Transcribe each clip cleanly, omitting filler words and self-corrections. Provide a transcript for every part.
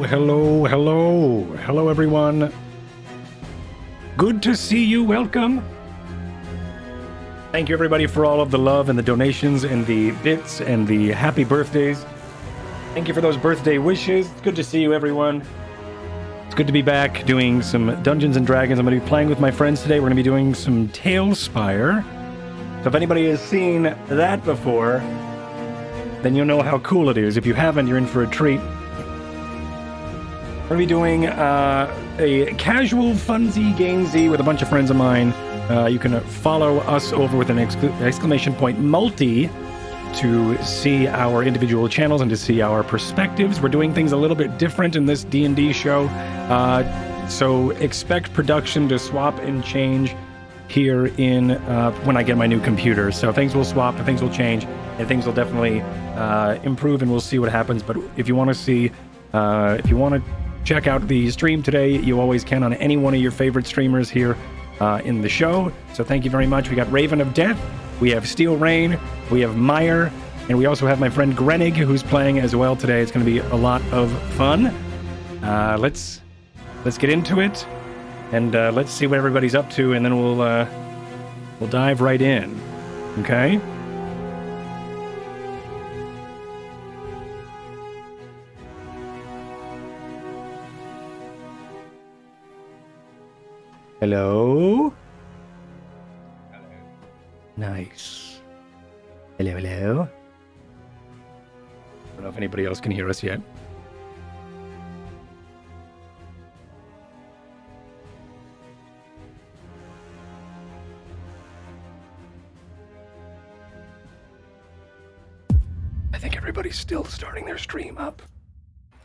Hello, everyone. Good to see you. Welcome. Thank you, everybody, for all of the love and the donations and the bits and the happy birthdays. Thank you for those birthday wishes. It's good to see you, everyone. It's good to be back doing some Dungeons and Dragons. I'm going to be playing with my friends today. We're going to be doing some Tailspire. So if anybody has seen that before, then you'll know how cool it is. If you haven't, you're in for a treat. We're going to be doing a casual, funsy, gamesy with a bunch of friends of mine. You can follow us over with an exclamation point multi to see our individual channels and to see our perspectives. We're doing things a little bit different in this D&D show. So expect production to swap and change here in when I get my new computer. So things will swap, and things will change, and things will definitely improve, and we'll see what happens. But if you want to see, if you want to check out the stream today, you always can on any one of your favorite streamers here in the show. So thank you very much. We got Raven of Death, we have Steel Rain, we have Meyer, and we also have my friend Grenig, who's playing as well today. It's going to be a lot of fun. Let's get into it, and let's see what everybody's up to, and then we'll dive right in. Okay. Hello? Hello. Nice. Hello. I don't know if anybody else can hear us yet. I think everybody's still starting their stream up.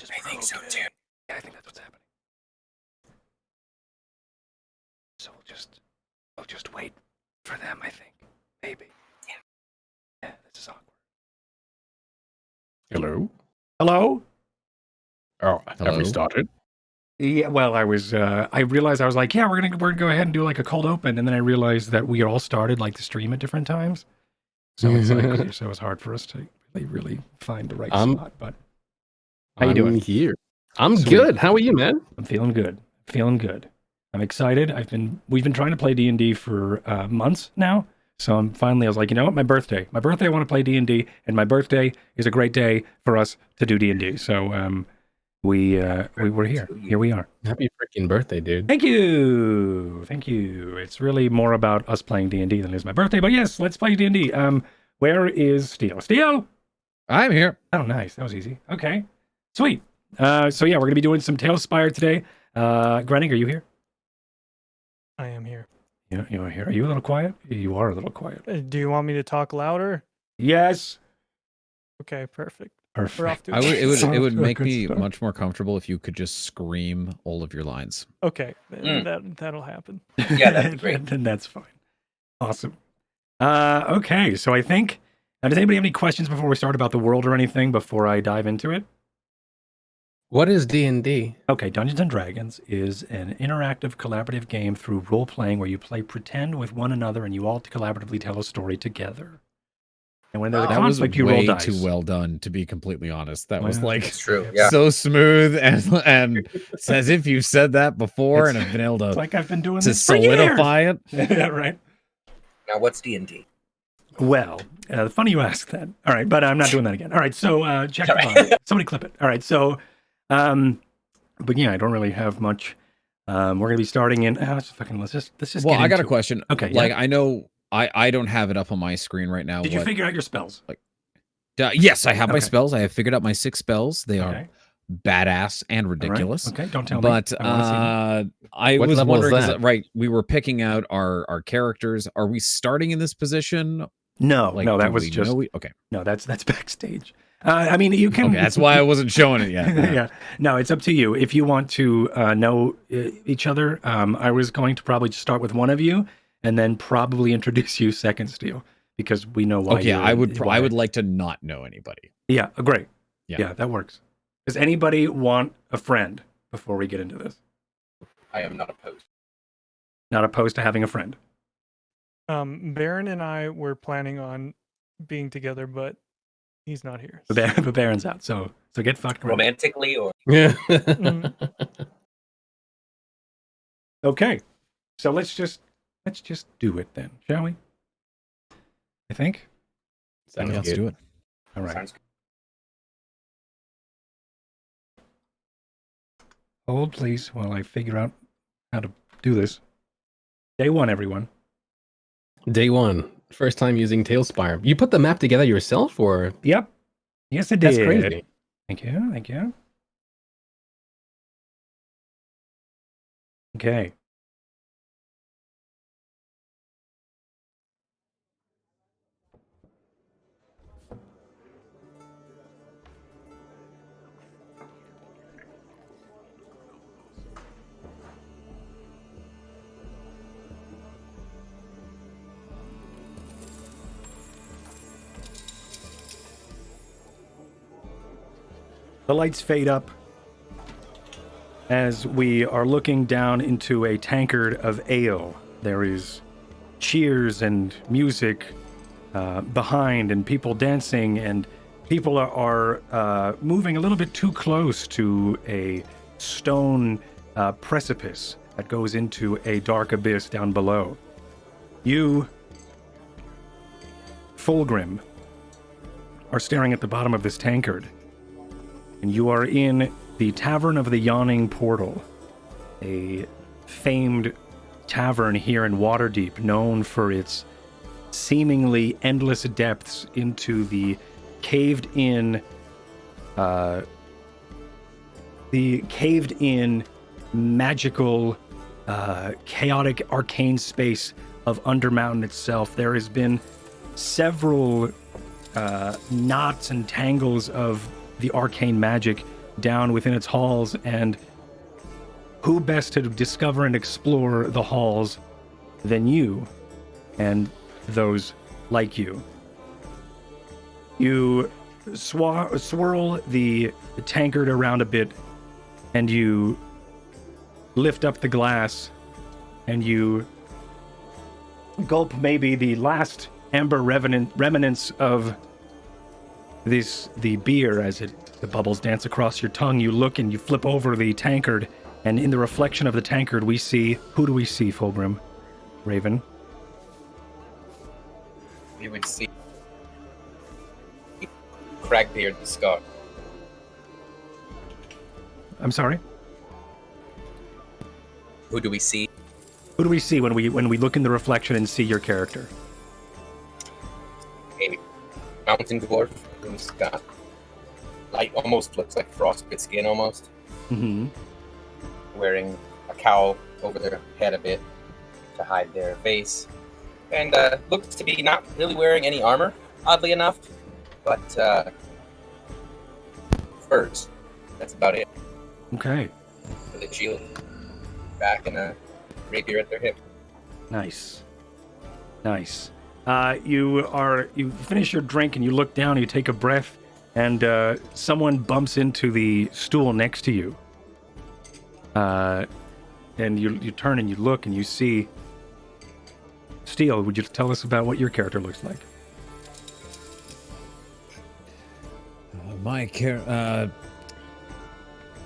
I think so too. Yeah, I think that's what's happening. So we'll just wait for them, I think. Maybe. Yeah, this is awkward. Hello? Hello? Oh, Hello? have we started? Yeah, well, I realized I was like, yeah, we're gonna go ahead and do like a cold open, and then I realized that we all started like the stream at different times. So it's like, so it's hard for us to really find the right spot. But how you doing? Here. I'm Sweet. good. How are you, man? I'm feeling good. I'm excited. We've been trying to play D&D for months now. So I was like, you know what? My birthday, I want to play D&D, and my birthday is a great day for us to do D&D. So we were here. Here we are. Happy freaking birthday, dude. Thank you. It's really more about us playing D&D than it is my birthday. But yes, let's play D&D. Where is Steel? Steel? I'm here. Oh, nice. That was easy. Okay. Sweet. So yeah, we're gonna be doing some Tailspire today. Grenig, are you here? I am here. You're here. Are you a little quiet? You are a little quiet. Do you want me to talk louder? Yes. Okay, perfect. Perfect. We're off to It would make Good me stuff. much more comfortable if you could just scream all of your lines. Okay, that'll happen. Yeah, that'd be great. Then that's fine. Awesome. Okay, so I think. Does anybody have any questions before we start about the world or anything before I dive into it? What is D&D? Okay, Dungeons and Dragons is an interactive collaborative game through role-playing where you play pretend with one another and you all collaboratively tell a story together. And when there's a That was conflict, you roll way dice. too well done, to be completely honest. That was like It's true. Yeah. so smooth, and it's as if you've said that before and have been able It's to, like I've been doing to this for years. solidify it. Yeah, right. Now, what's D&D? Well, funny you ask that. All right, but I'm not doing that again. All right, so check the bottom. Somebody clip it. All right, so, but yeah, I don't really have much. We're gonna be starting in. Let's just. Well, get I got a into it. question. Okay, like yeah. I know I don't have it up on my screen right now. Did you figure out your spells? Yes, I have my Okay. spells. I have figured out my 6 spells. They are badass and ridiculous. All right. Okay, don't tell But me. I wanna see them. I What was level is wondering, 'cause, that? right? We were picking out our characters. Are we starting in this position? No, Like, no, do that was we just know okay. no. That's backstage. I mean, you can. Okay, that's why I wasn't showing it yet. Yeah. No, it's up to you. If you want to know each other, I was going to probably just start with one of you, and then probably introduce you second, Steel, because we know why. Okay, I would like to not know anybody. Yeah, great. Yeah. Yeah, that works. Does anybody want a friend before we get into this? I am not opposed. Not opposed to having a friend. Baron and I were planning on being together, but He's not here. But Baron's out, so get fucked. Right. Romantically or Yeah. Okay, so let's just do it then, shall we? I think. Sounds Let's good. do it. All right. sounds good. Hold, please, while I figure out how to do this. Day one, everyone. Day one. First time using Tailspire. You put the map together yourself, or Yep. Yes, I did. that's crazy. Thank you. Thank you. Okay. The lights fade up as we are looking down into a tankard of ale. There is cheers and music behind, and people dancing, and people are moving a little bit too close to a stone precipice that goes into a dark abyss down below. You, Fulgrim, are staring at the bottom of this tankard. And you are in the Tavern of the Yawning Portal, a famed tavern here in Waterdeep, known for its seemingly endless depths into the caved-in magical, chaotic, arcane space of Undermountain itself. There has been several knots and tangles of the arcane magic down within its halls, and who best to discover and explore the halls than you and those like you. You swirl the tankard around a bit, and you lift up the glass, and you gulp maybe the last amber remnants of the beer as the bubbles dance across your tongue. You look and you flip over the tankard, and in the reflection of the tankard we see, who do we see, Fulgrim? Raven? You would see Cragbeard the Scar. I'm sorry? Who do we see? Who do we see when we look in the reflection and see your character? A mountain dwarf who's got almost looks like frostbite skin almost. Mm-hmm. Wearing a cowl over their head a bit to hide their face. And looks to be not really wearing any armor, oddly enough. But furs. That's about it. Okay. With a shield back and a rapier at their hip. Nice. You finish your drink and you look down, you take a breath, and someone bumps into the stool next to you. And you turn and you look and you see Steel. Would you tell us about what your character looks like? My character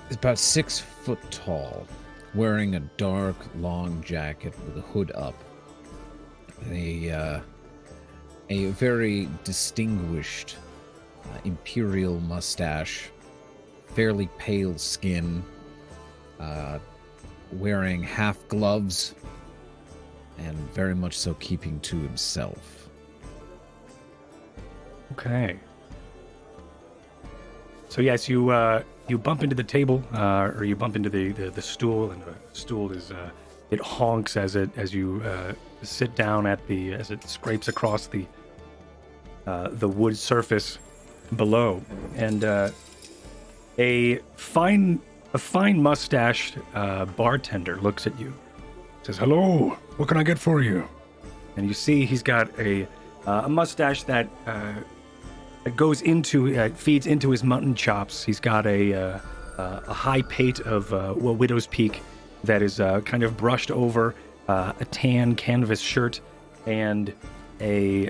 is about 6 foot tall, wearing a dark, long jacket with a hood up, a very distinguished imperial mustache, fairly pale skin, wearing half gloves, and very much so keeping to himself. Okay. So yes, you bump into the table, or you bump into the stool, and the stool is it honks as you sit down as it scrapes across the wood surface below, and a fine mustached bartender looks at you, says, "Hello, what can I get for you?" And you see he's got a mustache that goes into feeds into his mutton chops. He's got a high pate of widow's peak that is kind of brushed over a tan canvas shirt and a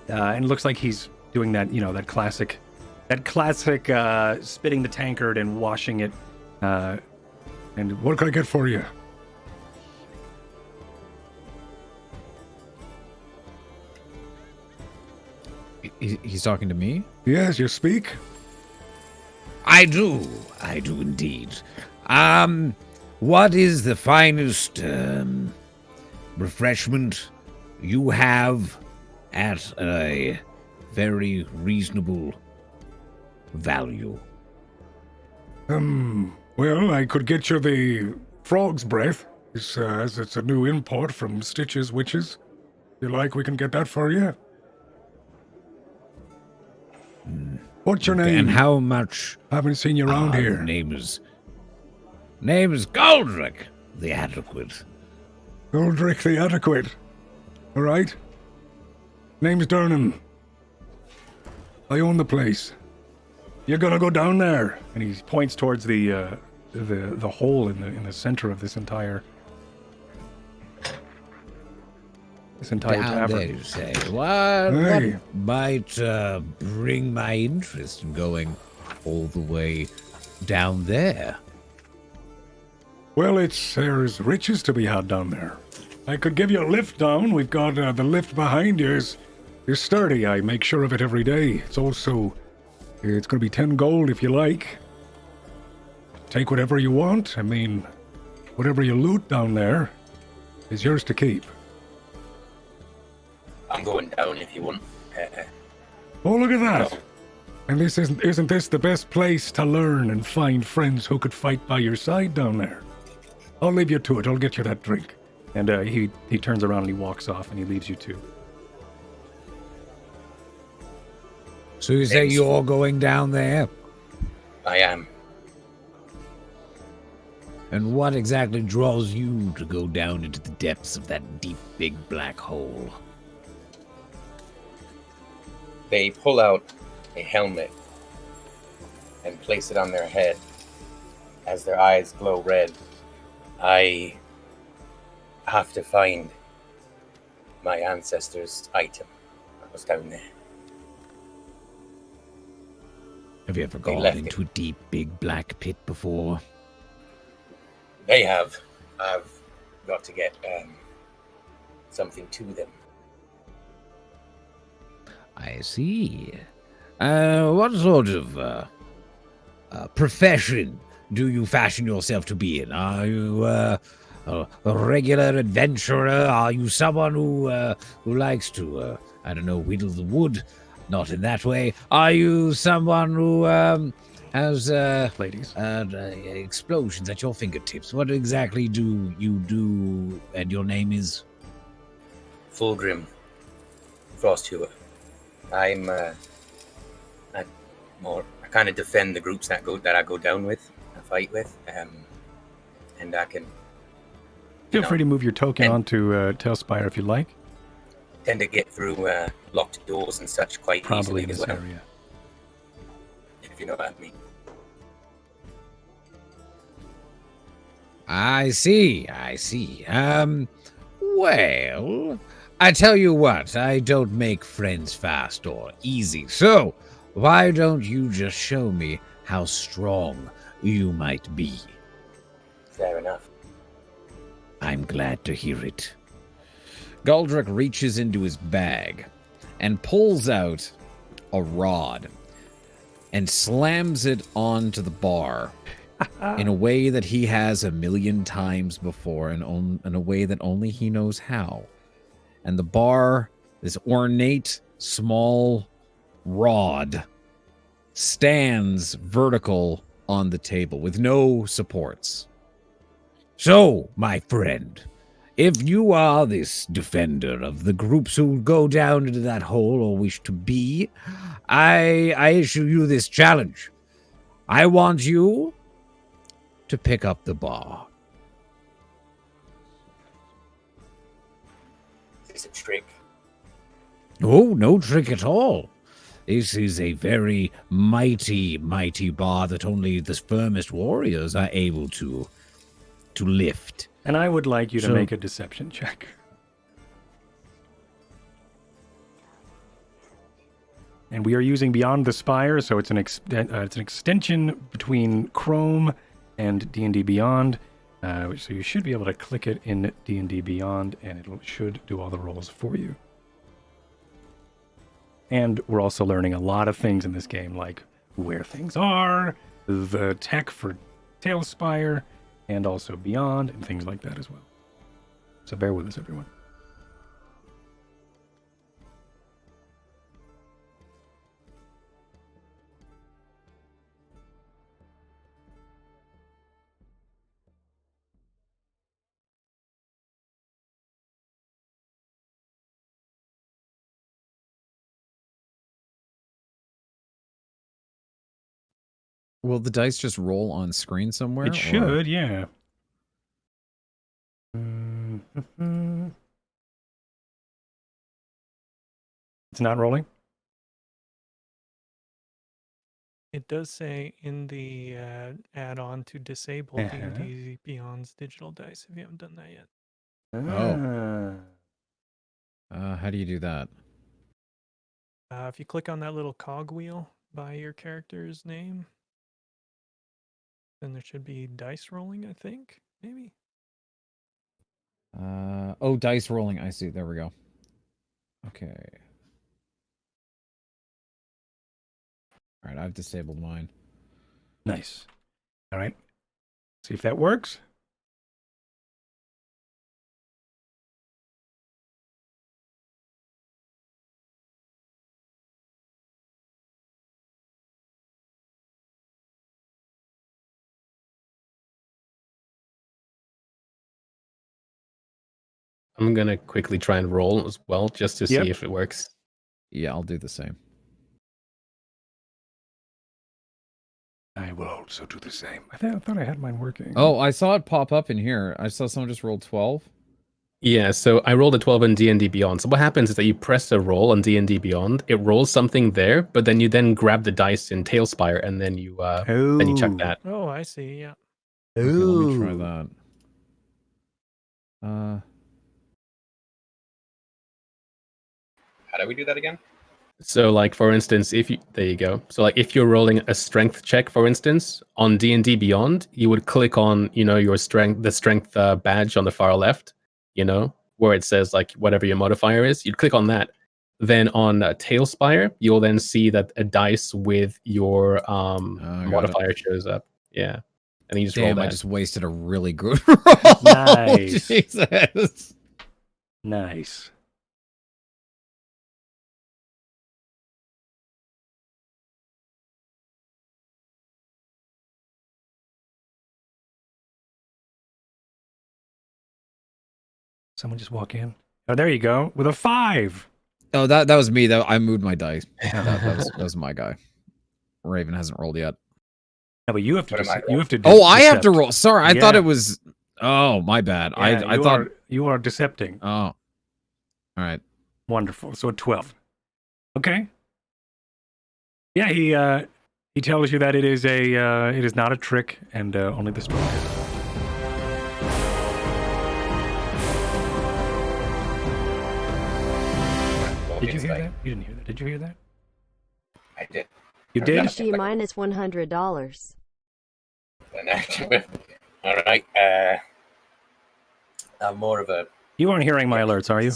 and it looks like he's doing that, that classic spitting the tankard and washing it. And what can I get for you? He's talking to me? Yes, you speak. I do indeed. What is the finest refreshment you have at a very reasonable value? Well, I could get you the frog's breath, as it's a new import from Stitch's Witches. If you like, we can get that for you. What's your name? And how much? Haven't seen you around here. Name is Guldruk, the Adequate. Guldruk the Adequate. All right. Name's Durnan. I own the place. You're gonna go down there. And he points towards the hole in the center of this entire Down there, tavern. you say. What Hey. might bring my interest in going all the way down there? Well, there's riches to be had down there. I could give you a lift down. We've got the lift behind you is sturdy. I make sure of it every day. It's going to be 10 gold if you like. Take whatever you want. I mean, whatever you loot down there is yours to keep. I'm going down if you want. Oh, look at that! And isn't this the best place to learn and find friends who could fight by your side down there? I'll leave you to it. I'll get you that drink. And he turns around and he walks off and he leaves you two. So you say you're going down there? I am. And what exactly draws you to go down into the depths of that deep, big black hole? They pull out a helmet and place it on their head. As their eyes glow red, I have to find my ancestors' item that was down there. Have you ever They gone left into a deep, big black pit before? They have. I've got to get something to them. I see. What sort of profession do you fashion yourself to be in? Are you a regular adventurer? Are you someone who likes to, whittle the wood? Not in that way. Are you someone who has Ladies. explosions at your fingertips? What exactly do you do? And your name is? Fulgrim. Frosthewer. I'm I kind of defend the groups that I go down with, I fight with, and I can Feel free to move your token and- onto Tailspire if you like. tend to get through locked doors and such quite Probably easily this as well, area. if you know what I mean. I see. Well, I tell you what, I don't make friends fast or easy, so why don't you just show me how strong you might be? Fair enough. I'm glad to hear it. Guldruk reaches into his bag and pulls out a rod and slams it onto the bar in a way that he has 1,000,000 times before and in a way that only he knows how. And the bar, this ornate, small rod, stands vertical on the table with no supports. So, my friend, if you are this defender of the groups who go down into that hole or wish to be, I issue you this challenge. I want you to pick up the bar. Is this a trick? Oh, no trick at all. This is a very mighty, mighty bar that only the firmest warriors are able to lift. And I would like you to So- make a deception check. and we are using Beyond the Spire, so it's an extension between Chrome and D&D Beyond. So you should be able to click it in D&D Beyond, and it should do all the rolls for you. And we're also learning a lot of things in this game, like where things are, the tech for Tailspire, and also Beyond, and things like that as well. So bear with us, everyone. Will the dice just roll on screen somewhere? It should, yeah. Mm-hmm. It's not rolling? It does say in the add-on to disable D&D Beyond's digital dice if you haven't done that yet. How do you do that? If you click on that little cogwheel by your character's name, then there should be dice rolling, I think, maybe. Oh, dice rolling. I see. There we go. Okay. All right, I've disabled mine. Nice. All right. See if that works. I'm gonna quickly try and roll as well, just to see if it works. Yeah, I'll do the same. I will also do the same. I thought I had mine working. Oh, I saw it pop up in here. I saw someone just rolled 12. Yeah, so I rolled a 12 in D&D Beyond. So what happens is that you press a roll on D&D Beyond, it rolls something there, but then you then grab the dice in Tailspire, and then you check that. Oh, I see, yeah. Okay, let me try that. How do we do that again? So, like, for instance, there you go. So, like, if you're rolling a strength check, for instance, on D&D Beyond, you would click on, your the strength badge on the far left, where it says, like, whatever your modifier is. You'd click on that. Then on Tailspire, you'll then see that a dice with your modifier shows up. Yeah. And you just roll that. I just wasted a really good roll. Nice. Jesus. Nice. Someone just walk in. Oh, there you go. With a 5. Oh, that was me. I moved my dice. That was my guy. Raven hasn't rolled yet. No, but you have to. I have to roll. Sorry, I thought it was. Oh, my bad. Yeah, I thought you are decepting. Oh, all right. Wonderful. So a 12. Okay. Yeah, he tells you that it is not a trick, and only the strong. Did you hear that? You didn't hear that. Did you hear that? I did. You did? She minus $100. All right. I'm more of a. You aren't hearing my alerts, are you?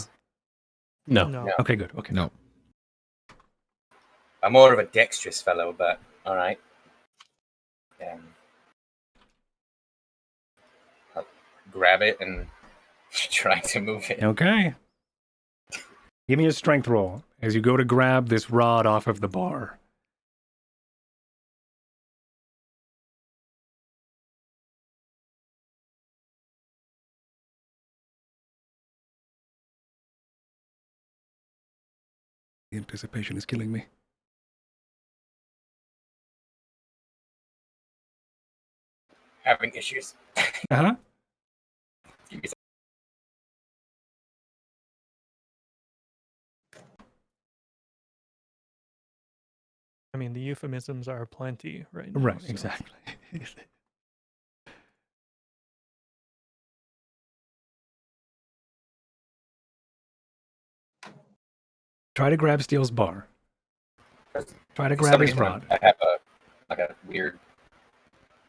No. Okay, good. Okay. No. I'm more of a dexterous fellow, but all right. I'll grab it and try to move it. Okay. Give me a strength roll as you go to grab this rod off of the bar. The anticipation is killing me. Having issues. Uh-huh. I mean, the euphemisms are plenty right now. Right, so. exactly. Try to grab Steele's bar. Try to For grab some his reason, rod. I have a weird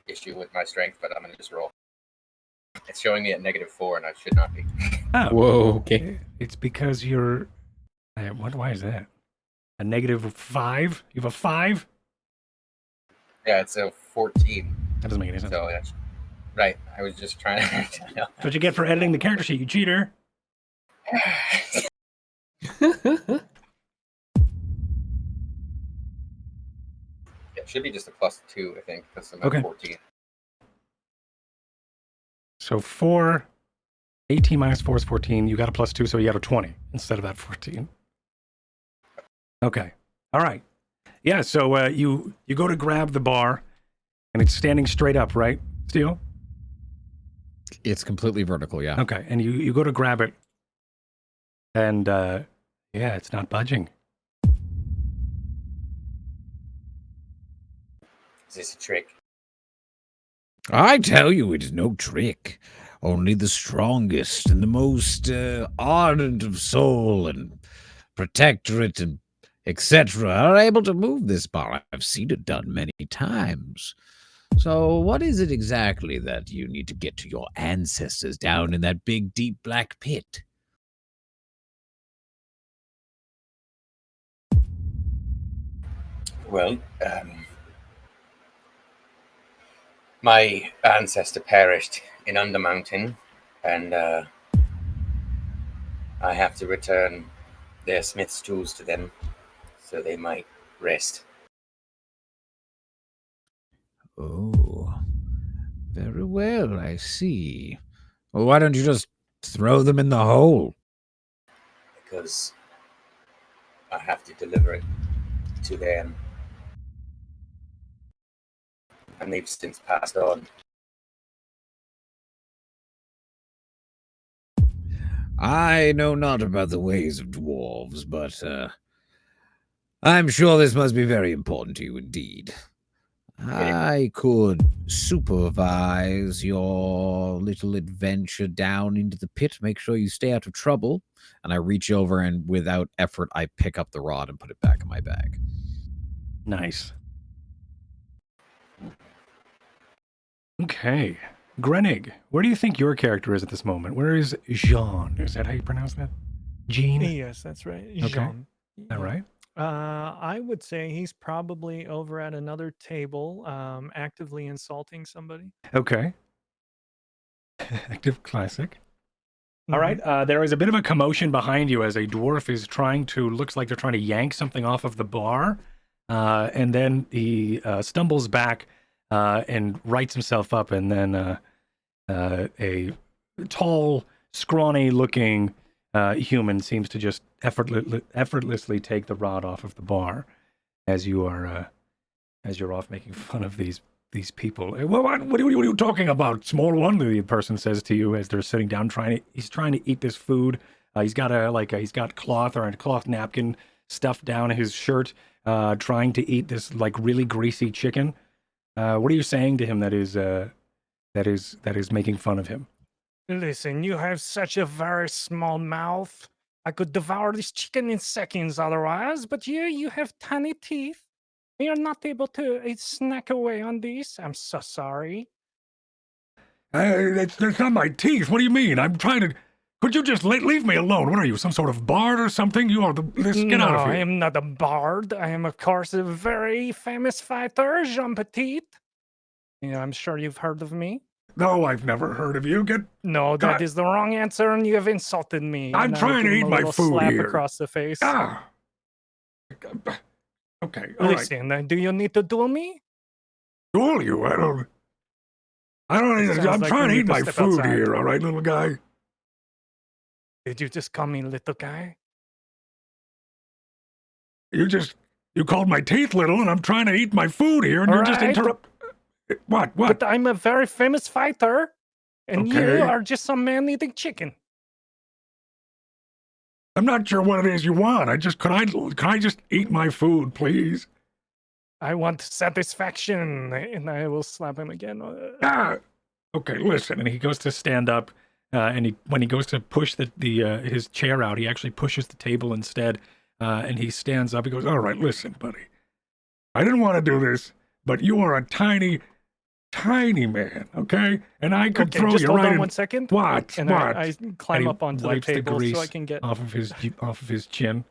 issue with my strength, but I'm gonna just roll. It's showing me at -4, and I should not be. Oh, Whoa, okay. it's because you're. Why is that? A -5? You have a 5? Yeah, it's a 14. That doesn't make any sense. So that's right. I was just trying to. That's what you get for editing the character sheet, you cheater. It should be just a +2, I think, because I'm Okay. at 14. So 4, 18 minus 4 is 14. You got a +2, so you got a 20 instead of that 14. Okay. All right. Yeah, so you go to grab the bar, and it's standing straight up, right, Steel? It's completely vertical, yeah. Okay, and you go to grab it, and yeah, it's not budging. Is this a trick? I tell you, it is no trick. Only the strongest and the most ardent of soul and protectorate and etc. are able to move this bar. I've seen it done many times. So what is it exactly that you need to get to your ancestors down in that big, deep, black pit? Well, my ancestor perished in Undermountain, and I have to return their smith's tools to them so they might rest. Oh, very well, I see. Well, why don't you just throw them in the hole? Because I have to deliver it to them. And they've since passed on. I know not about the ways of dwarves, but I'm sure this must be very important to you indeed. I could supervise your little adventure down into the pit, make sure you stay out of trouble. And I reach over and without effort, I pick up the rod and put it back in my bag. Nice. Okay. Grenig, where do you think your character is at this moment? Where is Jean? Is that how you pronounce that? Jean? Is Yes, that's right. Okay. Jean. that right? I would say he's probably over at another table, actively insulting somebody. Okay. Active classic. All Mhm. right. There is a bit of a commotion behind you as a dwarf is looks like they're trying to yank something off of the bar. And then he stumbles back and rights himself up. And then a tall, scrawny looking human seems to just effortlessly take the rod off of the bar as you're off making fun of these people. What are you talking about, small one? The person says to you as they're sitting down he's trying to eat this food. He's got cloth or a cloth napkin stuffed down his shirt, trying to eat this like really greasy chicken. What are you saying to him that is making fun of him? Listen, you have such a very small mouth. I could devour this chicken in seconds otherwise, but you have tiny teeth. You're not able to snack away on this. I'm so sorry. That's not my teeth. What do you mean? I'm trying to. Could you just leave me alone? What are you, some sort of bard or something? You are get out of No, I here. am not a bard. I am, of course, a very famous fighter, Jean Petite. Yeah, I'm sure you've heard of me. No, I've never heard of you. No, that is the wrong answer, and you have insulted me. I'm And I trying give to him eat a my little food slap here. across the face. Ah. Okay, all right. Listen, do you need to duel me? Duel you? I don't. Sounds I'm like trying we to need eat to my step food outside. here. All right, little guy. Did you just call me little guy? You called my teeth little, and I'm trying to eat my food here, and All you're just right. interrupt. What? But I'm a very famous fighter, and Okay. you are just some man eating chicken. I'm not sure what it is you want. Can I just eat my food, please? I want satisfaction, and I will slap him again. Ah. Okay, listen. And he goes to stand up, and when he goes to push his chair out, he actually pushes the table instead, and he stands up. He goes, "All right, listen, buddy. I didn't want to do this, but you are a tiny, tiny man, okay? And I could Okay, throw just you hold right on in. 1 second. What? And What? I And climb he up onto the wipes the table grease so I can get. off of his chin.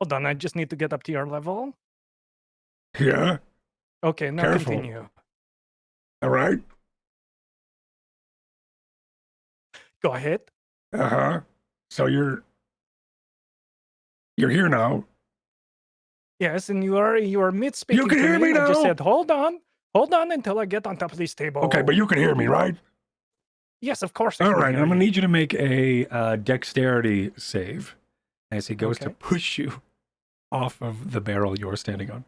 Hold on, I just need to get up to your level. Yeah. Okay, now Careful. continue. All right. Go ahead. So you're here now. Yes, and you are mid speaking. You can hear me I just now? said, hold on until I get on top of this table. Okay, but you can hear me, right? Yes, of course. I All can right, hear I'm gonna you. need you to make a dexterity save as he goes to Okay. push you off of the barrel you're standing on.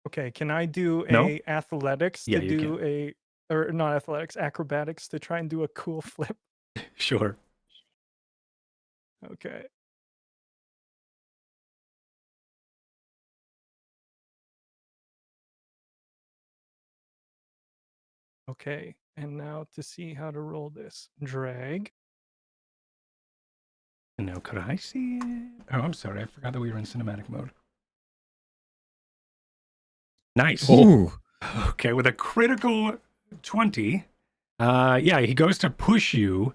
Okay, can I do No? a athletics Yeah, to you do or not athletics, acrobatics to try and do a cool flip? Sure. Okay. Okay, and now to see how to roll this. Drag. And now could I see it? Oh, I'm sorry. I forgot that we were in cinematic mode. Nice. Ooh. Okay, with a critical 20. Yeah, he goes to push you.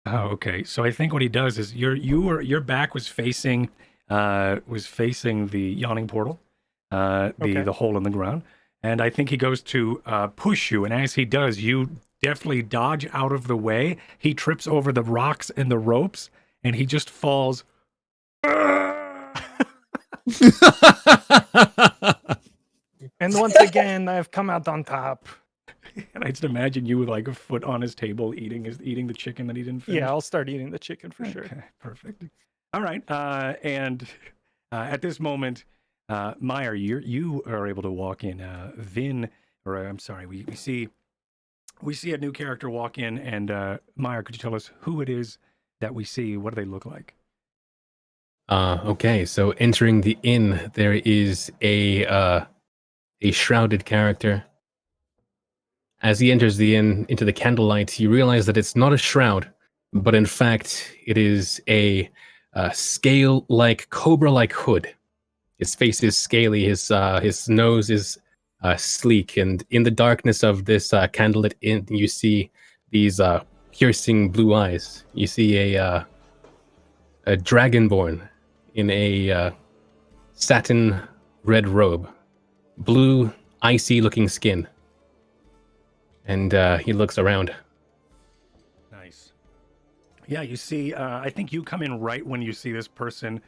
Oh, okay. So I think what he does is your back was facing the yawning portal, Okay. the hole in the ground. And I think he goes to push you, and as he does, you deftly dodge out of the way. He trips over the rocks and the ropes, and he just falls. And once again, I've come out on top. And I just imagine you with like a foot on his table eating the chicken that he didn't finish. Yeah, I'll start eating the chicken for sure. Okay, perfect. All right, and at this moment, Meyer, you are able to walk in. Vin, or I'm sorry, we see a new character walk in, and Meyer, could you tell us who it is that we see? What do they look like? Okay, so entering the inn, there is a shrouded character. As he enters the inn into the candlelight, you realize that it's not a shroud, but in fact, it is a scale-like, cobra-like hood. His face is scaly, his nose is sleek, and in the darkness of this candlelit inn, you see these piercing blue eyes. You see a dragonborn in a satin red robe, blue, icy-looking skin. And he looks around. Nice. Yeah, you see, I think you come in right when you see this person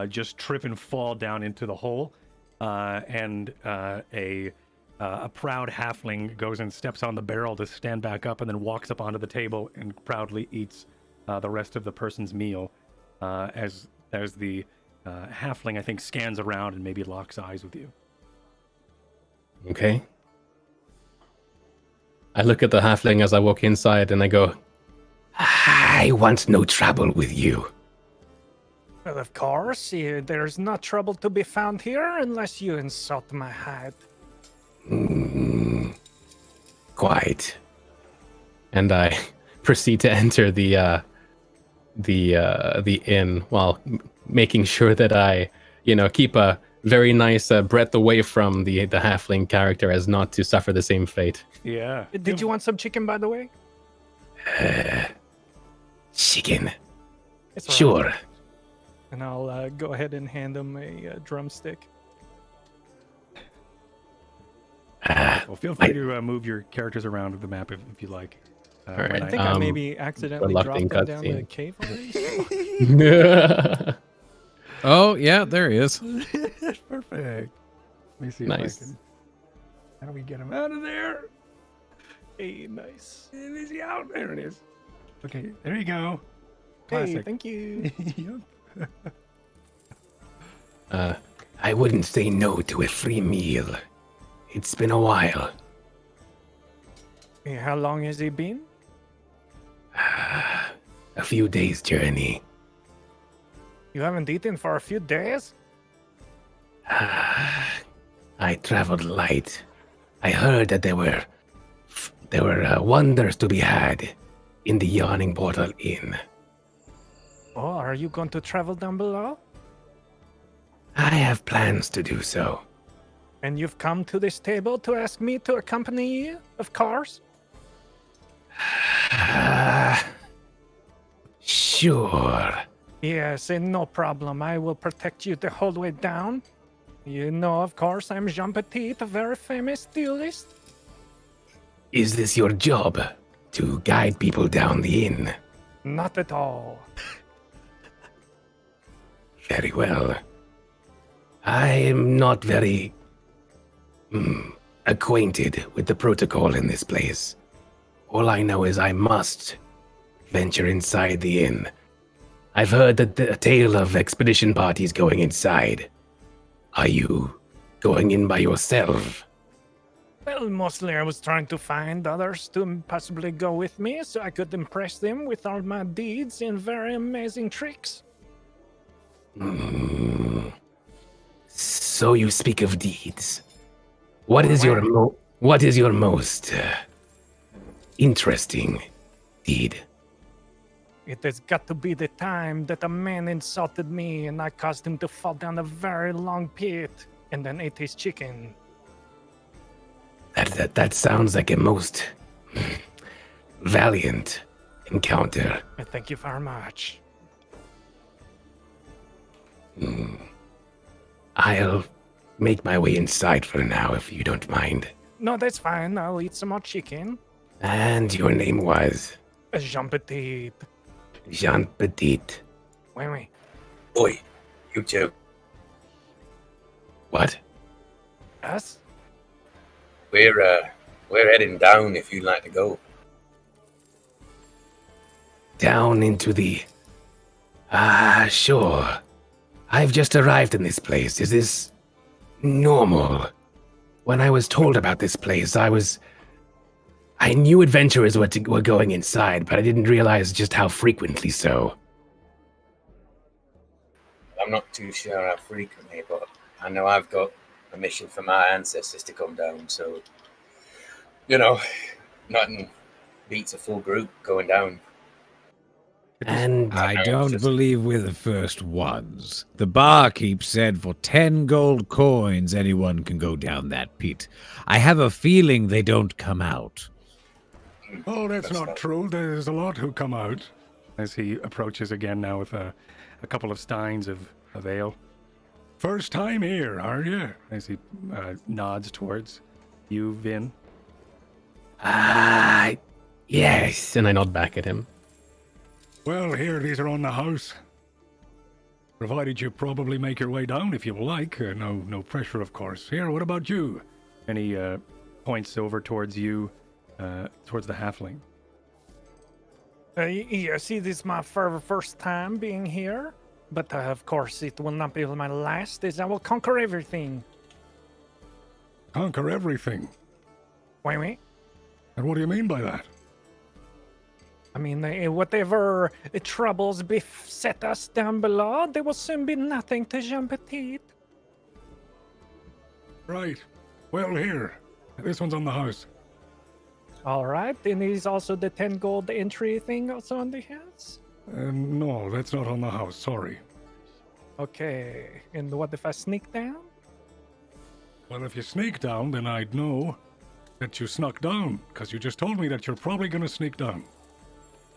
just trip and fall down into the hole, and a proud halfling goes and steps on the barrel to stand back up, and then walks up onto the table and proudly eats the rest of the person's meal, as the halfling, I think, scans around and maybe locks eyes with you. Okay. I look at the halfling as I walk inside and I go, I want no trouble with you. Well, of course, there's no trouble to be found here unless you insult my height. Quite. And I proceed to enter the inn while making sure that I, keep a very nice breadth away from the halfling character as not to suffer the same fate. Yeah. Did you want some chicken, by the way? Chicken. It's all right. Sure. And I'll go ahead and hand him a drumstick. Well, feel free to move your characters around with the map if you like. All right. I think I maybe accidentally reluctant dropped him down the cutscene. cave already. Oh, yeah, there he is. Perfect. Let me see Nice. if I can. How do we get him out of there? Hey, nice. And is he out? There it is. Okay, there you go. Hey, Classic. thank you. Yep. I wouldn't say no to a free meal. It's been a while. Hey, how long has he been? A few days' journey. You haven't eaten for a few days? I traveled light. I heard that there were wonders to be had in the Yawning Portal Inn. Oh, are you going to travel down below? I have plans to do so. And you've come to this table to ask me to accompany you, of course? Sure. Yes, and no problem. I will protect you the whole way down. You know, of course, I'm Jean Petite, a very famous duelist. Is this your job? To guide people down the inn? Not at all. Very well. I am not very acquainted with the protocol in this place. All I know is I must venture inside the inn. I've heard that a tale of expedition parties going inside. Are you going in by yourself? Well, mostly I was trying to find others to possibly go with me so I could impress them with all my deeds and very amazing tricks. So you speak of deeds. What is your most interesting deed? It has got to be the time that a man insulted me and I caused him to fall down a very long pit and then ate his chicken. That sounds like a most valiant encounter. Thank you very much. I'll make my way inside for now, if you don't mind. No, that's fine. I'll eat some more chicken. And your name was? Jean Petite. Jean Petite. Wait. Oi, you two. What? Us? We're heading down if you'd like to go. Down into the... sure. I've just arrived in this place. Is this normal? When I was told about this place, I knew adventurers were going inside, but I didn't realize just how frequently so. I'm not too sure how frequently, but I know I've got a mission for my ancestors to come down, so, you know, nothing beats a full group going down. And I don't believe we're the first ones. The barkeep said for 10 gold coins, anyone can go down that pit. I have a feeling they don't come out. Oh, that's not true. There's a lot who come out. As he approaches again now with a couple of steins of ale. First time here, are you? As he nods towards you, Vin. yes. And I nod back at him. Well, here, these are on the house. Provided you probably make your way down if you like. No pressure, of course. Here, what about you? And he points over towards you, towards the halfling. Yes, it is my first time being here. But of course, it will not be my last, as I will conquer everything. Conquer everything? Wait. And what do you mean by that? I mean, whatever troubles beset us down below, there will soon be nothing to Jean Petite. Right. Well, here. This one's on the house. All right, and is also the 10 gold entry thing also on the house? No, that's not on the house. Sorry. Okay, and what if I sneak down? Well, if you sneak down, then I'd know that you snuck down, because you just told me that you're probably going to sneak down.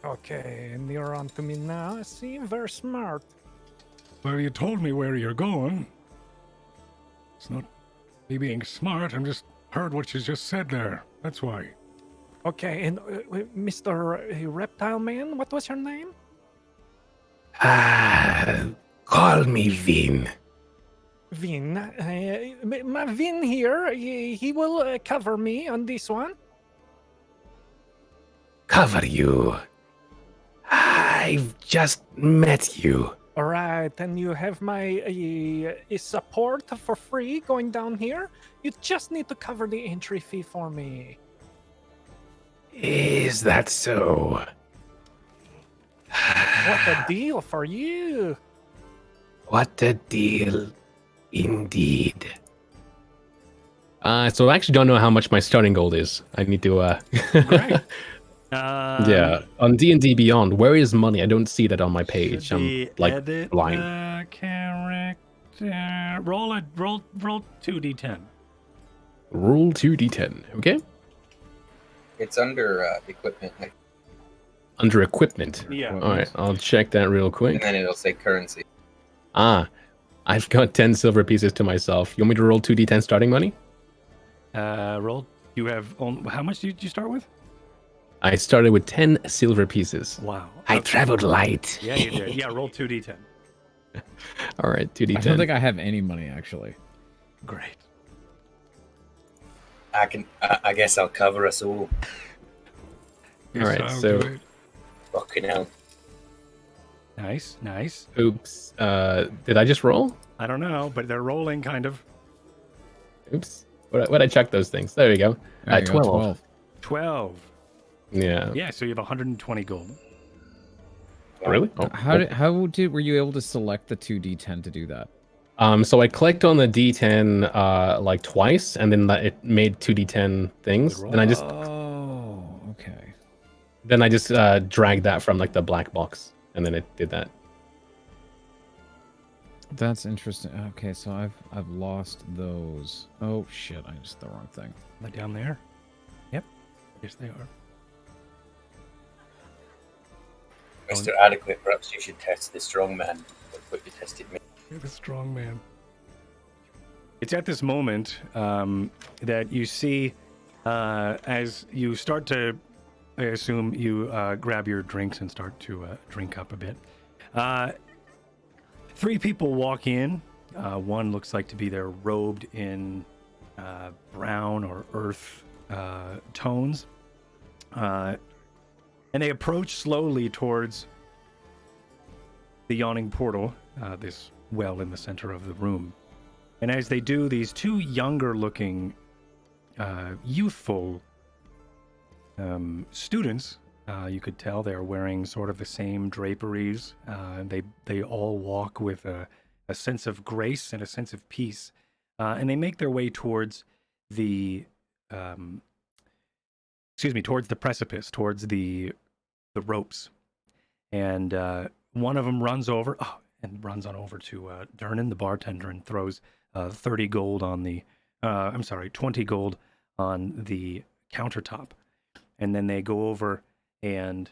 Okay, and you're on to me now. I see, very smart. Well, you told me where you're going. It's not me being smart. I'm just heard what you just said there. That's why. Okay, and Mr. Reptile Man, what was your name? Call me Vin. Vin. My Vin here, he will cover me on this one. Cover you. I've just met you. All right, and you have my support for free going down here. You just need to cover the entry fee for me. Is that so? What a deal for you. What a deal indeed. So I actually don't know how much my starting gold is. I need to... Great. yeah, on D&D Beyond, where is money? I don't see that on my page. I'm like edit blind. character. roll 2d10. Roll 2d10. Okay. It's under equipment, Under equipment. Yeah. All right. I'll check that real and quick. then it'll say currency. I've got 10 silver pieces to myself. You want me to roll 2d10 starting money? Roll. You have how much did you start with? I started with 10 silver pieces. Wow. I traveled light. Yeah, you did. Yeah, roll 2d10. All right, 2d10. I don't think I have any money actually. Great. I guess I'll cover us all. Yes, All right, I'll so- do it. Fucking hell. Nice, nice. Oops. Did I just roll? I don't know, but they're rolling kind of. Oops. What'd I check those things? There we go. There you go, 12. 12. Yeah. Yeah, so you have 120 gold. Really? Oh, How were you able to select the 2d10 to do that? So I clicked on the D10 like twice, and then it made 2D10 things. Then I just okay. dragged that from like the black box, and then it did that. That's interesting. Okay, so I've lost those. Oh shit! I just did the wrong thing. Like down there? Yep. Yes, they are. Mr. Adequate, perhaps you should test the strong man. What you tested me. You're the strong man. It's at this moment that you see as you start to, I assume, you grab your drinks and start to drink up a bit. 3 people walk in. One looks like to be there robed in brown or earth tones. And they approach slowly towards the Yawning portal, this well in the center of the room. And as they do, these 2 younger looking, youthful students, you could tell they're wearing sort of the same draperies. They all walk with a sense of grace and a sense of peace. And they make their way towards the, towards the precipice, towards the ropes. And one of them runs over, runs on over to Durnan, the bartender, and throws 30 gold on the, 20 gold on the countertop. And then they go over and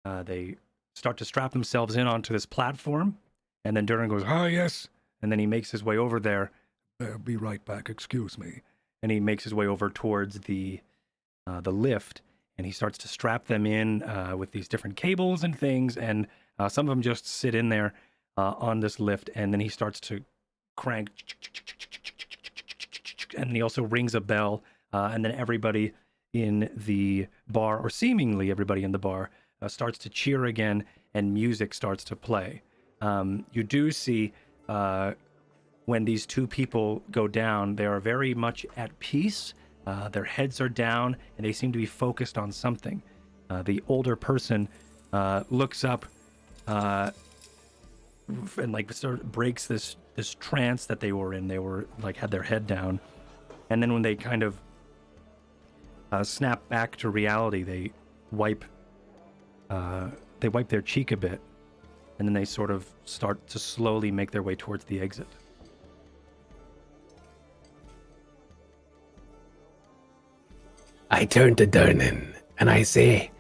they start to strap themselves in onto this platform. And then Durnan goes, Ah, yes. and then he makes his way over there. Be right back. Excuse me. And he makes his way over towards the lift. And he starts to strap them in with these different cables and things. And some of them just sit in there on this lift. And then he starts to crank. And he also rings a bell. And then everybody in the bar, or seemingly everybody in the bar, starts to cheer again. And music starts to play. You do see when these 2 people go down, they are very much at peace. Their heads are down, and they seem to be focused on something. The older person looks up and like sort of breaks this trance that they were in. They were like had their head down, and then when they kind of snap back to reality, they wipe their cheek a bit, and then they sort of start to slowly make their way towards the exit. I turn to Durnan and I say,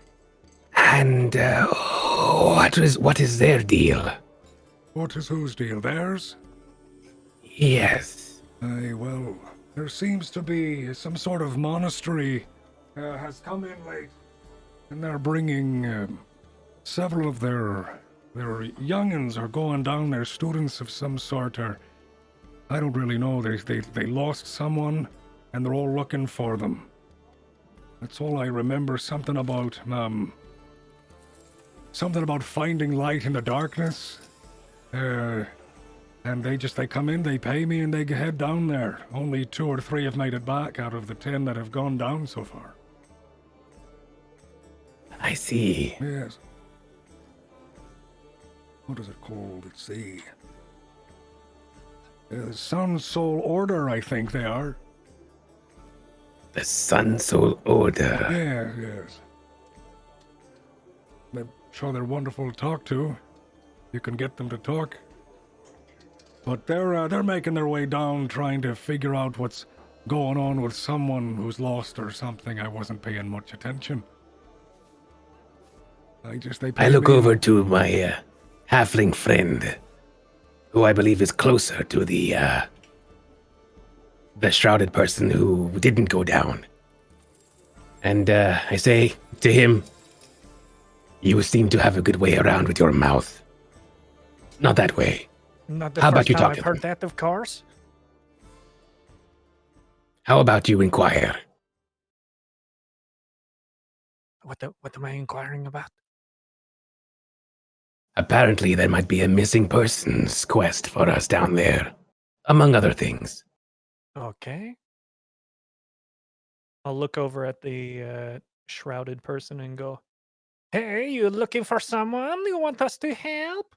and what is their deal? What is whose deal? Theirs? Yes. Aye, well, there seems to be some sort of monastery has come in late, and they're bringing several of their youngins are going down. They're students of some sort, or I don't really know. They lost someone, and they're all looking for them. That's all I remember. Something about finding light in the darkness. And they come in, they pay me, and they head down there. Only 2 or 3 have made it back out of the 10 that have gone down so far. I see. Yes. What is it called? Let's see. Sun Soul Order, I think they are. The Sun Soul Order. Yes. I'm sure they're wonderful to talk to. You can get them to talk. But they're making their way down, trying to figure out what's going on with someone who's lost or something. I wasn't paying much attention. I look over to my halfling friend, who I believe is closer to the shrouded person who didn't go down. And I say to him, "You seem to have a good way around with your mouth. Not that way. Not the How first about you time talk I've to heard them? that, of course. How about you inquire?" What am I inquiring about? Apparently, there might be a missing persons quest for us down there, among other things. Okay. I'll look over at the shrouded person and go, "Hey, you looking for someone? You want us to help?"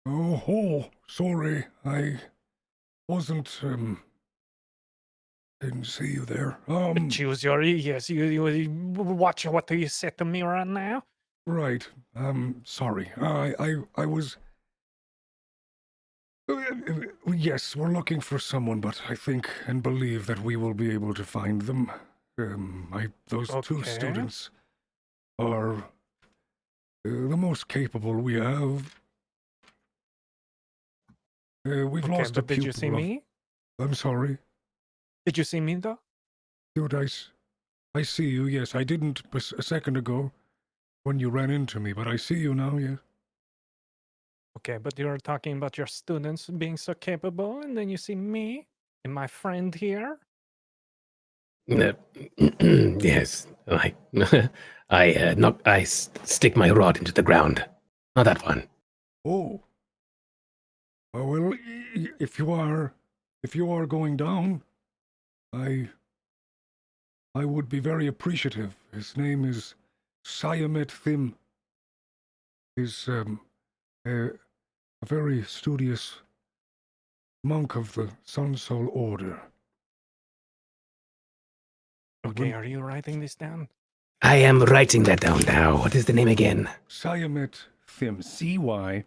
Oh, sorry. I wasn't, didn't see you there. Choose your yes. You watch what you say to me right now. Right. Sorry. I was. Yes, we're looking for someone, but I think and believe that we will be able to find them. Those two Okay. students are the most capable we have. We've Okay, lost a but did you see pupil. me? I'm sorry. Did you see me though? Dude, I see you. Yes, I didn't a second ago when you ran into me, but I see you now. Yes. Okay, but you're talking about your students being so capable, and then you see me and my friend here. Yes, I stick my rod into the ground. Not that one. Oh. Well, if you are going down, I would be very appreciative. His name is Siamet Thim. He's a very studious monk of the Sun Soul Order. Okay, are you writing this down? I am writing that down now. What is the name again? Siamet Thim. CYMETTHIM.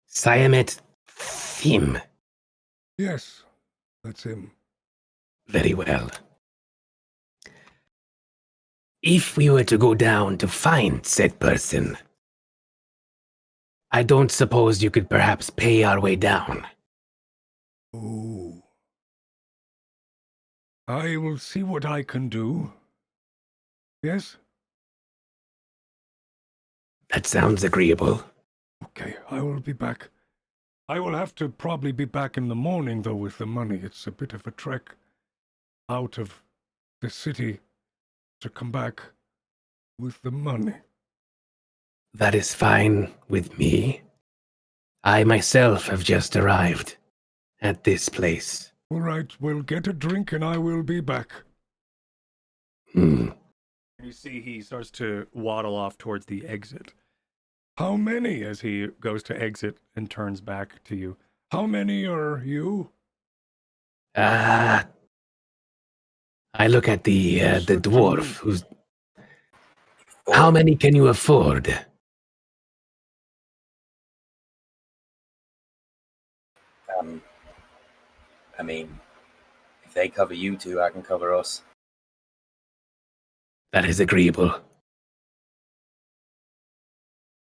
Siamet Thim. Yes, that's him. Very well. If we were to go down to find said person, I don't suppose you could perhaps pay our way down. Oh. I will see what I can do. Yes? That sounds agreeable. Okay, I will be back. I will have to probably be back in the morning, though, with the money. It's a bit of a trek out of the city to come back with the money. That is fine with me. I myself have just arrived at this place. All right, we'll get a drink and I will be back. You see he starts to waddle off towards the exit. How many? As he goes to exit and turns back to you. How many are you? I look at the dwarf who's... How many can you afford? I mean, if they cover you two, I can cover us. That is agreeable.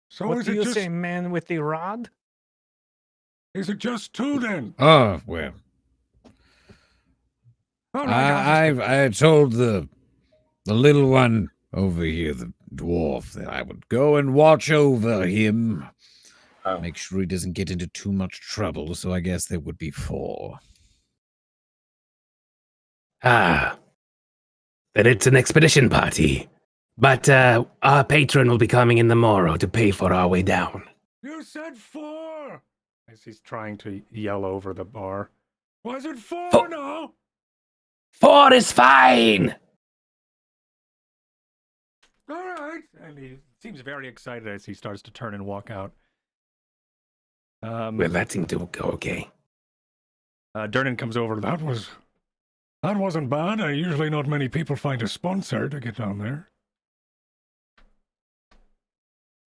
So What is do it you just say, man with the rod? is it just two then? Oh, well. Oh, no, no. I told the little one over here, the dwarf, that I would go and watch over him. Oh. Make sure he doesn't get into too much trouble, so I guess there would be 4. Ah. Then it's an expedition party. But our patron will be coming in the morrow to pay for our way down. You said 4! As he's trying to yell over the bar. Was it 4 Four. now? 4 is fine! All right. And he seems very excited as he starts to turn and walk out. Well, that seemed to go okay. Durnan comes over. That was That wasn't bad. Usually not many people find a sponsor to get down there.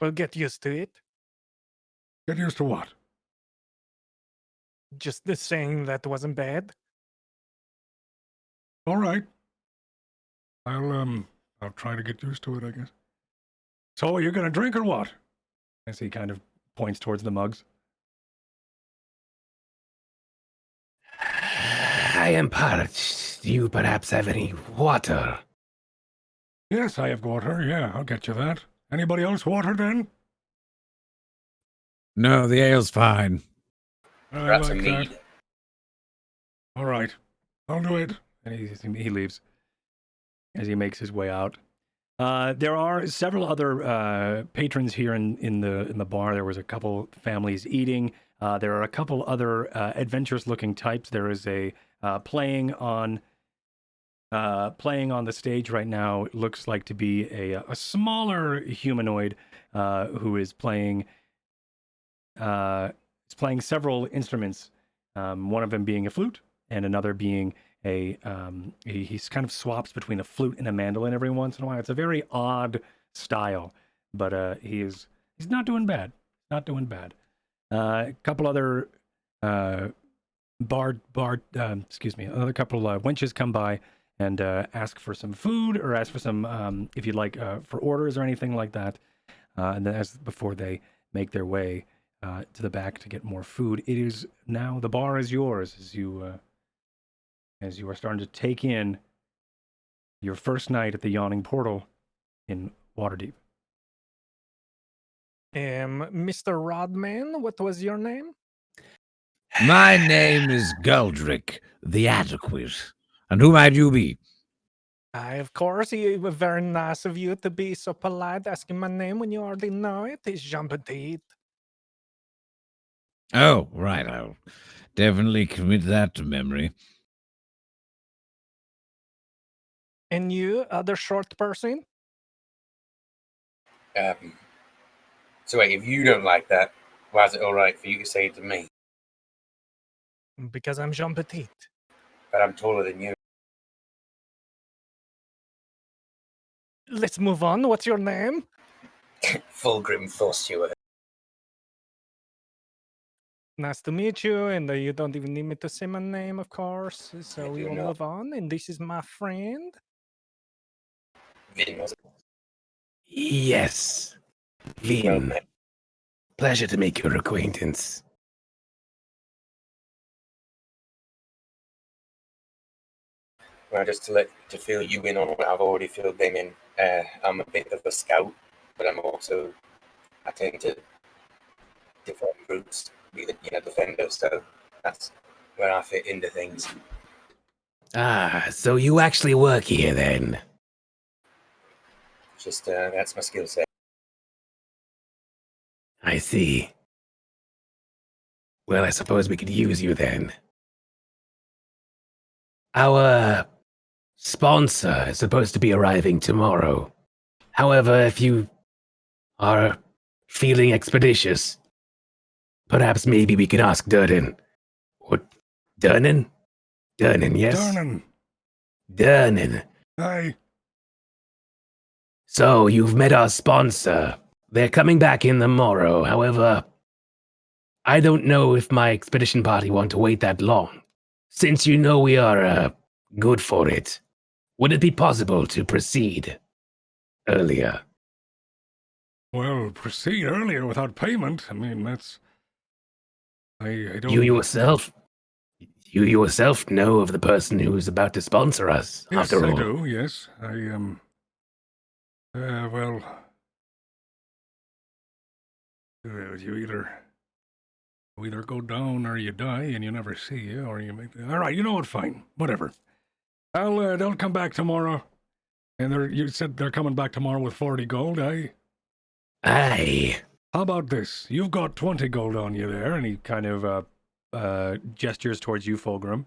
We'll get used to it. Get used to what? Just the saying that wasn't bad. All right. I'll try to get used to it, I guess. So, are you gonna drink or what? As he kind of points towards the mugs. I am parched. Do you perhaps have any water? Yes, I have water. Yeah, I'll get you that. Anybody else water then? No, the ale's fine. I Perhaps a like mead. that. All right, I'll do it. And he leaves as he makes his way out. There are several other patrons here in the bar. There was a couple families eating. There are a couple other adventurous-looking types. There is a playing on the stage right now. It looks like to be a smaller humanoid who is playing. It's playing several instruments. One of them being a flute, and another being he's kind of swaps between a flute and a mandolin every once in a while. It's a very odd style, but he's not doing bad. Not doing bad. A couple other another couple wenches come by and ask for some food or ask for some if you'd like for orders or anything like that. And then before they make their way to the back to get more food, it is now the bar is yours as you are starting to take in your first night at the Yawning Portal in Waterdeep. Mr. Rodman, what was your name? My name is Guldruk, the Adequate. And who might you be? Of course, it was very nice of you to be so polite asking my name when you already know it. It's Jean Petite. Oh, right. I'll definitely commit that to memory. And you, other short person? So wait, if you don't like that, why is it all right for you to say it to me? Because I'm Jean Petite. But I'm taller than you. Let's move on. What's your name? Fulgrim Frosthewer. Nice to meet you, and you don't even need me to say my name, of course. So we do will not. move on, and this is my friend. Vin, was it? Yes. Vin. Well met. Pleasure to make your acquaintance. Well, just to fill you in on what I've already filled them in, I'm a bit of a scout, but I tend to defend groups, be the defender, so that's where I fit into things. Ah, so you actually work here then? Just that's my skill set. I see. Well, I suppose we could use you then. Our sponsor is supposed to be arriving tomorrow. However, if you are feeling expeditious, perhaps maybe we could ask Durnan. Or Durnan? Durnan, yes? Durnan. Durnan. Aye. So, you've met our sponsor. They're coming back in tomorrow. However, I don't know if my expedition party want to wait that long. Since you know we are good for it, would it be possible to proceed earlier? Well, proceed earlier without payment. I mean, that's... I don't... You yourself know of the person who's about to sponsor us, Yes, after all. I do, yes. Well... You either go down or you die and you never see you, or you make... All right, you know what, fine. Whatever. They'll come back tomorrow. And you said they're coming back tomorrow with 40 gold, eh? Aye. How about this? You've got 20 gold on you there, and he kind of gestures towards you, Fulgrim.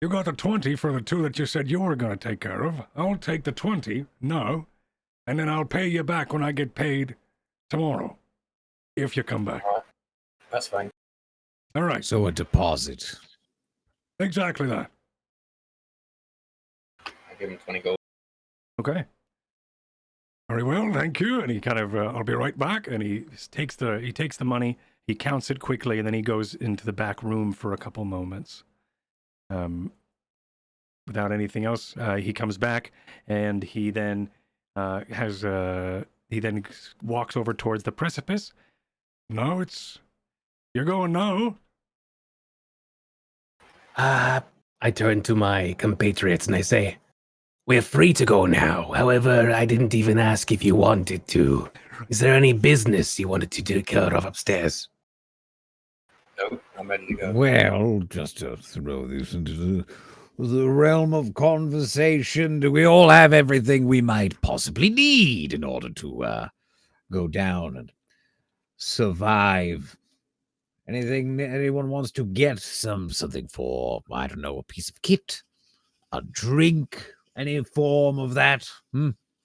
You got the 20 for the two that you said you were going to take care of. I'll take the 20 now, and then I'll pay you back when I get paid tomorrow, if you come back. That's fine. All right. So a deposit. Exactly that. I give him 20 gold. Okay. Very well, thank you. And he kind of, I'll be right back. And he takes the money, he counts it quickly, and then he goes into the back room for a couple moments. Without anything else, he comes back, and he then he then walks over towards the precipice. No, you're going now. I turn to my compatriots and I say, we're free to go now. However, I didn't even ask if you wanted to. Is there any business you wanted to take care of upstairs? Nope, I'm ready to go. Well, just to throw this into the realm of conversation, do we all have everything we might possibly need in order to go down and survive? Anything anyone wants to get something for, I don't know, a piece of kit, a drink, any form of that?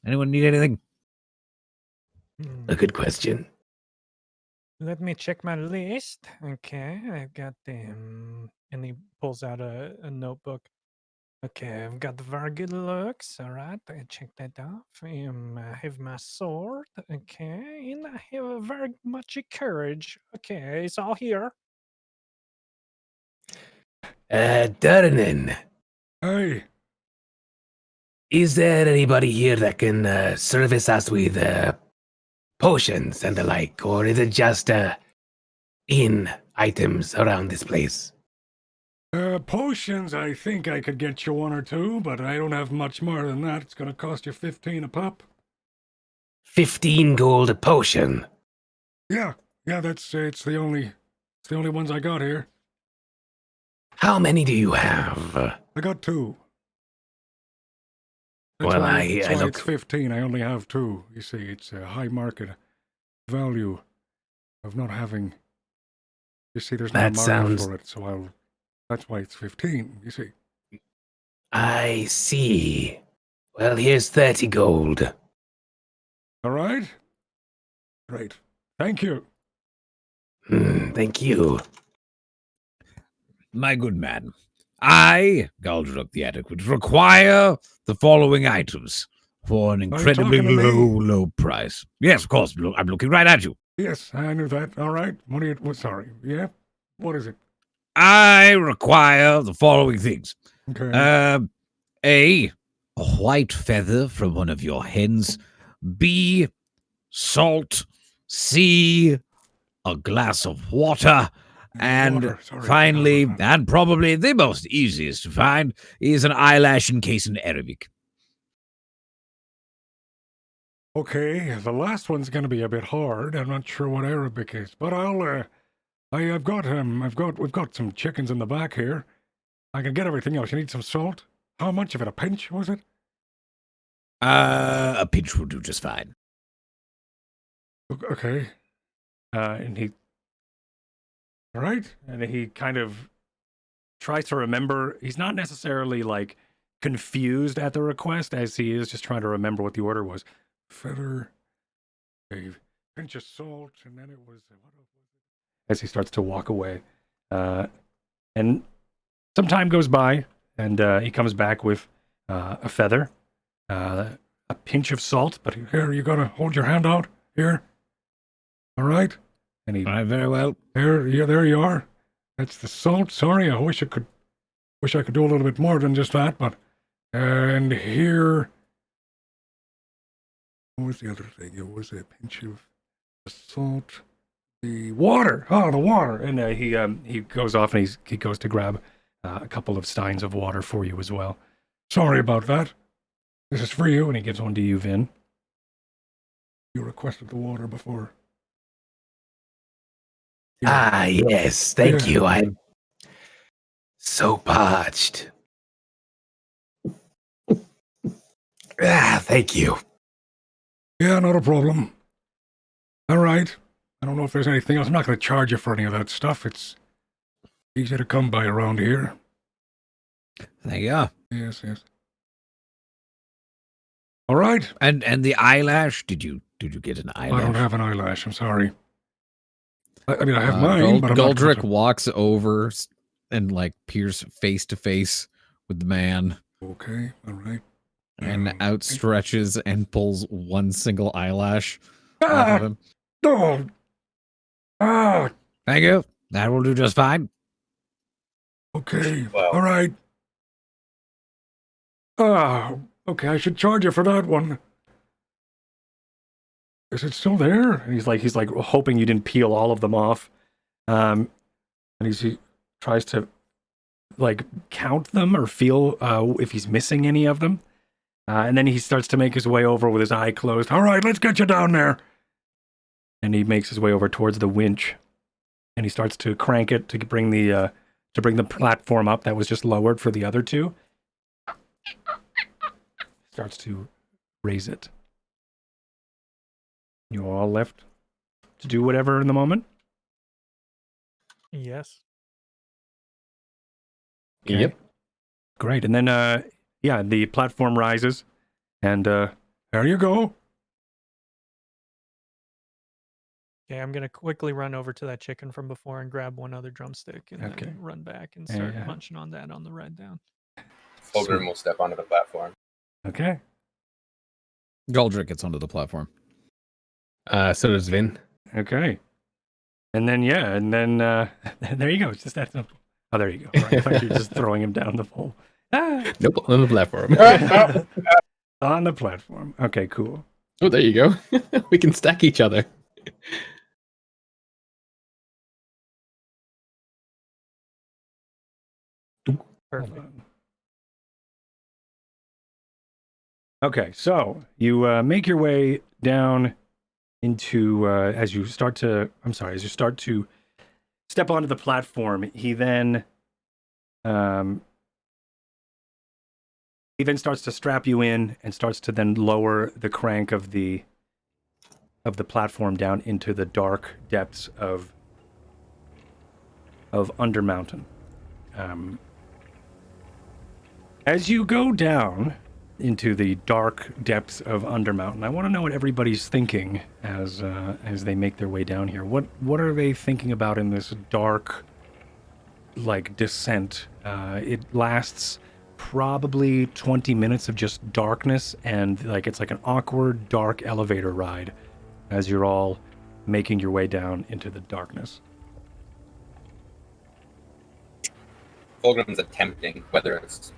Anyone need anything? A good question. Let me check my list. Okay, I've got and he pulls out a notebook. Okay, I've got the very good looks. All right, I checked that off. I have my sword. Okay, and I have very much courage. Okay, it's all here. Durnan, Hey, is there anybody here that can service us with potions and the like, or is it just inn items around this place? potions, I think I could get you one or two, but I don't have much more than that. It's going to cost you 15 a pop. 15 gold a potion. Yeah, that's it's the only ones I got here. How many do you have? I got 2. That's Well, why, that's I why look. it's 15. I only have 2. You see, it's a high market value of not having. You see, there's no That market sounds- for it, so that's why it's 15. You see. I see. Well, here's 30 gold. All right. Great. Thank you. Thank you. My good man, I, Guldruk the Adequate, require the following items for an incredibly talking to me? low price. Yes, of course, I'm looking right at you. Yes, I knew that. All right. What are you? Sorry. Yeah. What is it? I require the following things. Okay. A white feather from one of your hens. B, salt. C, a glass of water. And Water. Sorry, finally, forgot about that. and probably the most easiest to find, is an eyelash encased in Arabic. Okay, the last one's going to be a bit hard. I'm not sure what Arabic is, but we've got some chickens in the back here. I can get everything else. You need some salt? How much of it? A pinch, was it? A pinch will do just fine. Okay. And he All right. And he kind of tries to remember. He's not necessarily like confused at the request, as he is just trying to remember what the order was. Feather, a pinch of salt, and then it was what was it? As he starts to walk away, and some time goes by, and he comes back with a feather, a pinch of salt. But Here, you gotta hold your hand out. Here. All right. and he All right, very well. There you are. That's the salt. Sorry, I wish I could do a little bit more than just that, but and here. What was the other thing? It was a pinch of the salt, the water. Oh, the water. and he goes off and he goes to grab a couple of steins of water for you as well. Sorry about that. This is for you, and he gives one to you, Vin. You requested the water before. Ah, yes. Thank you. I'm so parched. Thank you. Yeah, not a problem. All right. I don't know if there's anything else. I'm not going to charge you for any of that stuff. It's easy to come by around here. There you are. Yes. All right. And the eyelash, did you get an eyelash? I don't have an eyelash. I'm sorry. I mean, I have mine, but I'm not Guldruk gonna- walks over and like peers face to face with the man Okay, all right. and Um, outstretches and pulls one single eyelash off Ah! of him. Oh! Ah! Thank you. That will do just fine. Okay, Well- all right. Ah, okay, I should charge you for that one. Is it still there? And he's like hoping you didn't peel all of them off. And he tries to like count them or feel if he's missing any of them. And then he starts to make his way over with his eye closed. All right, let's get you down there. And he makes his way over towards the winch, and he starts to crank it to bring the platform up that was just lowered for the other two. Starts to raise it. You all left to do whatever in the moment. Yes. Okay. Yep. Great. And then the platform rises, and There you go. Okay, I'm gonna quickly run over to that chicken from before and grab one other drumstick and Okay. then run back and start Yeah. munching on that on the ride down. Fulgrim will step onto the platform. okay. Guldruk gets onto the platform. So does Vin. Okay. And then there you go. It's just that simple. Oh, there you go. Right. I thought you were just throwing him down the pole. Ah. Nope, on the platform. On the platform. Okay, cool. Oh, there you go. We can stack each other. Perfect. Okay, so you make your way down into as you start to step onto the platform. He then starts to strap you in and starts to then lower the crank of the platform down into the dark depths of Undermountain. As you go down into the dark depths of Undermountain, I want to know what everybody's thinking as they make their way down here. What are they thinking about in this dark, like, descent? It lasts probably 20 minutes of just darkness, and like it's like an awkward dark elevator ride as you're all making your way down into the darkness. Fulgrim's attempting, whether it's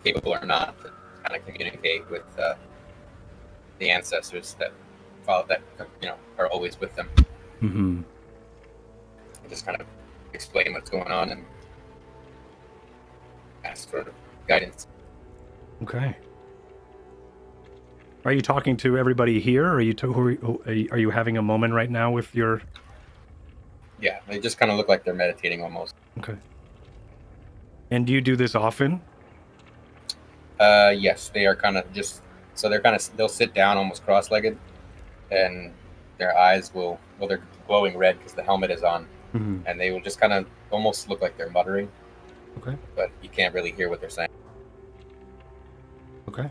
capable or not, to kind of communicate with the ancestors that follow that, are always with them. Mm-hmm. And just kind of explain what's going on and ask for guidance. Okay. Are you talking to everybody here, or are you having a moment right now with your? Yeah, they just kind of look like they're meditating almost. Okay. And do you do this often? Yes, they are kind of they'll sit down almost cross-legged, and their eyes they're glowing red because the helmet is on, and they will just kind of almost look like they're muttering. Okay. But you can't really hear what they're saying. Okay.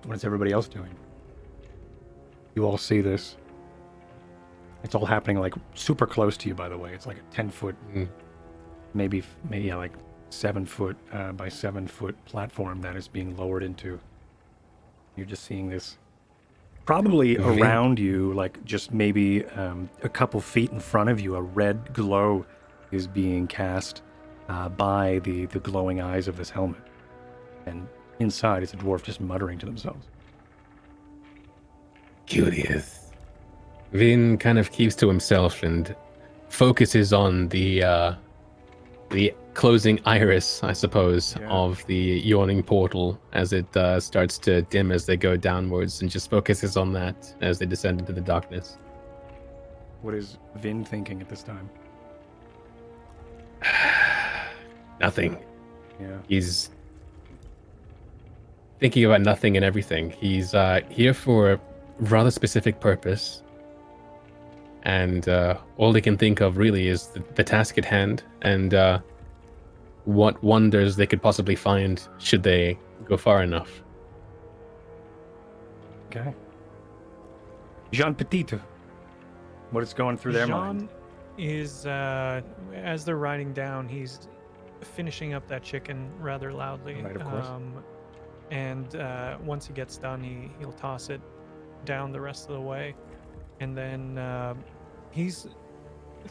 What is everybody else doing? You all see this. It's all happening like super close to you, by the way. It's like a 10-foot, maybe like 7-foot by 7-foot platform that is being lowered into. You're just seeing this probably around you, like just maybe a couple feet in front of you, a red glow is being cast by the glowing eyes of this helmet. And inside is a dwarf just muttering to themselves. Curious. Vin kind of keeps to himself and focuses on the closing iris, I suppose, of the yawning portal as it starts to dim as they go downwards, and just focuses on that as they descend into the darkness. What is Vin thinking at this time? Nothing. Yeah. He's thinking about nothing and everything. He's here for a rather specific purpose. And all they can think of really is the task at hand and what wonders they could possibly find should they go far enough. Okay. Jean Petite. What is going through their mind? is as they're riding down, he's finishing up that chicken rather loudly. Right, of course. And once he gets done, he'll toss it down the rest of the way, and then he's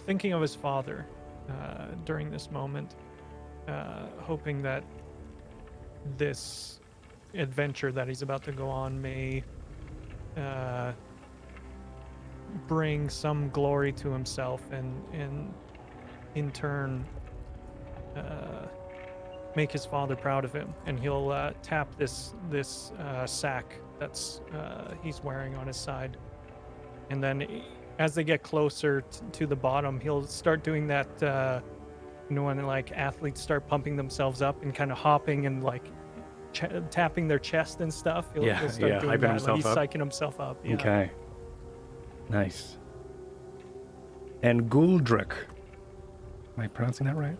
thinking of his father during this moment, hoping that this adventure that he's about to go on may bring some glory to himself, and in turn make his father proud of him. And he'll tap this sack that's he's wearing on his side, and then as they get closer to the bottom, he'll start doing that when like athletes start pumping themselves up and kind of hopping and like tapping their chest and stuff. He'll start doing hyping that, himself like he's up. psyching himself up. Yeah. Okay. Nice. And Guldruk. Am I pronouncing that right?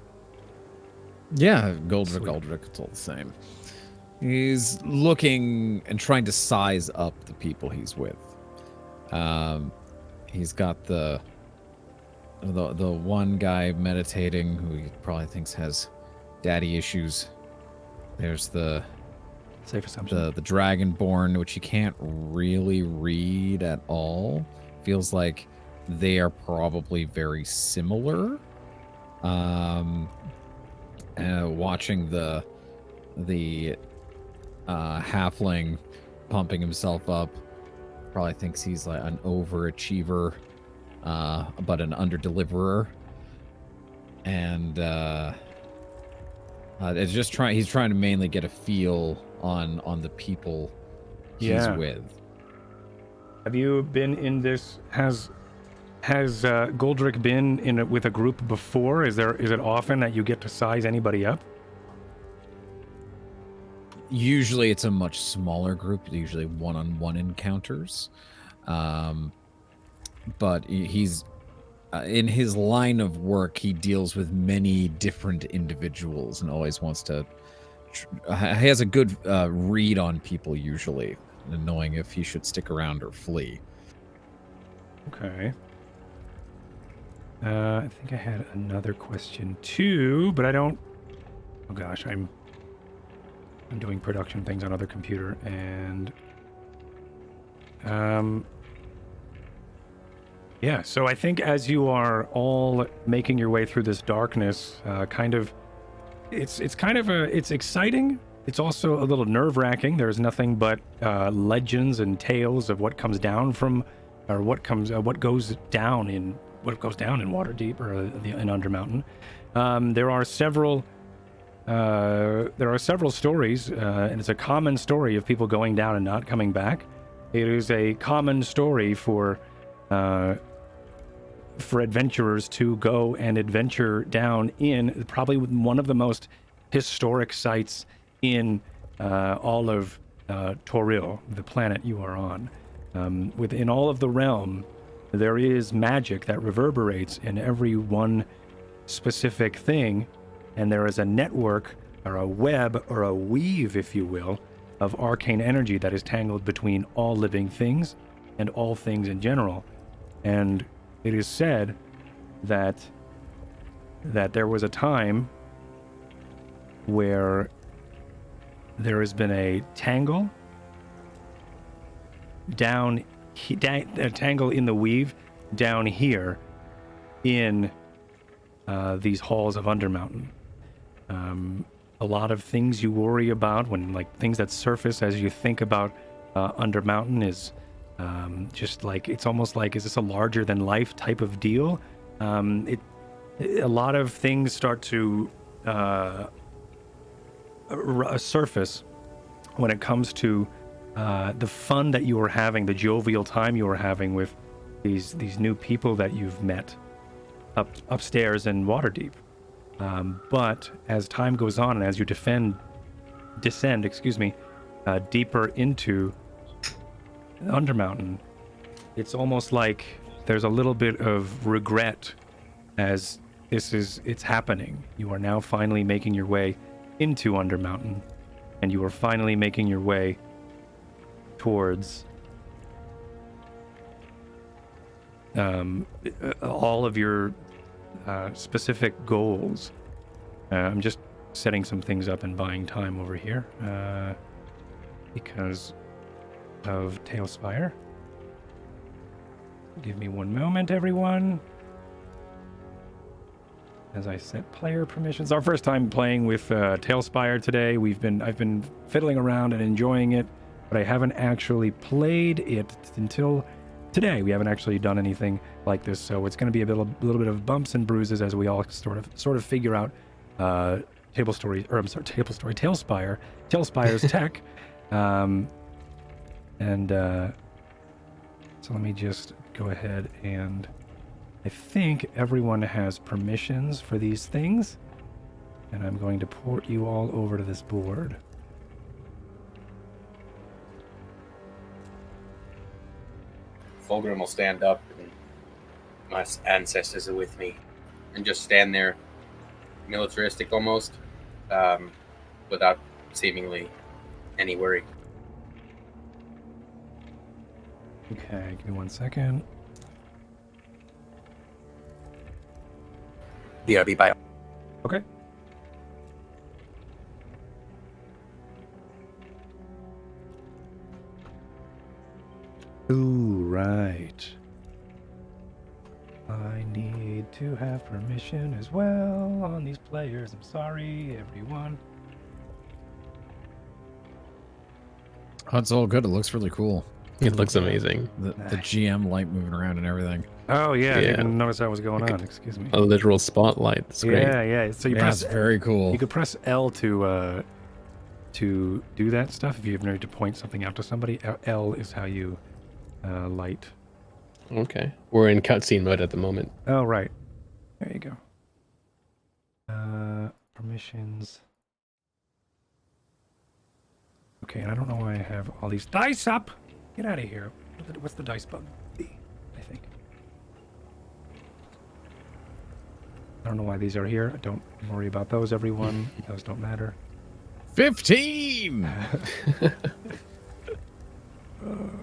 Yeah, Guldruk, Sweet. Guldruk, it's all the same. He's looking and trying to size up the people he's with. He's got the one guy meditating who he probably thinks has daddy issues. There's the Safe assumption. the Dragonborn, which you can't really read at all. Feels like they are probably very similar. Watching the halfling pumping himself up, probably thinks he's like an overachiever, but an underdeliverer. And it's just he's trying to mainly get a feel on the people he's with. Have you been in this? Has Guldruk been in it with a group before? Is it often that you get to size anybody up? Usually it's a much smaller group, usually one-on-one encounters. But he's in his line of work, he deals with many different individuals and always wants to he has a good read on people usually, and knowing if he should stick around or flee. Okay. I think I had another question too, but I don't. Oh gosh, I'm doing production things on other computer, and yeah. So I think as you are all making your way through this darkness, it's exciting. It's also a little nerve-wracking. There's nothing but legends and tales of what comes down from, or what goes down in Waterdeep or in Undermountain. There are several stories, and it's a common story of people going down and not coming back. It is a common story for adventurers to go and adventure down in probably one of the most historic sites in all of Toril, the planet you are on. Within all of the realm, there is magic that reverberates in every one specific thing, and there is a network or a web or a weave, if you will, of arcane energy that is tangled between all living things and all things in general. And it is said that there was a time where there has been a tangle a tangle in the weave down here in these halls of Undermountain. A lot of things you worry about when, like, things that surface as you think about Undermountain is just like, it's almost like, is this a larger than life type of deal? A lot of things start to surface when it comes to the fun that you are having, the jovial time you are having with these new people that you've met upstairs in Waterdeep. But as time goes on and as you descend, deeper into Undermountain, it's almost like there's a little bit of regret as it's happening. You are now finally making your way into Undermountain, and you are finally making your way towards all of your specific goals. I'm just setting some things up and buying time over here because of Tailspire. Give me one moment, everyone. As I set player permissions. Our first time playing with Tailspire today. I've been fiddling around and enjoying it, but I haven't actually played it until today. We haven't actually done anything like this, so it's going to be a little bit of bumps and bruises as we all sort of figure out Tailspire's tech. So let me just go ahead and I think everyone has permissions for these things, and I'm going to port you all over to this board. Fulgrim will stand up, and my ancestors are with me, and just stand there, militaristic almost, without seemingly any worry. Okay, give me 1 second. BRB by. Okay. Ooh, right. I need to have permission as well on these players. I'm sorry, everyone. Oh, it's all good. It looks really cool. It looks amazing. The GM light moving around and everything. Oh, yeah. I Yeah. didn't even notice that was going on. Excuse me. A literal spotlight. It's great. Yeah. So you Yeah, press it's very cool. You could press L to do that stuff if you need to point something out to somebody. L is how you light. Okay. We're in cutscene mode at the moment. Oh, right. There you go. Permissions. Okay, and I don't know why I have all these dice up. Get out of here. What's the dice button? B, I think. I don't know why these are here. Don't worry about those, everyone. Those don't matter. 15!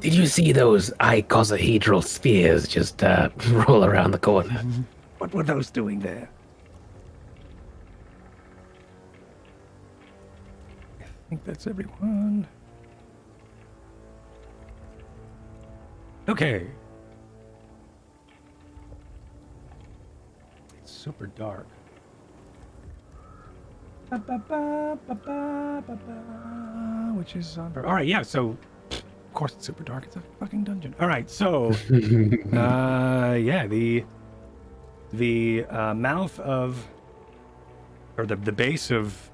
Did you see those icosahedral spheres just roll around the corner? What were those doing there? I think that's everyone. Okay. It's super dark. Which is on. All right, yeah. So, of course, it's super dark. It's a fucking dungeon. All right, so, yeah, the mouth of, or the base of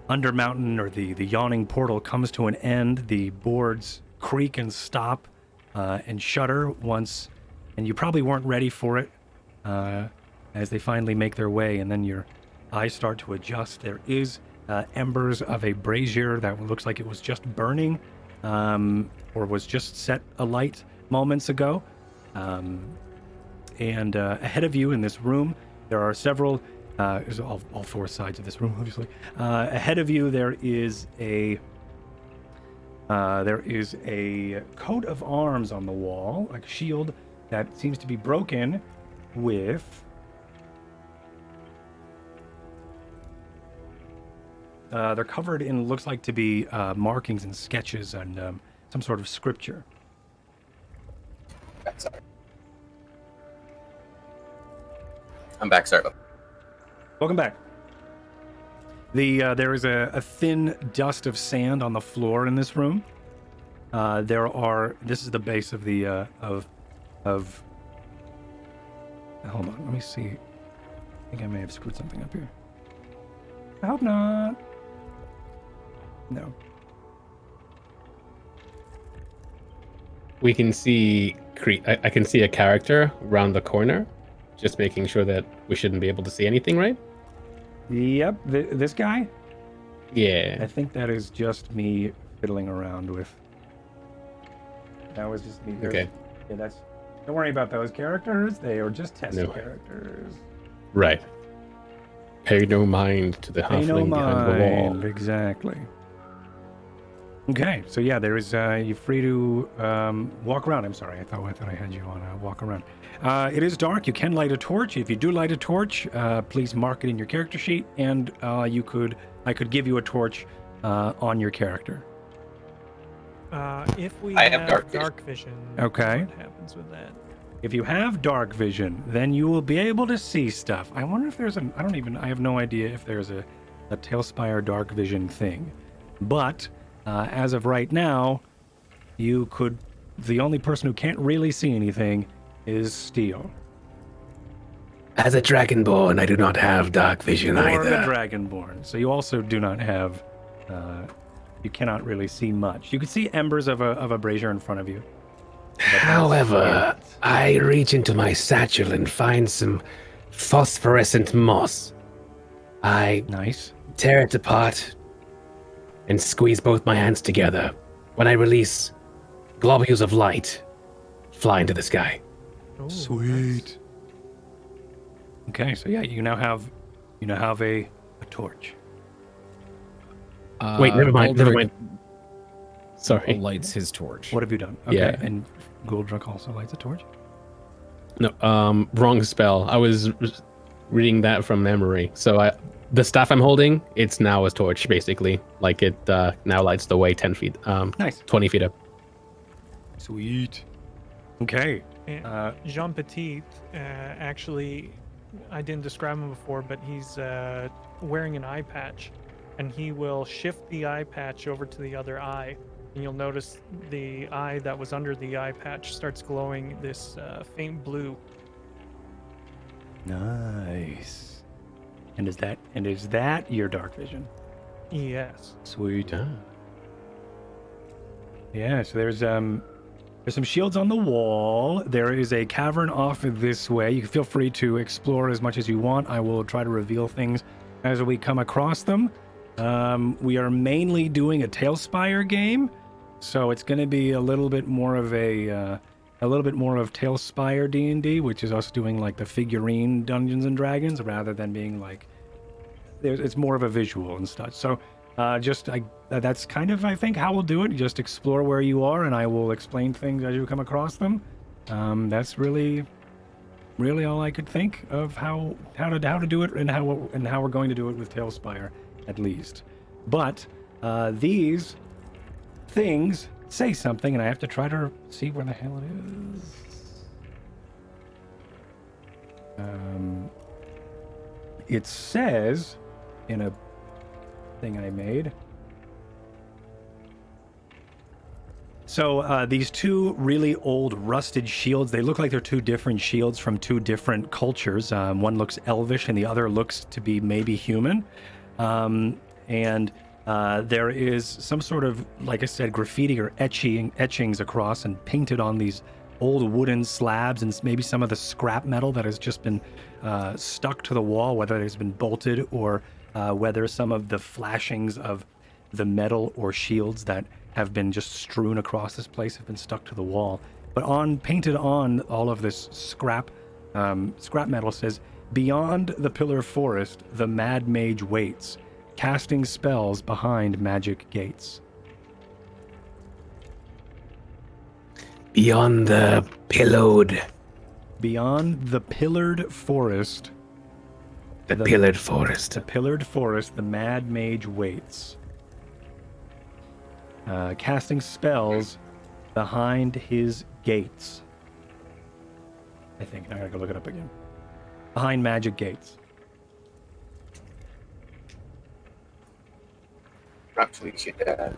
Undermountain, or the Yawning portal comes to an end. The boards creak and stop and shudder once, and you probably weren't ready for it as they finally make their way, and then your eyes start to adjust. There is embers of a brazier that looks like it was just burning or was just set alight moments ago. And ahead of you in this room, there are several, there's all four sides of this room, obviously. Ahead of you, there is a coat of arms on the wall, like a shield that seems to be broken with they're covered in, looks like to be markings and sketches and some sort of scripture. Sorry. I'm back, sorry. Welcome back. There is a thin dust of sand on the floor in this room. This is the base of the of hold on, let me see. I think I may have screwed something up here. I hope not. No. We can see I can see a character around the corner, just making sure that we shouldn't be able to see anything, right? Yep, this guy? Yeah. I think that is just me fiddling around with. That was just me. Okay. Yeah, don't worry about those characters. They are just test No. characters. Right. Pay no mind to the Pay no halfling behind the wall. mind. Exactly. Okay, so yeah, there is. You're free to walk around. I'm sorry, I thought I had you on a walk around. It is dark. You can light a torch. If you do light a torch, please mark it in your character sheet, and I could give you a torch on your character. If we I have have dark vision, Okay. what happens with that? If you have dark vision, then you will be able to see stuff. I wonder if there's an. I have no idea if there's a Tailspire dark vision thing, but. As of right now, you could. The only person who can't really see anything is Steel. As a Dragonborn, I do not have dark vision Or either. the Dragonborn. So you also do not have. You cannot really see much. You can see embers of a brazier in front of you. But that's However, it. I reach into my satchel and find some phosphorescent moss. I Nice. tear it apart and squeeze both my hands together. When I release, globules of light fly into the sky. Ooh, Sweet. Okay, so yeah, you now have a torch. Wait, never mind. Never Guldruk mind. Sorry. lights his torch. What have you done? Okay, Yeah. and Guldruk also lights a torch. No, wrong spell. I was reading that from memory. So the staff I'm holding, it's now a torch, basically. Like it now lights the way 10 feet, Nice. 20 feet up. Sweet. Okay. And Jean Petite, actually, I didn't describe him before, but he's wearing an eye patch, and he will shift the eye patch over to the other eye, and you'll notice the eye that was under the eye patch starts glowing this faint blue. Nice. And is that your dark vision? Yes. Sweet. Yeah, so there's some shields on the wall. There is a cavern off this way. You can feel free to explore as much as you want. I will try to reveal things as we come across them. We are mainly doing a Tailspire game, so it's going to be a little bit more of Tailspire D&D, which is us doing like the figurine Dungeons and Dragons rather than being like it's more of a visual and stuff. So that's kind of, I think, how we'll do it. Just explore where you are, and I will explain things as you come across them. That's really all I could think of how to do it and how we're going to do it with Tailspire, at least. But these things say something, and I have to try to see where the hell it is. It says in a thing I made. So these two really old rusted shields, they look like they're two different shields from two different cultures. One looks elvish and the other looks to be maybe human. And there is some sort of, like I said, graffiti or etchings across and painted on these old wooden slabs, and maybe some of the scrap metal that has just been stuck to the wall, whether it has been bolted or whether some of the flashings of the metal or shields that have been just strewn across this place have been stuck to the wall. But painted on all of this scrap metal says, "Beyond the Pillar Forest, the Mad Mage waits, casting spells behind magic gates." Beyond the pillared forest. The pillared forest. The pillared forest, the Mad Mage waits. Casting spells behind his gates. I think. Now I gotta go look it up again. Behind magic gates. Perhaps we should get a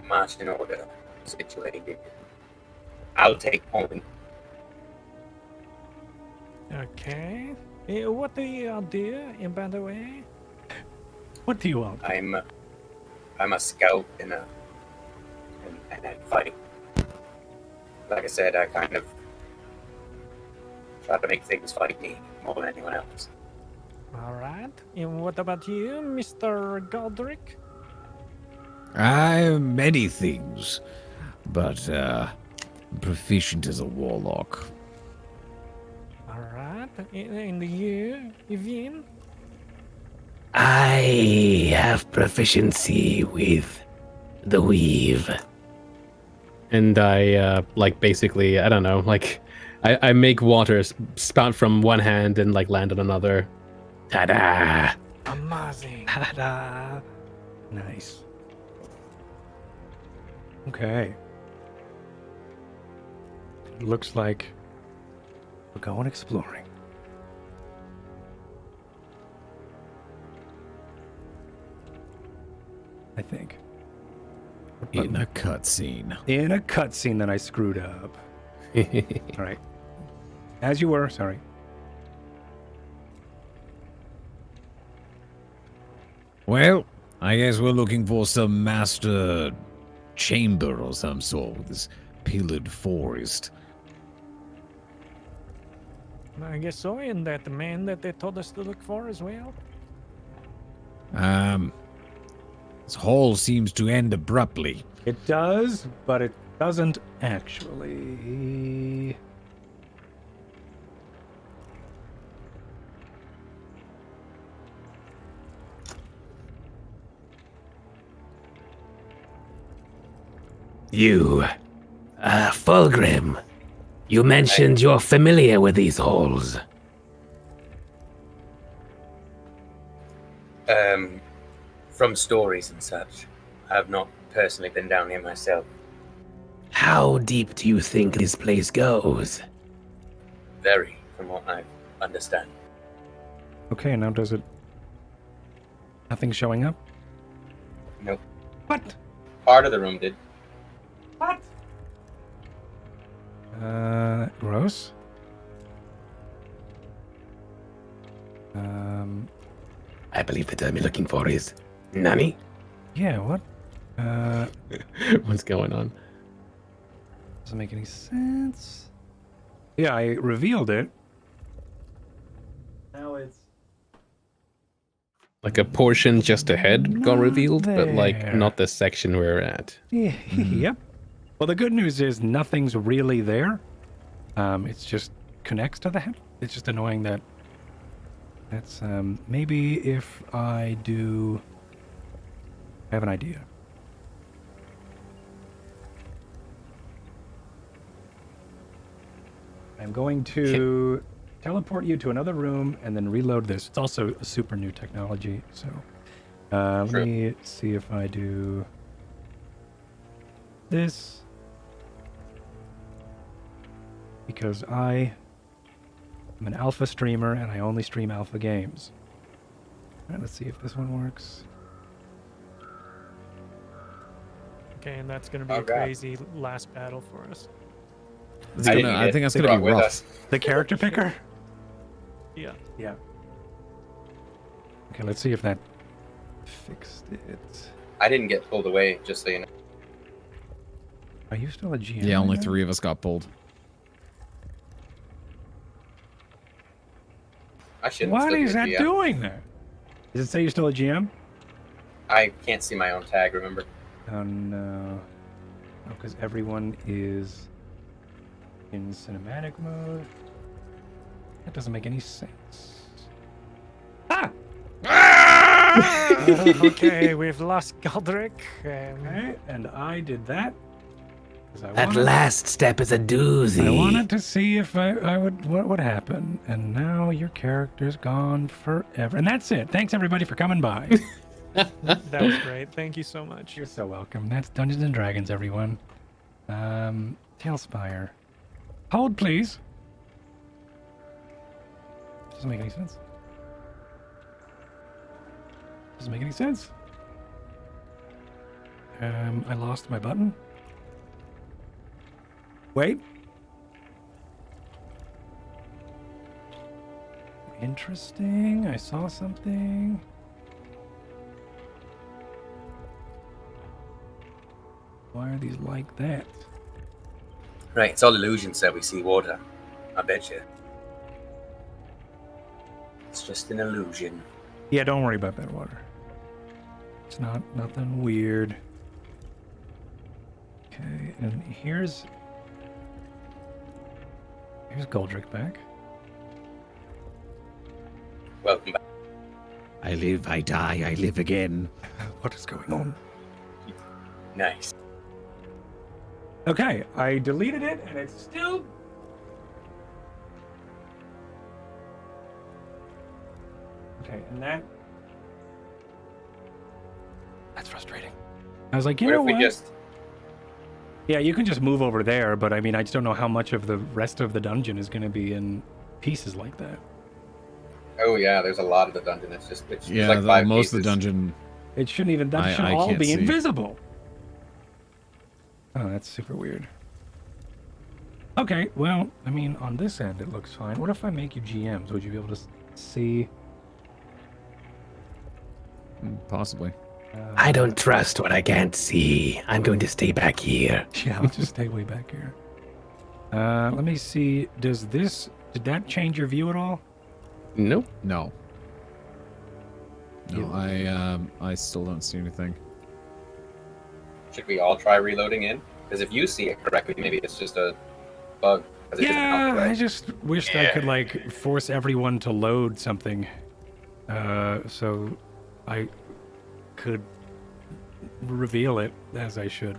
marching order situated. I'll take point. Okay. What do you do, by the way? What do you want? I'm a scout and a fighting. Like I said, I kind of try to make things fight me more than anyone else. All right. And what about you, Mr. Guldruk? I'm many things, but proficient as a warlock. All right. And you, Evian? I have proficiency with The weave. And I like basically, I don't know, like I make water spout from one hand and like land on another. Ta-da! Amazing. Ta-da! Nice. Okay. Looks like we're going exploring. I think. In a cutscene. In a cutscene that I screwed up. All right. As you were, sorry. Well, I guess we're looking for some master chamber or some sort with this pillared forest. I guess so, and that man that they told us to look for as well. This hall seems to end abruptly. It does, but it doesn't actually. You, Fulgrim, you mentioned you're familiar with these halls. From stories and such. I have not personally been down here myself. How deep do you think this place goes? Very, from what I understand. Okay, now does it. Nothing showing up? Nope. What? Part of the room did. What? Gross. I believe the term you're looking for is Nani? Yeah, what? What's going on? Doesn't make any sense. Yeah, I revealed it. Now it's Like a portion just ahead got Not revealed, but like there. not the section we're at. Yep. Well, the good news is nothing's really there. It's just connects to that. It's just annoying that. That's maybe if I do. I have an idea. I'm going to teleport you to another room and then reload this. It's also a super new technology, so let True. me see if I do this. Because I am an alpha streamer and I only stream alpha games. All right, let's see if this one works. Okay, and that's gonna be Oh, a God. crazy last battle for us. It's I gonna- didn't I get think that's it gonna be brought with rough. us. The character picker? Yeah. Yeah. Okay, let's see if that fixed it. I didn't get pulled away, just so you know. Are you still a GM? Yeah, only right now? 3 of us got pulled. I shouldn't What still be is a that GM. doing there? Does it say you're still a GM? I can't see my own tag, remember? Oh no. Oh, because everyone is in cinematic mode. That doesn't make any sense. Ah! Okay, we've lost Guldruk. Okay, and I did that. 'cause I That wanted- last step is a doozy. I wanted to see if I would what would happen, and now your character's gone forever. And that's it. Thanks everybody for coming by. That was great. Thank you so much. You're so welcome. That's Dungeons and Dragons, everyone. Tailspire. Hold, please. Doesn't make any sense. Doesn't make any sense. I lost my button. Wait. Interesting. I saw something. Why are these like that? Right, it's all illusions that we see water. I bet you. It's just an illusion. Yeah, don't worry about that water. It's nothing weird. Okay, and here's Guldruk back. Welcome back. I live, I die, I live again. What is going on? Nice. Okay, I deleted it, and it's still... Okay, and that's frustrating. I was like, you What know if we what? just... Yeah, you can just move over there, but I mean, I just don't know how much of the rest of the dungeon is going to be in pieces like that. Oh yeah, there's a lot of the dungeon. It's Yeah, like 5 most pieces. of the dungeon. It shouldn't even, that I should all can't be see. invisible. Oh, that's super weird. Okay, well, I mean, on this end, it looks fine. What if I make you GMs? Would you be able to see? Possibly. I don't trust what I can't see. I'm going to stay back here. Yeah, I'll just stay way back here. Let me see. Did that change your view at all? Nope. No. No, I still don't see anything. Should we all try reloading in? Because if you see it correctly, maybe it's just a bug. 'cause it doesn't Yeah, count I correct. just wished I could like force everyone to load something, so I could reveal it as I should.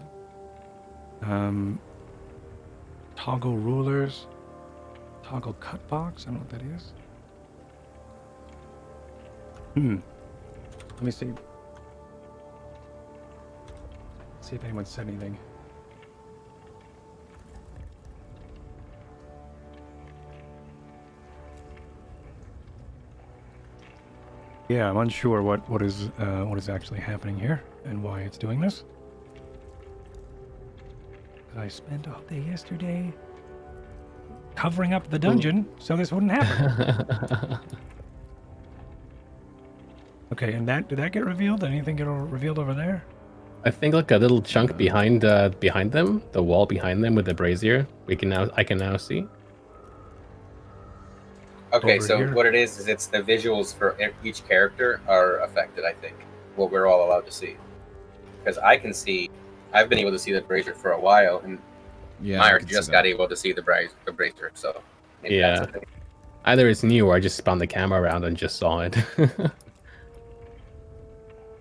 Toggle rulers, toggle cut box. I don't know what that is. Let me see. See if anyone said anything. Yeah, I'm unsure what is actually happening here and why it's doing this. I spent all day yesterday covering up the dungeon so this wouldn't happen. Okay, and did that get revealed? Did anything get revealed over there? I think like a little chunk behind them, the wall behind them with the brazier. I can now see. Okay, over so here. what it is it's the visuals for each character are affected, I think. What we're all allowed to see. Because I can see, I've been able to see the brazier for a while, and Yeah, I Meyer can see just that. got able to see the brazier, so maybe Yeah. that's a thing. Either it's new or I just spun the camera around and just saw it.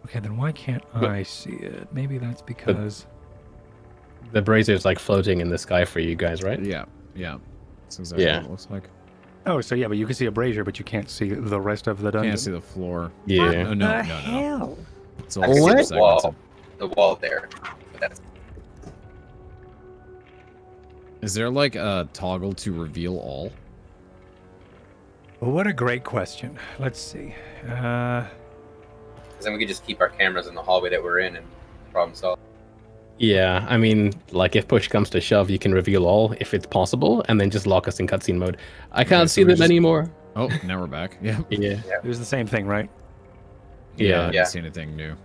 Okay, then why can't I see it? Maybe that's because... The brazier's like floating in the sky for you guys, right? Yeah, yeah. That's exactly Yeah. what it looks like. Oh, so yeah, but you can see a brazier, but you can't see the rest of the dungeon. Can't see the floor. Yeah. Oh, no. It's all I can see segments the wall. of- The wall there. But that's Is there like a toggle to reveal all? Well, what a great question. Let's see. because then we could just keep our cameras in the hallway that we're in and problem solved. Yeah, I mean, like if push comes to shove, you can reveal all if it's possible, and then just lock us in cutscene mode. I can't so see we them just- anymore. Oh, now we're back. Yeah. Yeah. It was the same thing, right? Yeah, I Yeah. didn't see anything new.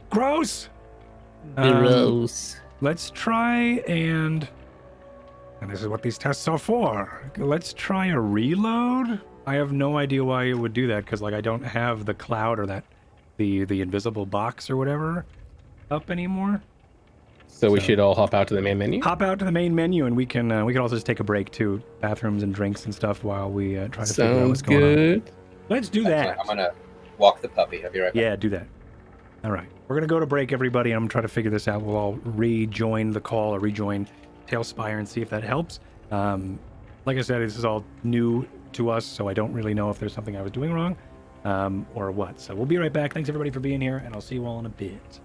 Gross! Let's try and this is what these tests are for. Let's try a reload. I have no idea why it would do that, because like I don't have the cloud or the invisible box or whatever up anymore. So we So- should all hop out to the main menu. Hop out to the main menu, and we can also just take a break to bathrooms and drinks and stuff while we try to figure out what's Sounds going on. good. Let's do that. I'm gonna walk the puppy. I'll be right back. Yeah, do that. All right. We're going to go to break, everybody. I'm trying to figure this out. We'll all rejoin the call or rejoin Tailspire and see if that helps. Like I said, this is all new to us, so I don't really know if there's something I was doing wrong or what. So we'll be right back. Thanks, everybody, for being here, and I'll see you all in a bit.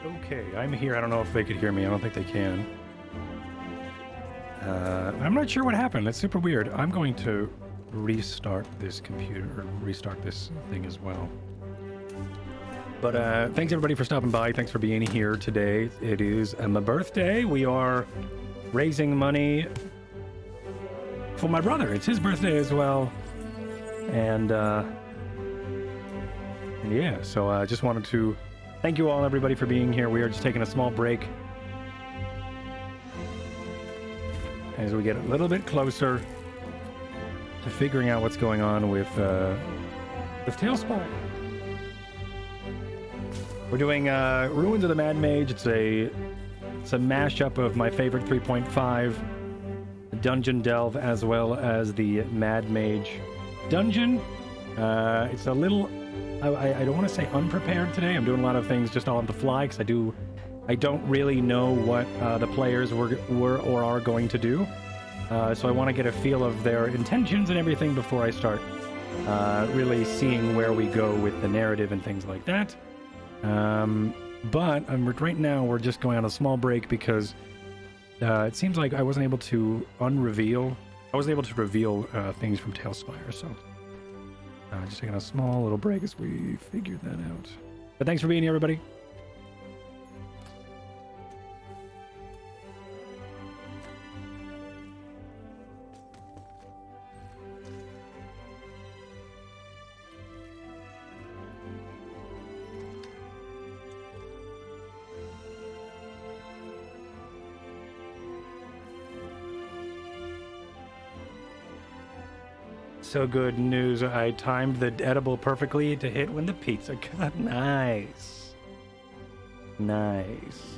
Okay, I'm here. I don't know if they could hear me. I don't think they can. I'm not sure what happened. That's super weird. I'm going to restart this computer, or restart this thing as well. But thanks everybody for stopping by. Thanks for being here today. It is my birthday. We are raising money for my brother. It's his birthday as well. And yeah, so I just wanted to thank you all, everybody, for being here. We are just taking a small break as we get a little bit closer to figuring out what's going on with Tailspire. We're doing Ruins of the Mad Mage. It's a mashup of my favorite 3.5 Dungeon Delve as well as the Mad Mage Dungeon. It's a little, I don't want to say unprepared today. I'm doing a lot of things just all on the fly because I don't really know what the players were or are going to do. So I want to get a feel of their intentions and everything before I start really seeing where we go with the narrative and things like that. But right now we're just going on a small break because it seems like I wasn't able to reveal things from Tailspire, so just taking a small little break as we figured that out. But thanks for being here, everybody. So good news. I timed the edible perfectly to hit when the pizza got nice. Nice.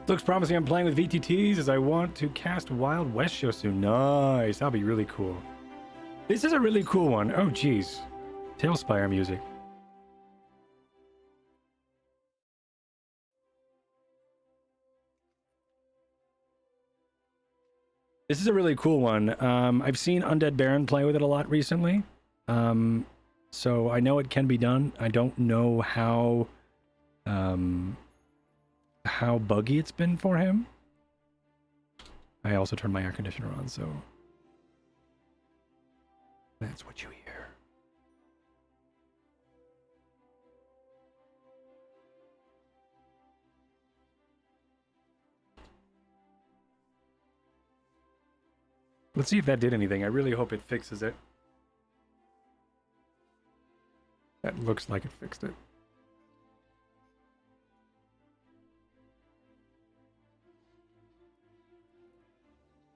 Looks promising. I'm playing with VTTs as I want to cast Wild West show soon. Nice. That'll be really cool. This is a really cool one. Oh, geez. Tailspire music. This is a really cool one. I've seen Undead Baron play with it a lot recently. So I know it can be done. I don't know how buggy it's been for him. I also turned my air conditioner on, so that's what you hear. Let's see if that did anything. I really hope it fixes it. That looks like it fixed it.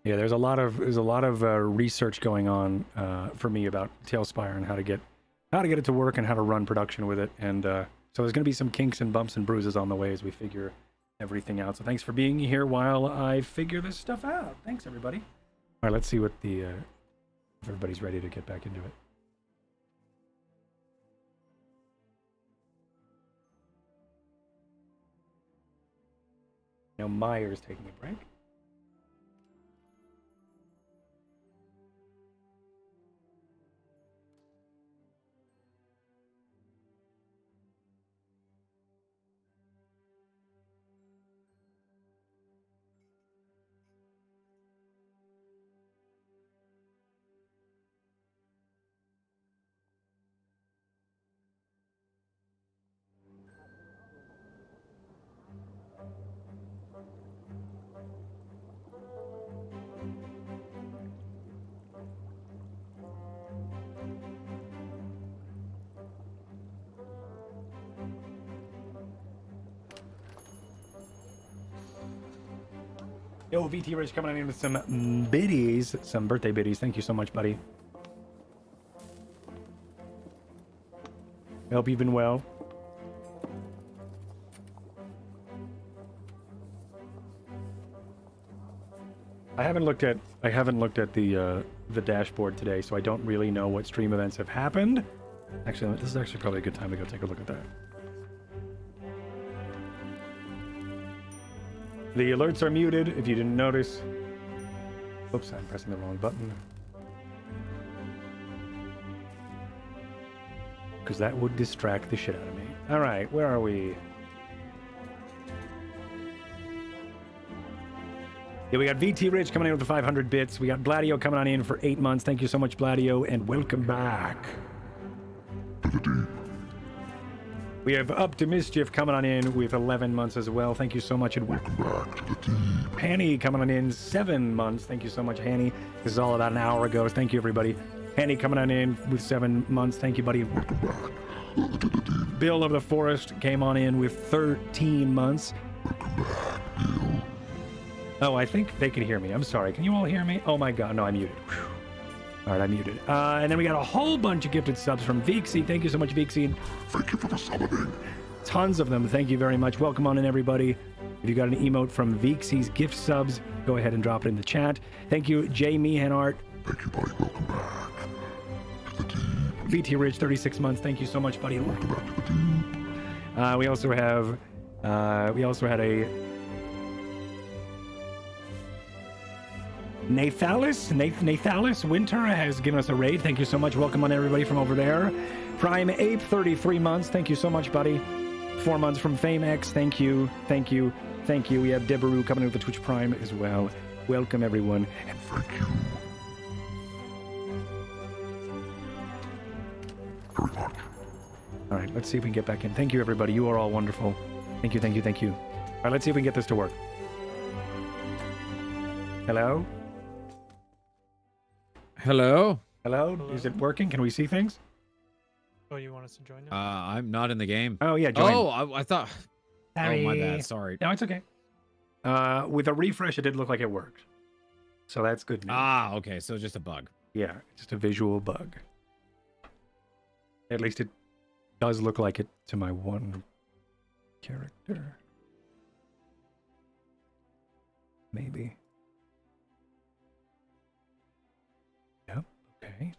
Yeah, there's a lot of research going on for me about Tailspire and how to get it to work and how to run production with it. And so there's going to be some kinks and bumps and bruises on the way as we figure everything out. So thanks for being here while I figure this stuff out. Thanks, everybody. All right, let's see what if everybody's ready to get back into it. Now Meyer's taking a break. Yo, VT Rich coming in with some biddies, some birthday biddies. Thank you so much, buddy. I hope you've been well. I haven't looked at the dashboard today, so I don't really know what stream events have happened. Actually, this is actually probably a good time to go take a look at that. The alerts are muted, if you didn't notice. Oops, I'm pressing the wrong button. Because that would distract the shit out of me. All right, where are we? Yeah, we got VT Rich coming in with the 500 bits. We got Bladio coming on in for 8 months. Thank you so much, Bladio, and welcome back. We have Up to Mischief coming on in with 11 months as well. Thank you so much, and welcome back to the team. Hanny coming on in 7 months. Thank you so much, Hanny. This is all about an hour ago. Thank you, everybody. Hanny coming on in with 7 months. Thank you, buddy. Welcome back to the team. Bill of the Forest came on in with 13 months. Welcome back, Bill. Oh, I think they can hear me. I'm sorry. Can you all hear me? Oh my God, no, I'm muted. Whew. All right, I'm muted. And then we got a whole bunch of gifted subs from Vixie. Thank you so much, Vixie. Thank you for the subbing. Tons of them. Thank you very much. Welcome on in, everybody. If you got an emote from Vixie's gift subs, go ahead and drop it in the chat. Thank you, J. Meehanart. Thank you, buddy. Welcome back to the team. VT Rich, 36 months. Thank you so much, buddy. Welcome back to the team. We also had a Nathalis Winter has given us a raid. Thank you so much. Welcome on everybody from over there. Prime Ape, 33 months. Thank you so much, buddy. 4 months from FameX. Thank you. Thank you. Thank you. We have Debaru coming in with the Twitch Prime as well. Welcome, everyone. And thank you very much. All right, let's see if we can get back in. Thank you, everybody. You are all wonderful. Thank you, thank you, thank you. All right, let's see if we can get this to work. Hello? Hello? Hello? Hello? Is it working? Can we see things? Oh, you want us to join now? I'm not in the game. Oh, yeah, join. Oh, I thought... Sorry. Oh, my bad. Sorry. No, it's okay. With a refresh, it did look like it worked. So that's good news. Ah, okay. So just a bug. Yeah, just a visual bug. At least it does look like it to my one character. Maybe. Yep, okay.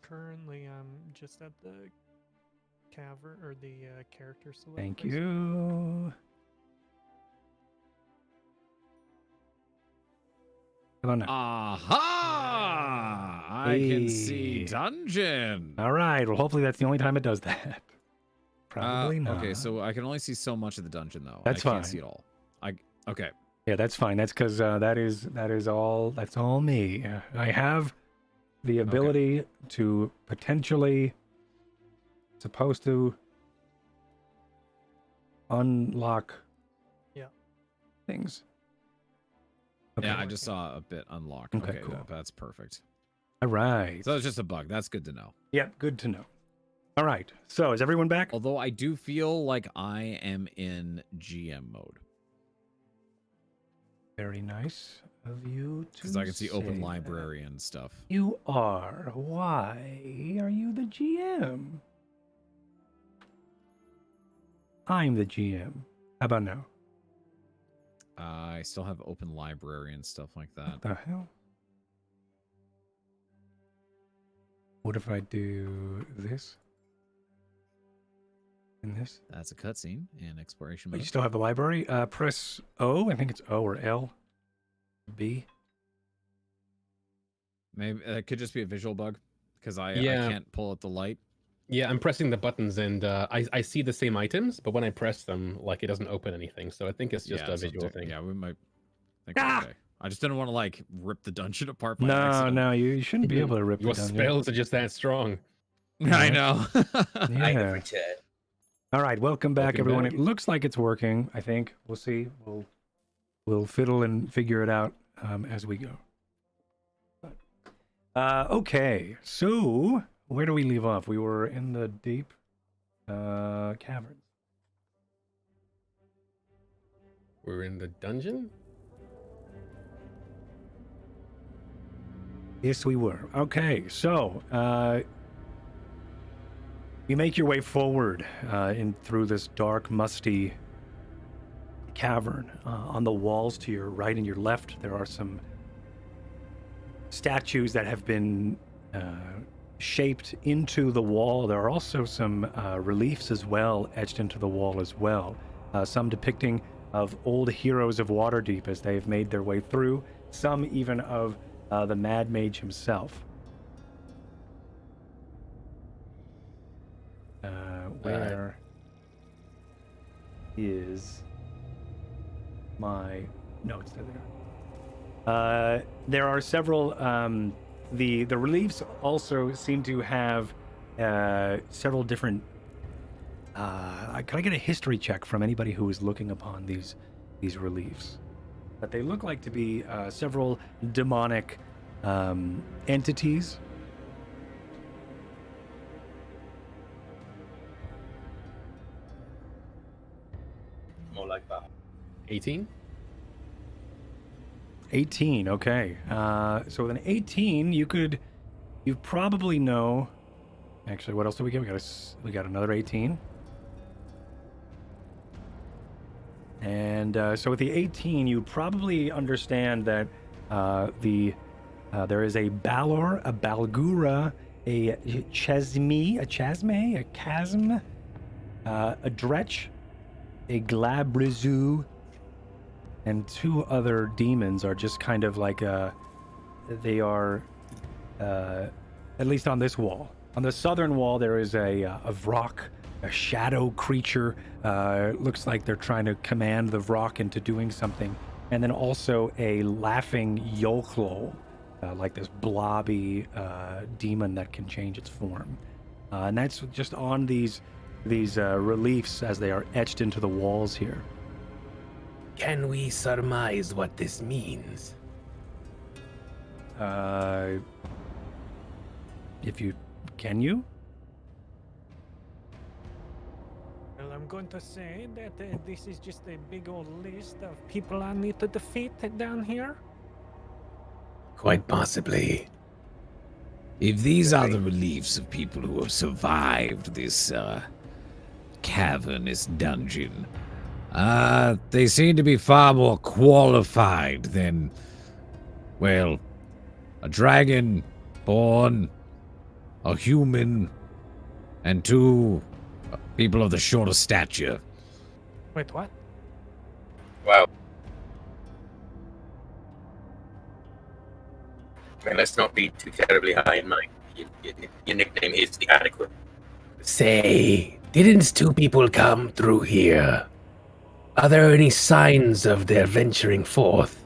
Currently, I'm just at the cavern or the character select. Thank place. you. Come on now. Aha! I can see Hey. dungeon. All right. Well, hopefully that's the only time it does that. Probably not. Okay, so I can only see so much of the dungeon though. That's I can't fine. see it all. Okay. Yeah, that's fine. That's because that is all. That's all me. I have the ability to potentially supposed to unlock. Yeah. Things. Yeah, I just saw a bit unlock. Okay, Okay, cool. that's perfect. All right. So it's just a bug. That's good to know. Yep, good to know. All right. So is everyone back? Although I do feel like I am in GM mode. Very nice of you to Because I can see open say library and stuff. that. You are. Why are you the GM? I'm the GM. How about now? I still have open library and stuff like that. What the hell? What if I do this? And this? That's a cutscene and exploration You mode. still have the library? Press O. I think it's O or L. B. Maybe it could just be a visual bug because I Yeah. can't pull out the light. Yeah, I'm pressing the buttons and I see the same items, but when I press them, like it doesn't open anything. So I think it's just a so visual thing. Yeah, we might think Ah! okay. I just didn't want to like rip the dungeon apart by No, accident. no, you shouldn't be able to rip Your the dungeon. spells are just that strong. I know. I Yeah. return. All right, welcome back, Welcome everyone. back. It looks like it's working. I think we'll see. We'll fiddle and figure it out as we go. Okay, so where do we leave off? We were in the deep caverns. We're in the dungeon. Yes, we were. Okay, so you make your way forward in through this dark, musty cavern. On the walls to your right and your left, there are some statues that have been shaped into the wall. There are also some reliefs as well, etched into the wall as well. Some depicting of old heroes of Waterdeep as they've made their way through. Some even of the Mad Mage himself. Where is my notes? There are several. The reliefs also seem to have several different. Can I get a history check from anybody who is looking upon these reliefs? But they look like to be several demonic entities. More like that. 18. 18, okay. So with an 18, you probably know. Actually, what else do we get? We got another 18. And so with the 18, you probably understand that there is a Balor, a Balgura, a Chesme, a Chasm, a Dretch, a Glabrizu, and two other demons are just kind of like they are at least on this wall. On the southern wall, there is a Vrock, a shadow creature. Looks like they're trying to command the Vrock into doing something. And then also a laughing Yochlol, like this blobby demon that can change its form. And that's just on these reliefs as they are etched into the walls here. Can we surmise what this means? Can you? Well, I'm going to say that this is just a big old list of people I need to defeat down here. Quite possibly. If these are the reliefs of people who have survived this cavernous dungeon, they seem to be far more qualified than, well, a dragon born, a human, and two people of the shorter stature. Wait, what? Wow. I mean, let's not be too terribly high in mind. Your nickname is the adequate. Say, didn't two people come through here? Are there any signs of their venturing forth?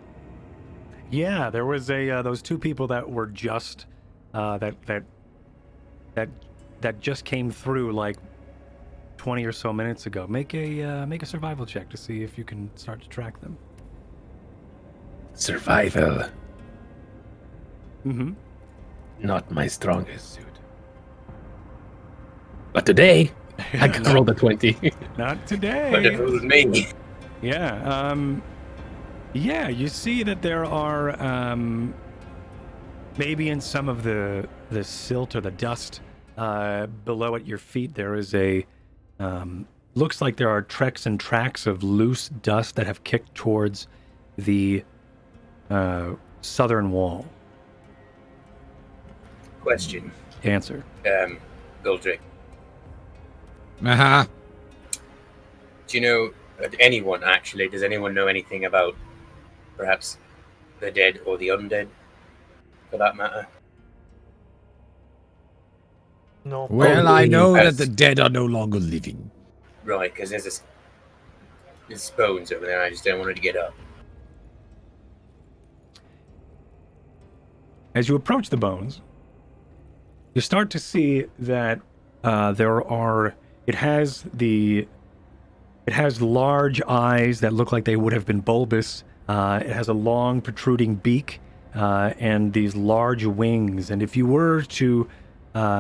Yeah, there was those two people that were just that just came through like 20 or so minutes ago. Make a survival check to see if you can start to track them. Survival. Mm-hmm. Not my strongest suit. But today, I rolled a 20. Not today. But if it was me. Yeah. Yeah, you see that there are maybe in some of the silt or the dust below at your feet there is a looks like there are tracks and tracks of loose dust that have kicked towards the southern wall. Question. Answer. Guldruk. Uh-huh. Do you know anyone, actually, does anyone know anything about perhaps the dead or the undead, for that matter? No. Well, I know that the dead are no longer living. Right, because there's bones over there, I just don't want it to get up. As you approach the bones, you start to see that it has large eyes that look like they would have been bulbous. It has a long protruding beak and these large wings. And if you were to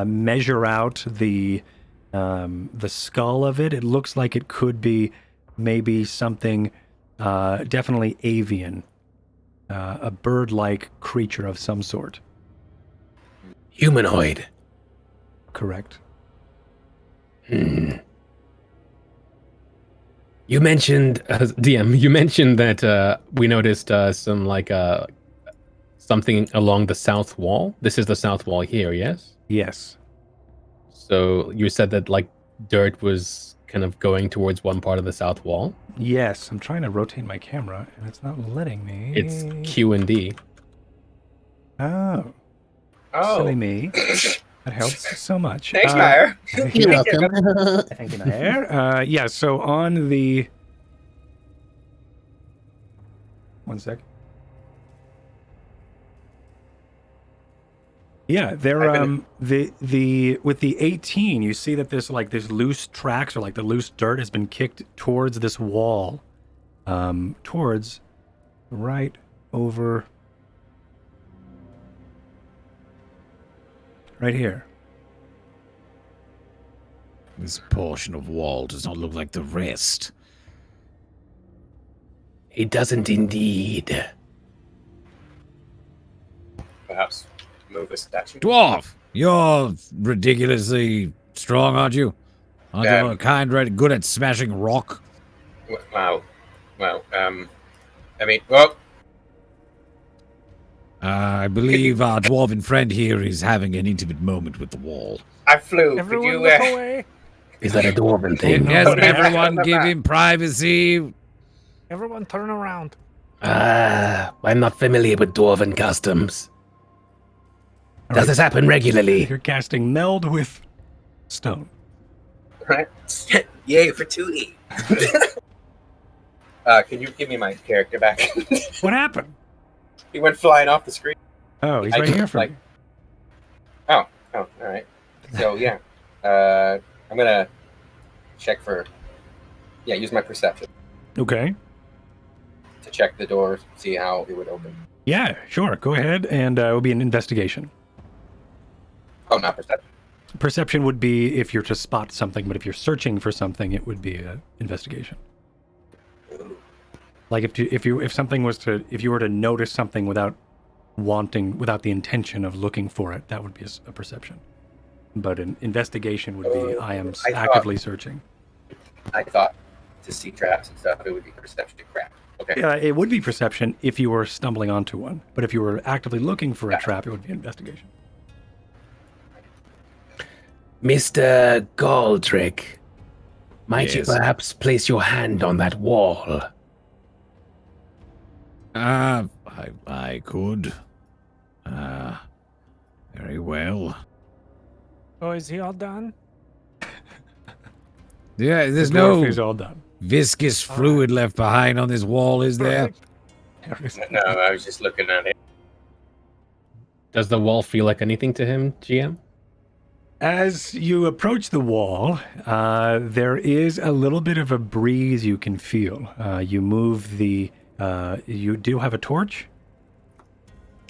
measure out the skull of it, it looks like it could be maybe something definitely avian, a bird-like creature of some sort. Humanoid. Correct. Hmm. You mentioned, DM, you mentioned that we noticed some something along the south wall. This is the south wall here, yes? Yes. So you said that like dirt was kind of going towards one part of the south wall. Yes. I'm trying to rotate my camera, and it's not letting me. It's Q and D. Oh. Oh. Silly me. That helps so much. Thanks, Meyer. You're welcome. Thank you, Meyer. Yeah, so on the... One sec. Yeah, they're the with the 18, you see that there's like this loose tracks or like the loose dirt has been kicked towards this wall. Towards right over right here. This portion of wall does not look like the rest. It doesn't indeed. Perhaps move a statue. Dwarf, you're ridiculously strong, aren't you? Aren't Yeah. you kind of good at smashing rock? Wow. Well, I mean, well, I believe our dwarven friend here is having an intimate moment with the wall. I flew. Everyone Could you, look away. Is that a dwarven thing? Yes, everyone give him privacy. Everyone turn around. I'm not familiar with dwarven customs. Does this happen regularly? You're casting meld with stone. right? Yay for 2E. Can you give me my character back? What happened? He went flying off the screen. Oh, he's right here for me. Oh, all right. So yeah, I'm gonna check for. Yeah, use my perception Okay. to check the doors, see how it would open. Yeah, sure. Go ahead, and it will be an investigation. Oh, not perception. Perception would be if you're to spot something, but if you're searching for something, it would be an investigation. Like if you were to notice something without the intention of looking for it, that would be a perception. But an investigation would be I am actively searching. I thought to see traps and stuff, it would be perception to crap. Okay. Yeah, it would be perception if you were stumbling onto one. But if you were actively looking for a trap, it would be investigation. Mr. Guldruk, might you Yes. perhaps place your hand on that wall? I could. Very well. Oh, is he all done? Yeah, there's The dwarf no is all done. viscous fluid left behind on this wall, is there? Perfect. No, I was just looking at it. Does the wall feel like anything to him, GM? As you approach the wall, there is a little bit of a breeze you can feel. You move the... you do have a torch?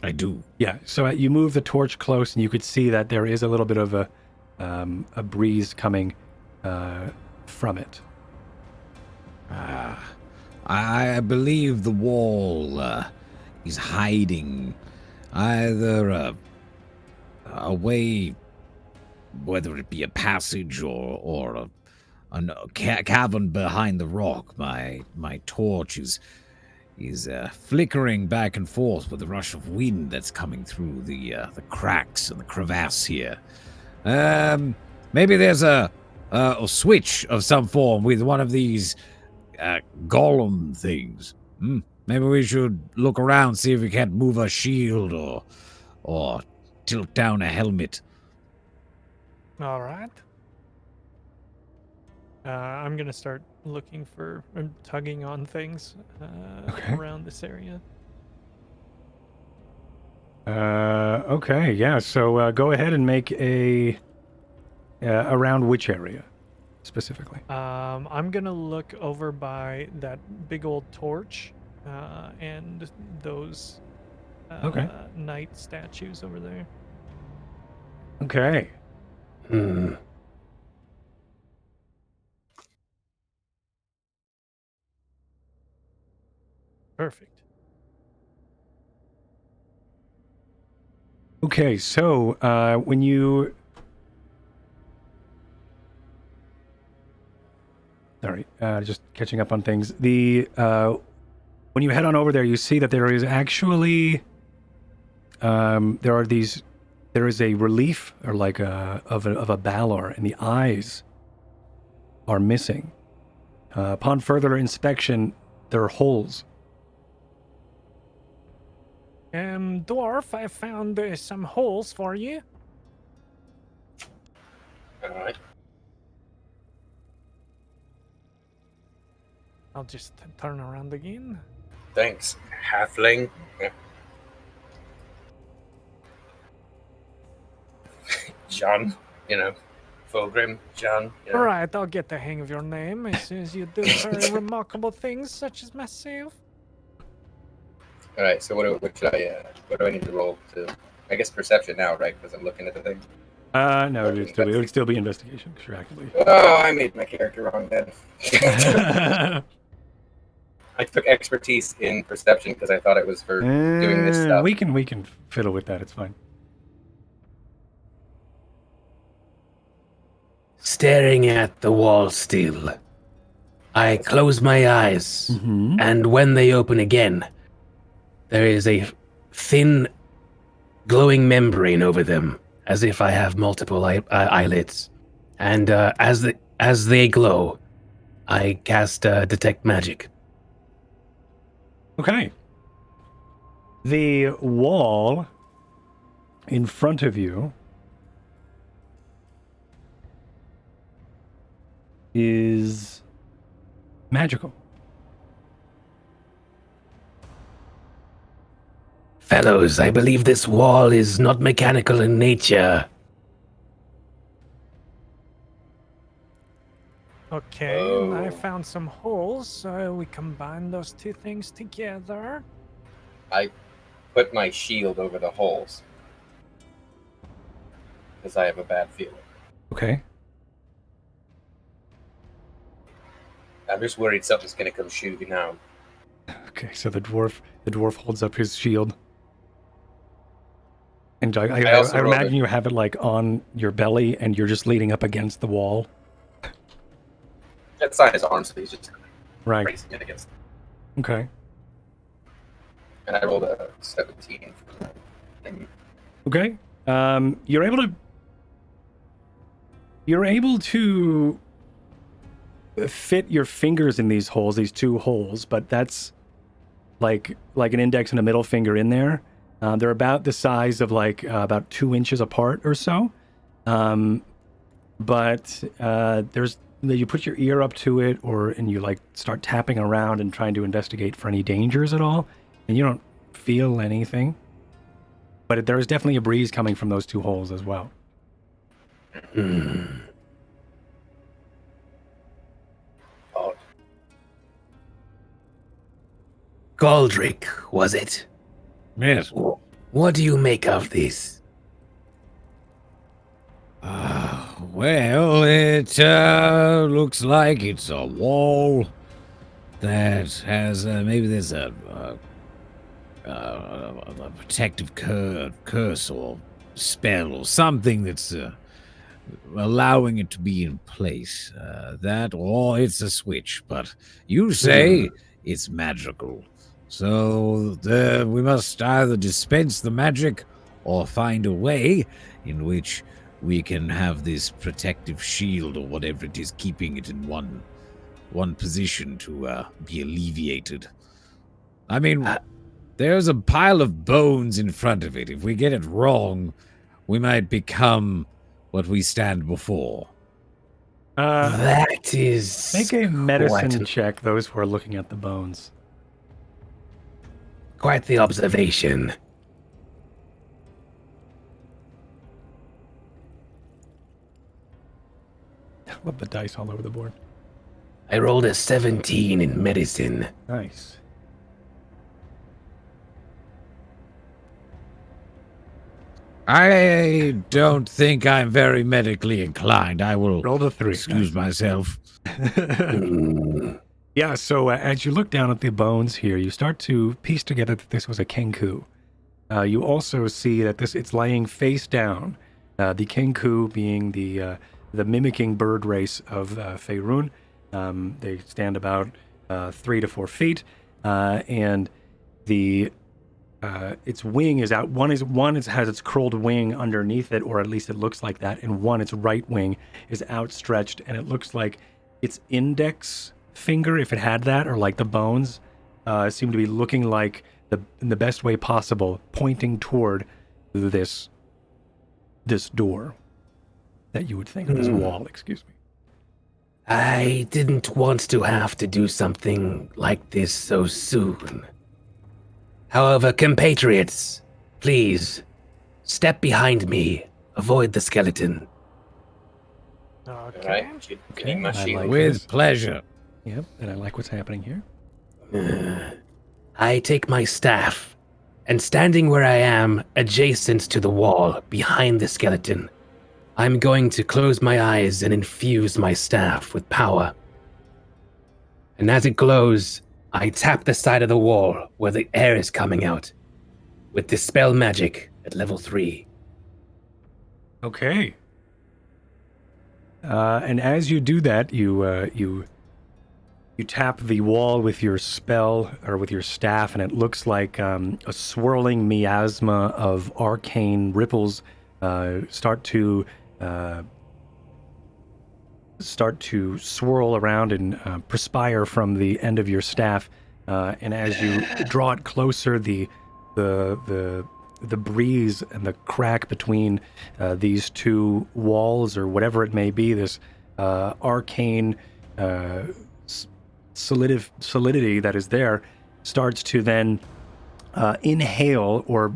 I do. Yeah, so you move the torch close and you could see that there is a little bit of a breeze coming from it. I believe the wall is hiding either a way, whether it be a passage or a cavern behind the rock. My torch is flickering back and forth with the rush of wind that's coming through the cracks and the crevasse here. Maybe there's a switch of some form with one of these golem things. Maybe we should look around, see if we can't move a shield or tilt down a helmet. All right. I'm gonna start looking for tugging on things Okay. around this area. Okay, yeah, so go ahead and make a... around which area, specifically? I'm gonna look over by that big old torch and those Okay. knight statues over there. Okay. Hmm. Perfect. Okay, so when you... Sorry, just catching up on things. When you head on over there, you see that there is actually there is a relief or like of a Balor, and the eyes are missing. Upon further inspection, there are holes. Dwarf, I found some holes for you. All right. I'll just turn around again. Thanks, halfling. John, Fulgrim, John. All right, I'll get the hang of your name as soon as you do very remarkable things such as myself. All right. So what do I need to roll to? I guess perception now, right? Because I'm looking at the thing. No, it would still be investigation, because you're actively. Oh, I made my character wrong then. I took expertise in perception because I thought it was for doing this stuff. We can fiddle with that. It's fine. Staring at the wall still, I close my eyes, and when they open again, there is a thin, glowing membrane over them, as if I have multiple eyelids. And as they glow, I cast Detect Magic. Okay. The wall in front of you is magical. Fellows, I believe this wall is not mechanical in nature. Okay, and I found some holes, so we combine those two things together. I put my shield over the holes because I have a bad feeling. Okay. I'm just worried something's gonna come shooting out. Okay, so the dwarf holds up his shield. And I imagine you have it like on your belly and you're just leaning up against the wall. That's not his arm, so he's just Right. bracing it against. Okay. And I rolled a 17 for that thing. Okay. You're able to fit your fingers in these holes, these two holes, but that's like an index and a middle finger in there. They're about the size of about 2 inches apart or so. But you put your ear up to it, and you start tapping around and trying to investigate for any dangers at all, and you don't feel anything. But there is definitely a breeze coming from those two holes as well. Odd. Guldruk, was it? Yes. What do you make of this? Well, it looks like it's a wall that has maybe there's a protective curse or spell or something that's allowing it to be in place. That or it's a switch, but you say it's magical. So we must either dispense the magic or find a way in which we can have this protective shield or whatever it is keeping it in one position to be alleviated. I mean, there's a pile of bones in front of it. If we get it wrong, we might become what we stand before. That is... Make a medicine check, those who are looking at the bones. Quite the observation. I love the dice all over the board. I rolled a 17 in medicine. Nice. I don't think I'm very medically inclined. I will roll the 3. Excuse myself. Yeah, so as you look down at the bones here, you start to piece together that this was a kenku. You also see that it's laying face down. The kenku being the mimicking bird race of Faerun. They stand about 3 to 4 feet, and the its wing is out. One has its curled wing underneath it, or at least it looks like that, and one, its right wing, is outstretched, and it looks like its index finger, if it had that, or like the bones, seem to be looking like in the best way possible, pointing toward this door that you would think, this wall, excuse me. I didn't want to have to do something like this so soon. However, compatriots, please, step behind me. Avoid the skeleton. Okay. Alright, Okay, my I shield. like With this. pleasure. Yep, and I like what's happening here. I take my staff, and standing where I am, adjacent to the wall, behind the skeleton, I'm going to close my eyes and infuse my staff with power. And as it glows, I tap the side of the wall where the air is coming out with Dispel Magic at level 3. Okay. And as you do that, you tap the wall with your spell or with your staff, and it looks like a swirling miasma of arcane ripples start to swirl around and perspire from the end of your staff. And as you draw it closer, the breeze and the crack between these two walls, or whatever it may be, this arcane solidity that is there, starts to then inhale or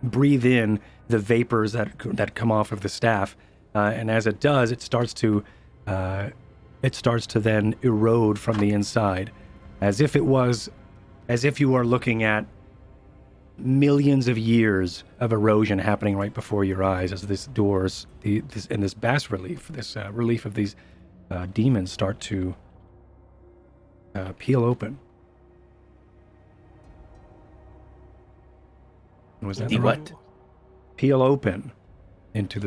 breathe in the vapors that come off of the staff, and as it does, it starts to then erode from the inside, as if you are looking at millions of years of erosion happening right before your eyes, as this bas relief, relief of these demons start to peel open. Was that The right? what? Peel open into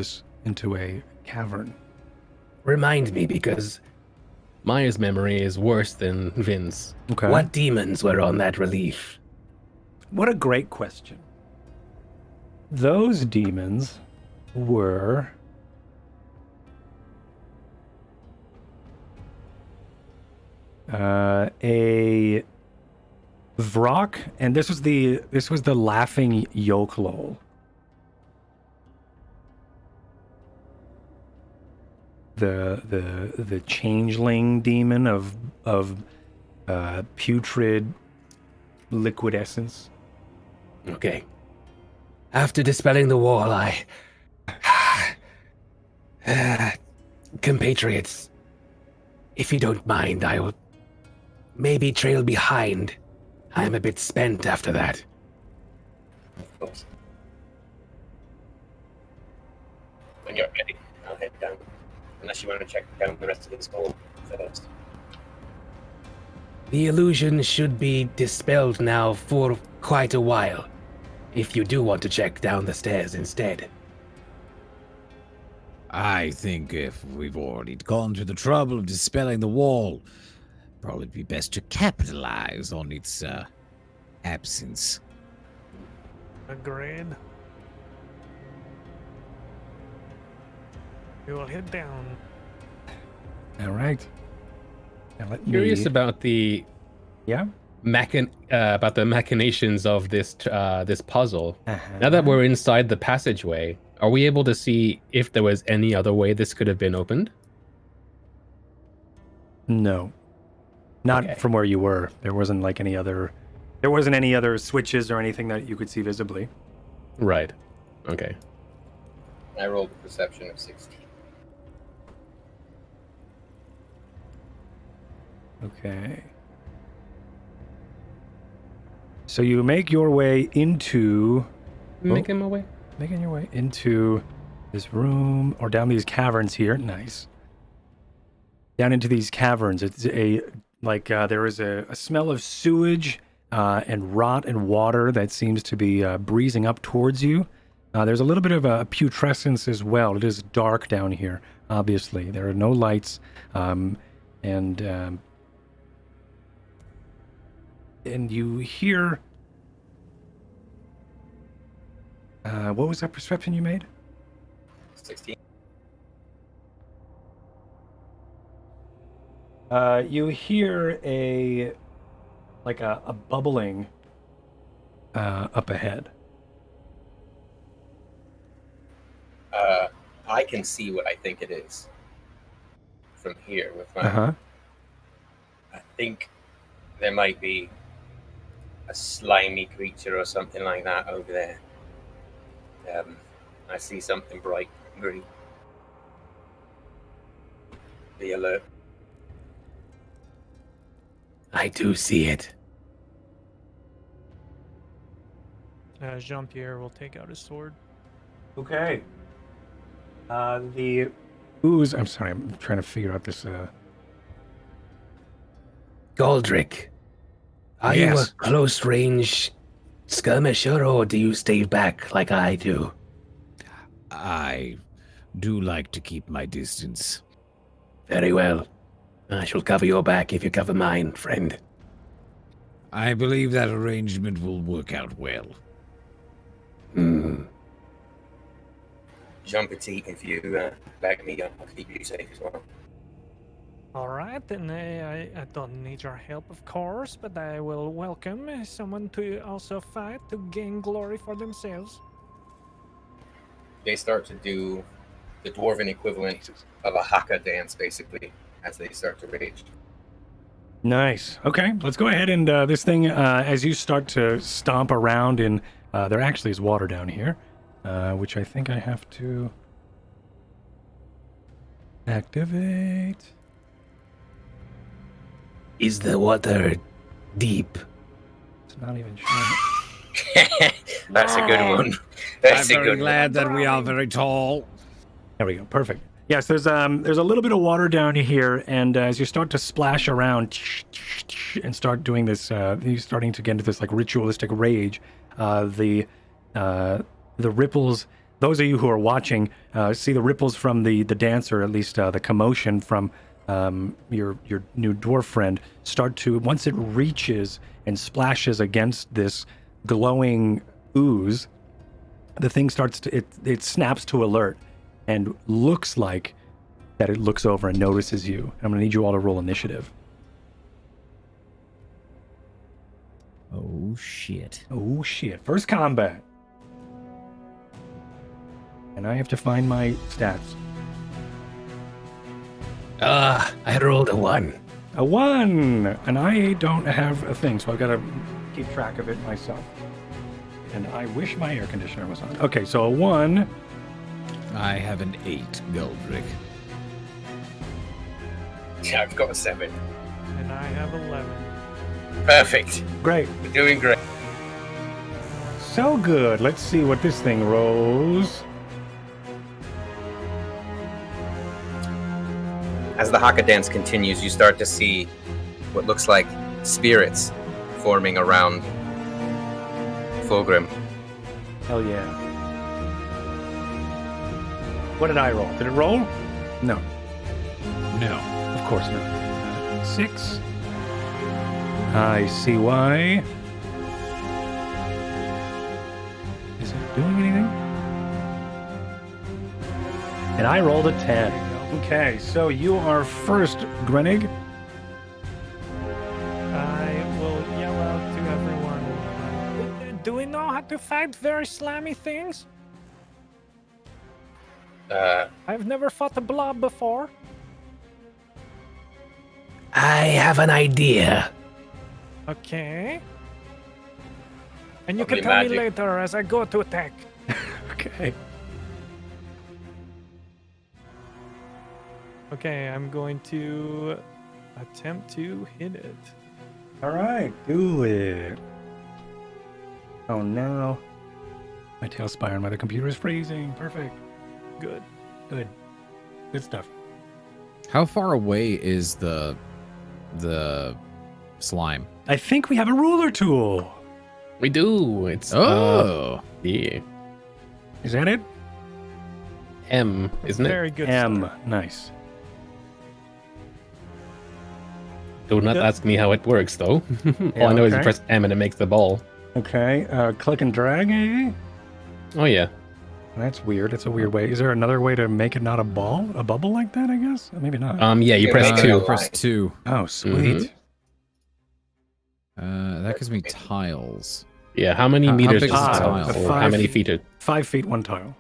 a cavern. Remind me, because Maya's memory is worse than Vin's. Okay. what demons were on that relief? What a great question. Those demons were a Vrock, and this was the laughing Yoklol. The changeling demon of putrid liquid essence. Okay. After dispelling the wall, compatriots, if you don't mind, I will maybe trail behind. I'm a bit spent after that. Of course. When you're ready, I'll head down. Unless you want to check down the rest of this hole first. The illusion should be dispelled now for quite a while, if you do want to check down the stairs instead. I think if we've already gone to the trouble of dispelling the wall, probably be best to capitalize on its absence. Agreed. We will head down. All right. Now let Curious me... about the Yeah? about the machinations of this puzzle. Uh-huh. Now that we're inside the passageway, are we able to see if there was any other way this could have been opened? No. Not Okay. from where you were. There wasn't any other switches or anything that you could see visibly. Right. Okay. I rolled a perception of 16. Okay. So you make your way into... Making my way. Making your way into this room, or down these caverns here. Nice. Down into these caverns. It's there is a smell of sewage and rot and water that seems to be breezing up towards you. There's a little bit of a putrescence as well. It is dark down here, obviously. There are no lights, and you hear What was that perception you made? 16. You hear a bubbling up ahead. I can see what I think it is from here with my. Uh-huh. I think there might be a slimy creature or something like that over there. I see something bright green. Be alert. I do see it. Jean-Pierre will take out his sword. Okay. The ooze. I'm sorry. I'm trying to figure out this. Guldruk, are you a Yes. close range skirmisher or do you stay back like I do? I do like to keep my distance. Very well. I shall cover your back if you cover mine, friend. I believe that arrangement will work out well. Jean Petite, if you back me up, I'll keep you safe as well. All right, and I don't need your help, of course, but I will welcome someone to also fight to gain glory for themselves. They start to do the dwarven equivalent of a haka dance, basically, as they start to rage. Nice. Okay, let's go ahead and this thing, as you start to stomp around in, there actually is water down here, which I think I have to activate. Is the water deep? It's not even showing. That's a good one. That's I'm a very good glad that we are very tall. There we go. Perfect. Yes, there's a little bit of water down here, and as you start to splash around and start doing this, you're starting to get into this like ritualistic rage. The ripples. Those of you who are watching see the ripples from the dance, or at least the commotion from your new dwarf friend start to, once it reaches and splashes against this glowing ooze, the thing starts to it snaps to alert and looks like that it looks over and notices you. I'm gonna need you all to roll initiative. Oh, shit. Oh shit. First combat. And I have to find my stats. I rolled a 1. A 1! And I don't have a thing, so I've got to keep track of it myself. And I wish my air conditioner was on. Okay, so a 1. I have an 8, Guldruk. Yeah, I've got a 7. And I have 11. Perfect. Great. We're doing great. So good. Let's see what this thing rolls. As the haka dance continues, you start to see what looks like spirits forming around Fulgrim. Hell yeah. What did I roll? Did it roll? No. No. Of course not. 6. I see why. Is it doing anything? And I rolled a 10. Okay, so you are first, Grenig. I will yell out to everyone. Do we know how to fight very slimy things? I've never fought a blob before. I have an idea. Okay. And you Probably can tell magic. me later as I go to attack. Okay. Okay, I'm going to attempt to hit it. All right, do it. Oh no. My tailspire on my computer is freezing. Perfect. Good. Good. Good stuff. How far away is the slime? I think we have a ruler tool. We do. It's yeah. Is that it? M, isn't it? Very good. M. start. Nice. Do not Yep. ask me how it works, though. All Yeah, I know is you okay. press M and it makes the ball. Okay. Click and drag, maybe? Oh yeah. That's weird. It's a weird way. Is there another way to make it not a ball? A bubble like that, I guess? Maybe not. Yeah, you Yeah, press make it two. a line. Press 2. Oh, sweet. That gives me tiles. Yeah, how many How meters big is is a the tile? tile? Or how many feet? 5 feet, 1 tile.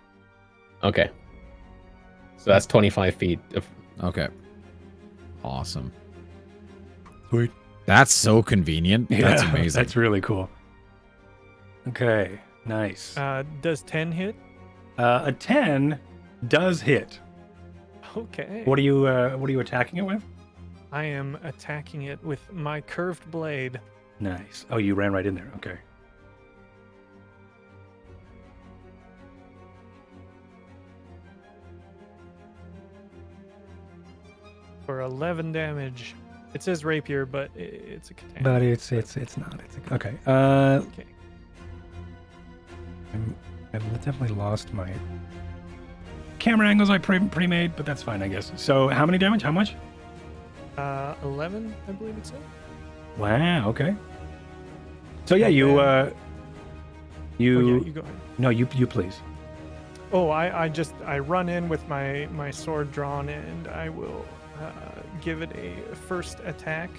Okay. So that's 25 feet. Okay. Awesome. Sweet. That's so convenient. That's amazing. That's really cool. Okay, nice. Does 10 hit? A 10 does hit. Okay. What are you attacking it with? I am attacking it with my curved blade. Nice. Oh, you ran right in there. Okay. For 11 damage. It says rapier, but it's a katana. But it's not. Okay. Okay. I've definitely lost my camera angles I pre-made, but that's fine, I guess. So how many damage? How much? 11, I believe it said. Wow. Okay. So yeah, you Oh, yeah, you go ahead. no, you please. Oh, I run in with my sword drawn, and I will give it a first attack,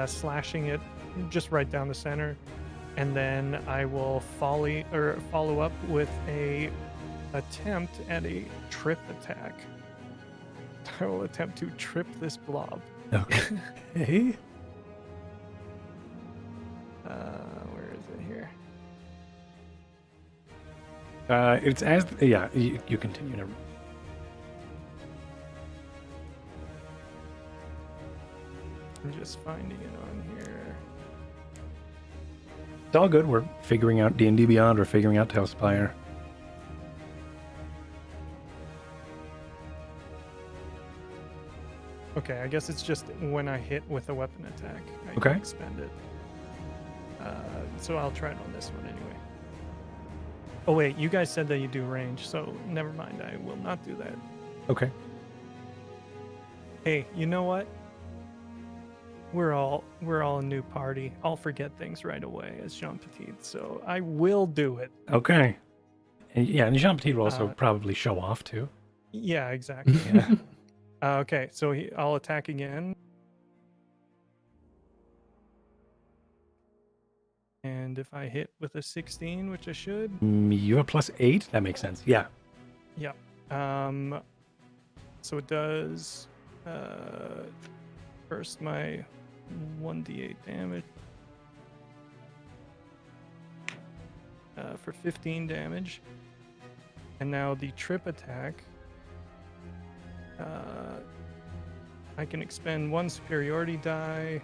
slashing it just right down the center, and then I will follow up with a attempt at a trip attack. I will attempt to trip this blob. Okay. Where is it here? It's as yeah. You continue. Never. I'm just finding it on here. It's all good. We're figuring out D&D Beyond. We're figuring out Tailspire. Okay, I guess it's just when I hit with a weapon attack, I Okay. can expend it. So I'll try it on this one anyway. Oh wait, you guys said that you do range, so never mind. I will not do that. Okay. Hey, you know what? We're all a new party. I'll forget things right away as Jean Petite, so I will do it. Okay. And yeah, and Jean Petite will also Uh, probably show off too. Yeah, exactly. Yeah. Okay, so I'll attack again. And if I hit with a 16, which I should, You have +8. That makes sense. Yeah. yeah. So it does first my 1d8 damage for 15 damage, and now the trip attack. I can expend 1 superiority die,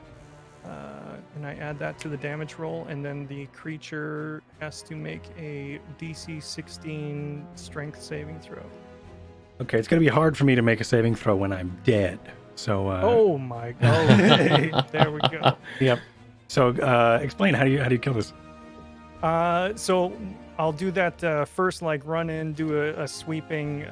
and I add that to the damage roll, and then the creature has to make a DC 16 strength saving throw. Okay, it's gonna be hard for me to make a saving throw when I'm dead. So. Oh my god! There we go. Yep. So explain how do you kill this? So I'll do that first, like run in, do a sweeping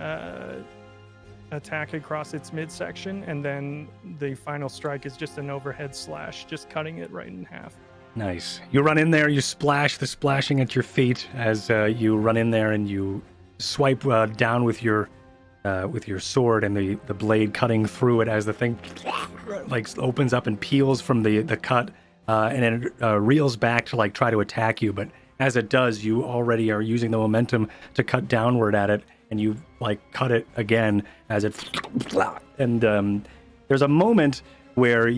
attack across its midsection, and then the final strike is just an overhead slash, just cutting it right in half. Nice. You run in there, you splash the splashing at your feet as you run in there, and you swipe down with your sword, and the blade cutting through it as the thing like opens up and peels from the cut, and then it reels back to like try to attack you. But as it does, you already are using the momentum to cut downward at it, and you like cut it again as it, and there's a moment where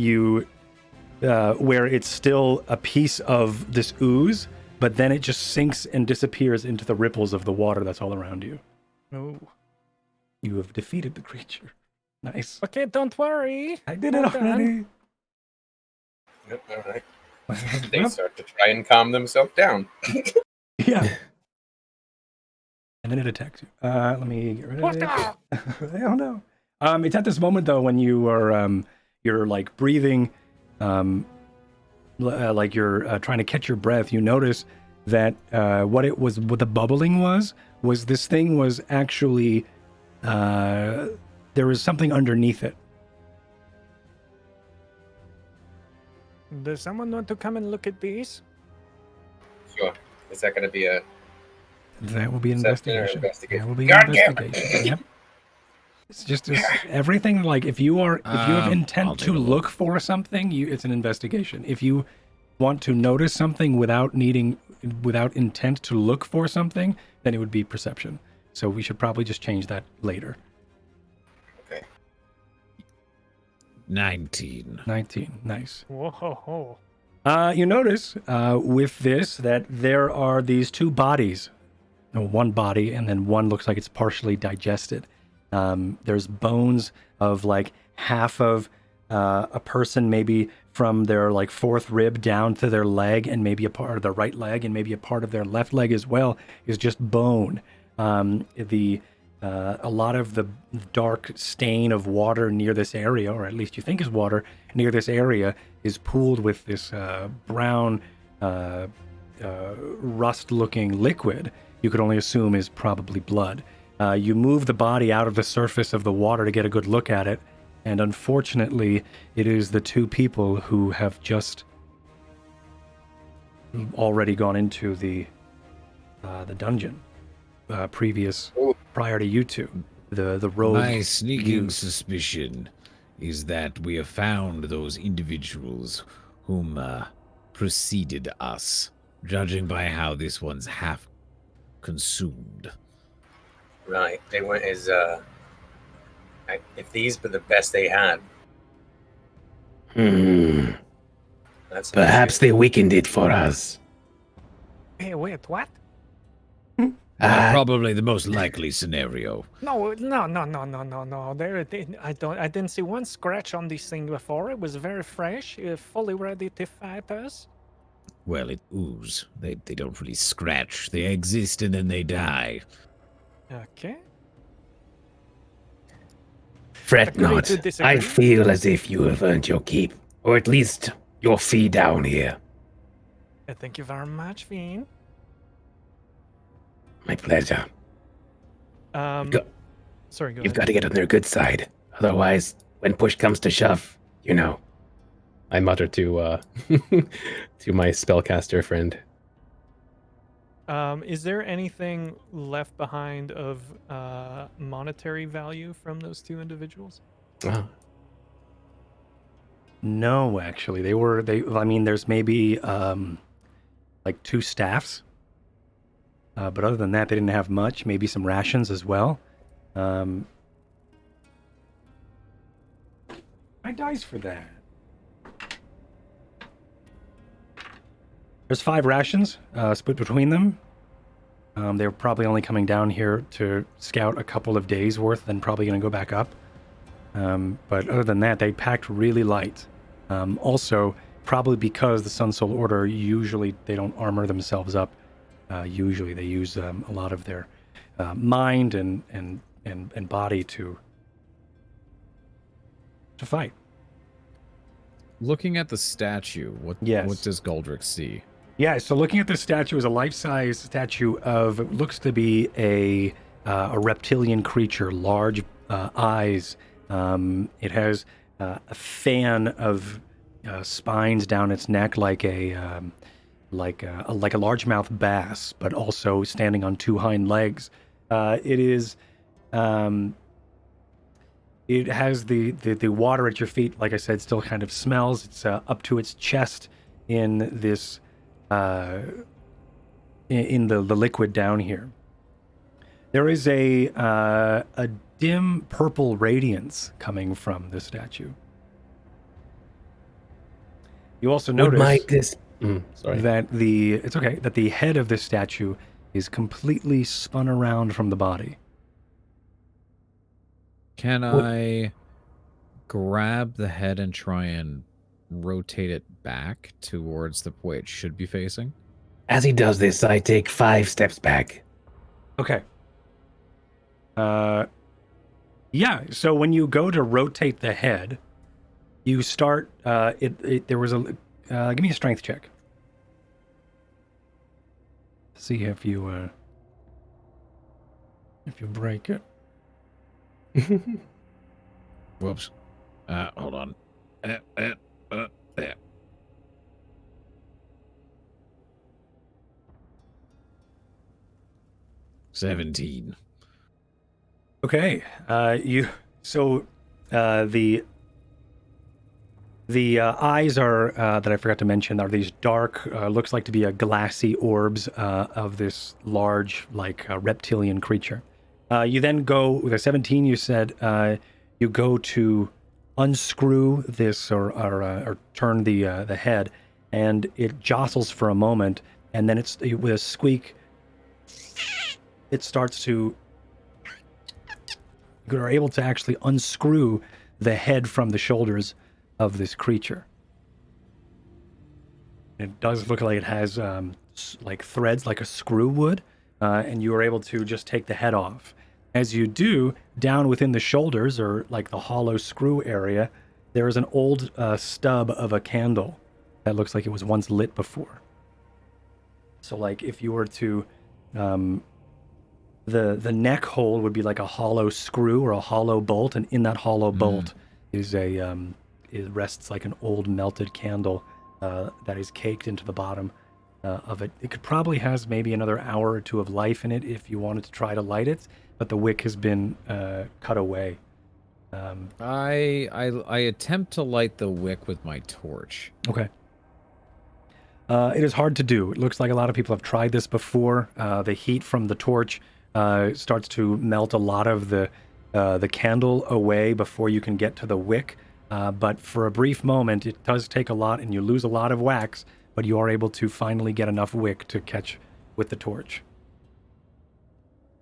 where it's still a piece of this ooze, but then it just sinks and disappears into the ripples of the water that's all around you. Oh. You have defeated the creature. Nice. Okay, don't worry. I did it Well done. already. Yep, all right. They start to try and calm themselves down. Yeah. And then it attacks you. Let me get rid of it. I don't know. It's at this moment though when you are you're like breathing, like you're trying to catch your breath. You notice that what the bubbling was this thing was actually there was something underneath it. Does someone want to come and look at these? Sure. Is that going to be a That will be an Perception or investigation. investigation? That will be an God damn it. investigation. Yep. It's just everything. Like if you have I'll intent take to a look look. for something, it's an investigation. If you want to notice something without intent to look for something, then it would be perception. So we should probably just change that later. Okay. 19. 19. Nice. Whoa, ho, ho. You notice with this that there are these two bodies. No, one body, and then one looks like it's partially digested. There's bones of like half of a person, maybe from their like fourth rib down to their leg, and maybe a part of their right leg, and maybe a part of their left leg as well is just bone. A lot of the dark stain of water near this area, or at least you think is water, near this area is pooled with this brown, rust-looking liquid. You could only assume is probably blood. You move the body out of the surface of the water to get a good look at it, and unfortunately, it is the two people who have just already gone into the dungeon prior to you two. The road. My sneaking suspicion is that we have found those individuals whom preceded us, judging by how this one's half consumed. Right. They went as if these were the best they had. That's Perhaps they weakened it for us. Hey, wait, what? Probably the most likely scenario. No. I didn't see one scratch on this thing before. It was very fresh, fully ready to fight us. Well, it ooze. They don't really scratch. They exist and then they die. Okay. Fret Agree not. to disagree. I feel as if you have earned your keep, or at least your fee down here. Thank you very much, Fiend. My pleasure. Go- Sorry, go You've ahead. got to get on their good side. Otherwise, when push comes to shove, you know. I mutter to to my spellcaster friend. Is there anything left behind of monetary value from those two individuals? Oh, No, actually, I mean, there's maybe like 2 staffs, but other than that, they didn't have much. Maybe some rations as well. I dice for that. There's 5 rations split between them. They were probably only coming down here to scout a couple of days worth, then probably going to go back up. But other than that, they packed really light. Also, probably because the Sun Soul Order, usually they don't armor themselves up. Usually they use a lot of their mind and body to fight. Looking at the statue, what does Guldruk see? Yeah, so looking at this statue is a life-size statue of, it looks to be a reptilian creature, large eyes. It has a fan of spines down its neck, like a largemouth bass, but also standing on 2 hind legs. It has the water at your feet, like I said, still kind of smells. It's up to its chest in this in the liquid down here. There is a dim purple radiance coming from the statue. You also notice that that the head of this statue is completely spun around from the body. Can I grab the head and try and rotate it back towards the way it should be facing? As he does this, I take 5 steps back. Okay. Yeah, so when you go to rotate the head, you start, there was a, give me a strength check. See if you break it. Whoops. Hold on. There. 17. Okay. The eyes are that I forgot to mention are these dark, looks like to be a glassy orbs of this large, like reptilian creature. You then go with a 17. You said you go to unscrew this or turn the head, and it jostles for a moment, and then it's with a squeak. It starts to. You are able to actually unscrew the head from the shoulders of this creature. It does look like it has like threads, like a screw would, and you are able to just take the head off. As you do, down within the shoulders, or like the hollow screw area, there is an old stub of a candle that looks like it was once lit before. So, like, if you were to, the neck hole would be like a hollow screw or a hollow bolt, and in that hollow bolt is it rests like an old melted candle that is caked into the bottom of it. It could probably has maybe another hour or two of life in it if you wanted to try to light it, but the wick has been cut away. I attempt to light the wick with my torch. Okay. It is hard to do. It looks like a lot of people have tried this before. The heat from the torch starts to melt a lot of the candle away before you can get to the wick. But for a brief moment, it does take a lot, and you lose a lot of wax, but you are able to finally get enough wick to catch with the torch.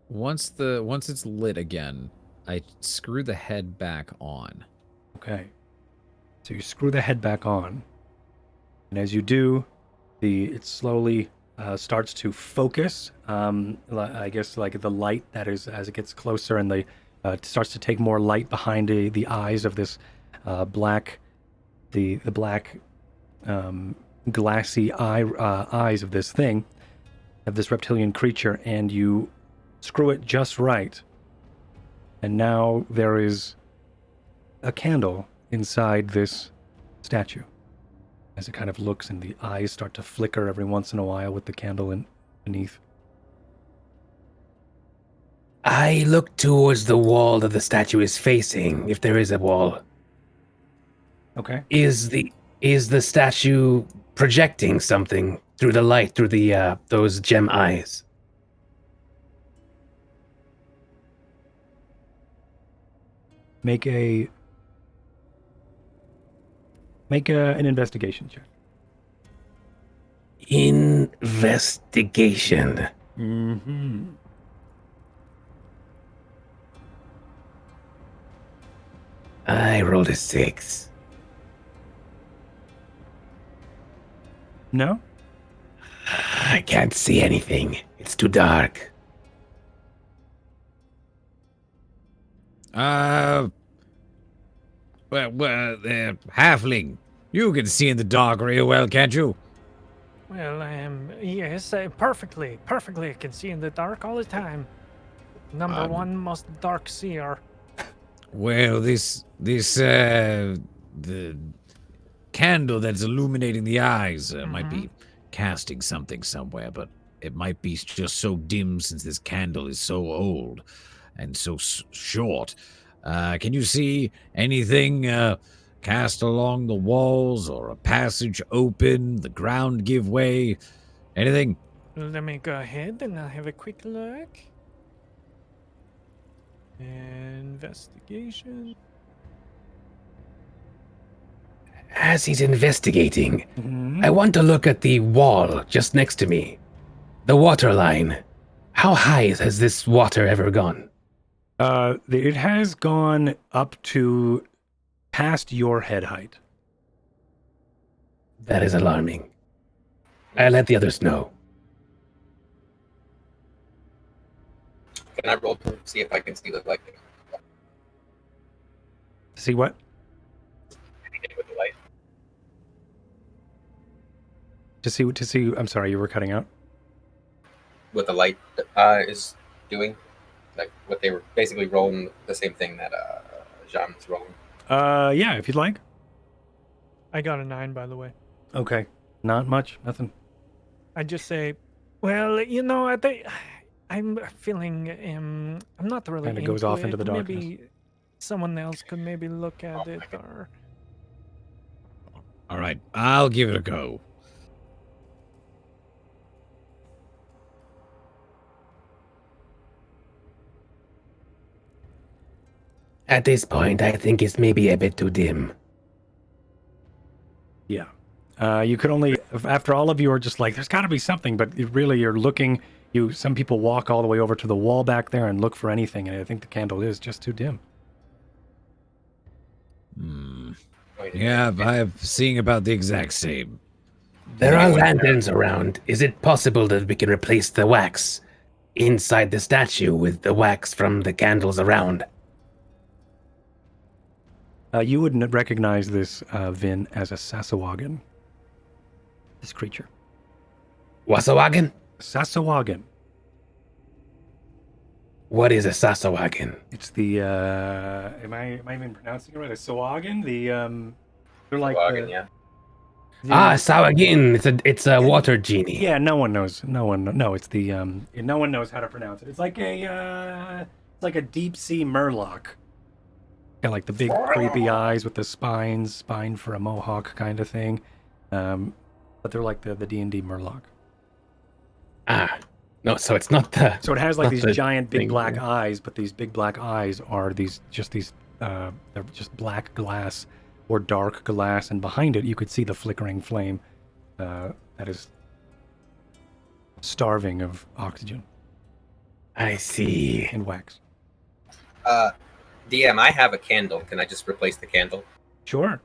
Once it's lit again, I screw the head back on. Okay. So you screw the head back on, and as you do, it slowly starts to focus. I guess like the light that is as it gets closer, and it starts to take more light behind the eyes of this black, the black glassy eyes of this thing, of this reptilian creature, and you screw it just right. And now there is a candle inside this statue. As it kind of looks, and the eyes start to flicker every once in a while with the candle beneath. I look towards the wall that the statue is facing, if there is a wall. Okay. Is the statue projecting something through the light, through the those gem eyes? Make an investigation check. Investigation. Mm-hmm. I rolled a 6. No? I can't see anything. It's too dark. Halfling, you can see in the dark real well, can't you? Well, yes, perfectly. I can see in the dark all the time. Number one most dark seer. Well, the candle that's illuminating the eyes might be casting something somewhere, but it might be just so dim since this candle is so old and so short. Can you see anything cast along the walls, or a passage open, the ground give way? Anything? Let me go ahead and I'll have a quick look. Investigation. As he's investigating, I want to look at the wall just next to me. The water line. How high has this water ever gone? It has gone up to past your head height. That is alarming. I'll let the others know. Can I roll to see if I can see the light? See what? With the light. To see. I'm sorry, you were cutting out. What the light is doing, like what they were basically rolling the same thing that Jean's rolling. Yeah, if you'd like. I got a 9, by the way. Okay, not much, nothing. I just say, well, I'm feeling I'm not really Kinda goes off into the darkness. Maybe someone else could maybe look at it or All right, I'll give it a go. At this point, I think it's maybe a bit too dim. Yeah. You could only, after all of you are just like, there's got to be something, but you're looking. Some people walk all the way over to the wall back there and look for anything, and I think the candle is just too dim. Yeah, I'm seeing about the exact same. There are lanterns around. Is it possible that we can replace the wax inside the statue with the wax from the candles around? You wouldn't recognize this Vin as a Sassawagan. This creature. Wasawagan? Sassawagan. What is a Sassawagan? It's the am I even pronouncing it right? A Sawagan? They're like Wagon, yeah. Sawagin. It's a water genie. Yeah, no one knows. No one knows how to pronounce it. It's like a deep sea murloc. Got like the big creepy eyes with the spine for a mohawk kind of thing. But they're like the D&D murloc. No, so it's not the. So it has like these the giant big thing, black yeah. eyes, but these big black eyes are they're just black glass or dark glass, and behind it you could see the flickering flame that is starving of oxygen I see. and wax. DM, I have a candle. Can I just replace the candle? Sure.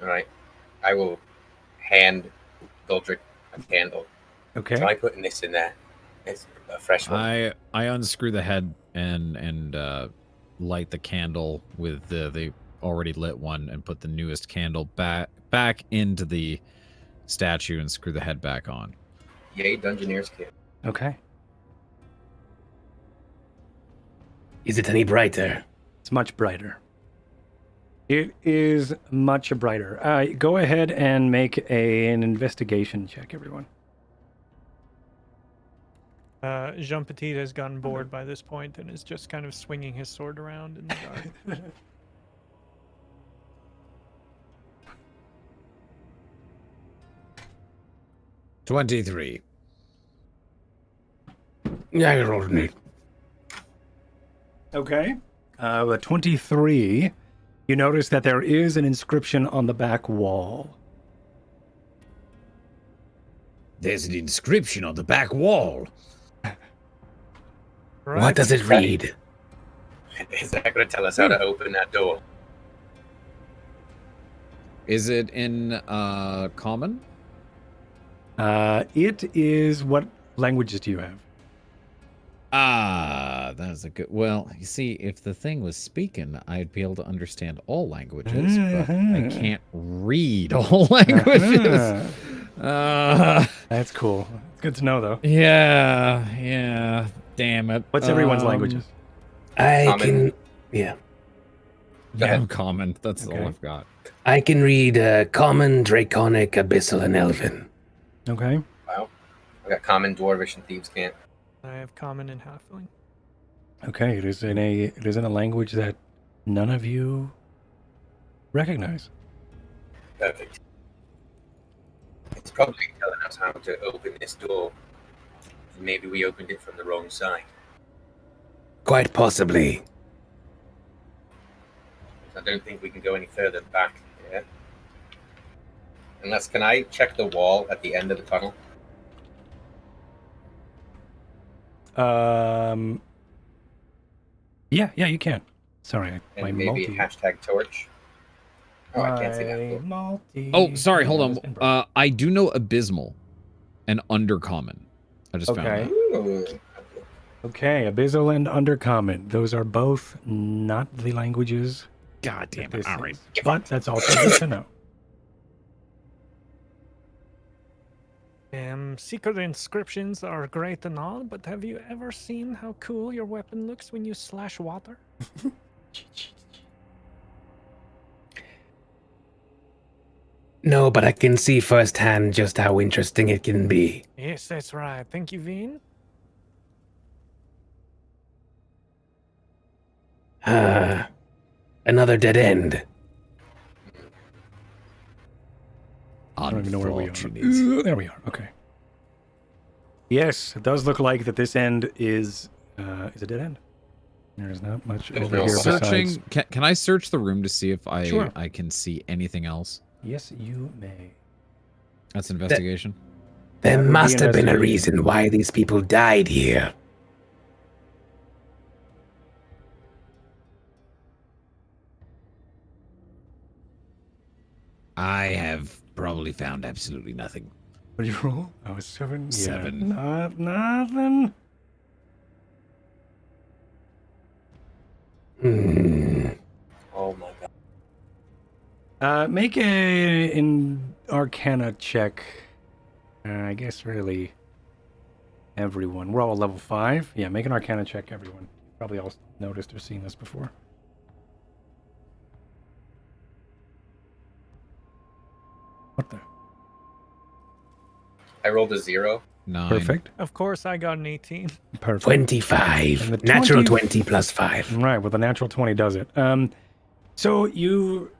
All right. I will hand Guldruk a candle. Okay. Try putting this in there. It's a fresh one. I unscrew the head and light the candle with the already lit one and put the newest candle back into the statue and screw the head back on. Yay, Dungeoneer's kit. Okay. Is it any brighter? It's much brighter. It is much brighter. Go ahead and make an investigation check, everyone. Jean Petite has gotten bored by this point and is just kind of swinging his sword around in the dark. 23. Yeah, I rolled an 8. Okay. With 23, you notice that there is an inscription on the back wall. There's an inscription on the back wall. What does it read? Is that going to tell us how to open that door? Is it in common? It is. What languages do you have? That's a good. Well, you see, if the thing was speaking, I'd be able to understand all languages, but I can't read all languages. That's cool. It's good to know, though. Yeah. Damn it. What's everyone's languages? I Common. can. Yeah. Yeah, common. That's Okay. all I've got. I can read Common, Draconic, Abyssal, and Elven. Okay. Wow. I got common, dwarvish, and thieves' can't. I have common and halfling. Okay. It is in a language that none of you recognize. Perfect. It's probably telling us how to open this door. Maybe we opened it from the wrong side. Quite possibly. I don't think we can go any further back here. Unless, can I check the wall at the end of the tunnel? Yeah, you can. Sorry, And my maybe multi. hashtag torch? Oh, I can't see that. My multi. Oh, sorry. Hold has been broken. on. I do know abysmal and undercommon. I just found Okay. that. Ooh. Okay, Abyssal and Undercommon. Those are both not the languages. God damn that it. this All right. is. But that's also good to know. Secret inscriptions are great and all, but have you ever seen how cool your weapon looks when you slash water? No, but I can see firsthand just how interesting it can be. Yes, that's right. Thank you, Vin. Another dead end. I don't even know where we are. Unfortunate. There we are. Okay. Yes, it does look like that this end is a dead end. There's not much There's over no here sign. besides. Can I search the room to see if Sure. I can see anything else? Yes, you may. That's investigation. There That would be must have been a investigation. reason why these people died here. I have probably found absolutely nothing. What did you roll? I was 7. 7. Yeah, nothing. Hmm. Oh my god. Make an Arcana check. I guess really everyone. We're all level 5. Yeah, make an Arcana check, everyone. Probably all noticed or seen this before. What the? I rolled a 0. 9. Perfect. Of course, I got an 18. Perfect. 25. And the Natural 20 20 plus 5. Right, well, the natural 20 does it. So you,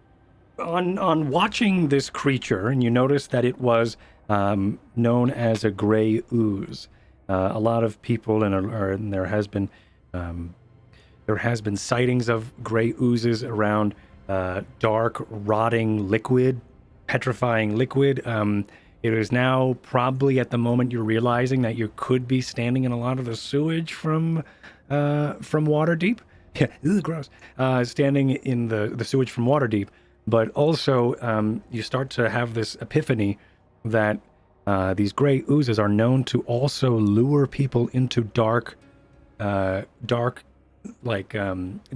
on watching this creature, and you notice that it was known as a gray ooze. A lot of people, and there has been sightings of gray oozes around dark, rotting liquid, petrifying liquid. It is now probably at the moment you're realizing that you could be standing in a lot of the sewage from Waterdeep. Yeah, ew, gross. Standing in the sewage from Waterdeep, but also you start to have this epiphany that these gray oozes are known to also lure people into dark,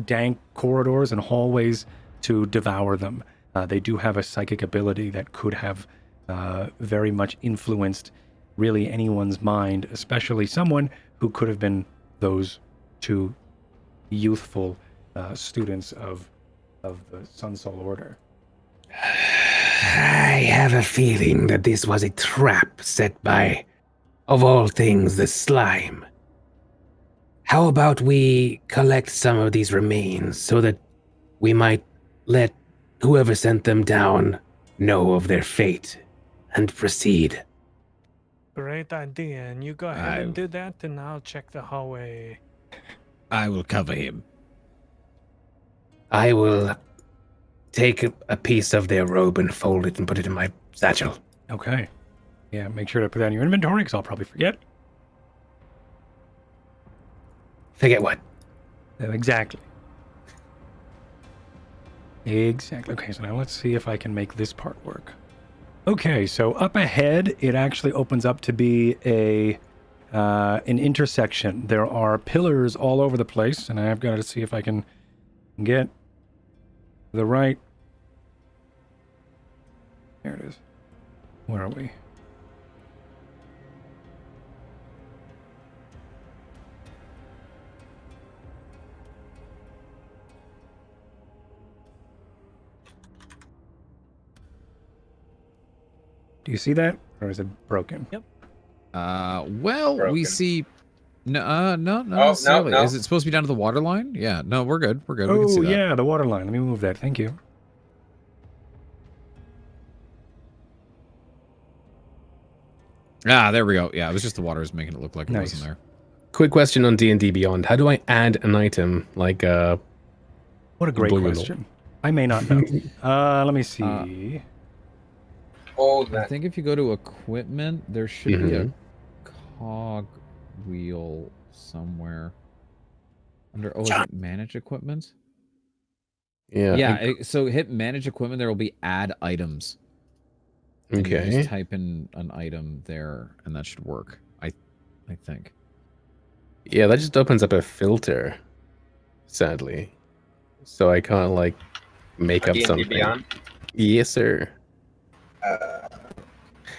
dank corridors and hallways to devour them. They do have a psychic ability that could have very much influenced really anyone's mind, especially someone who could have been those two youthful students of the Sun Soul Order. I have a feeling that this was a trap set by, of all things, the slime. How about we collect some of these remains so that we might let whoever sent them down know of their fate and proceed? Great idea. And you go ahead and do that, and I'll check the hallway. I will cover him. I will take a piece of their robe and fold it and put it in my satchel. Okay. Yeah, make sure to put that in your inventory, because I'll probably forget. Forget what? Exactly. Exactly. Okay, so now let's see if I can make this part work. Okay, so up ahead, it actually opens up to be an intersection. There are pillars all over the place, and I've got to see if I can get the right... There it is. Where are we? Do you see that? Or is it broken? Yep. Well, Broken. we see... No, not no, necessarily. no. Is it supposed to be down to the water line? Yeah, no, we're good. We're good. We can Oh, see that. yeah, the water line. Let me move that. Thank you. Ah, there we go. Yeah, it was just the water was making it look like it Nice. wasn't there. Quick question on D&D Beyond. How do I add an item like What a great Blue Riddle. question. I may not know. Let me see. Oh, I that. think if you go to equipment, there should be a Mhm. cog wheel somewhere. Under is it manage equipment? Yeah. Yeah, so hit manage equipment, there will be add items. And you Okay. just type in an item there and that should work. I think. Yeah, that just opens up a filter, sadly. So I can't like make up D&D something. Beyond. Yes, sir.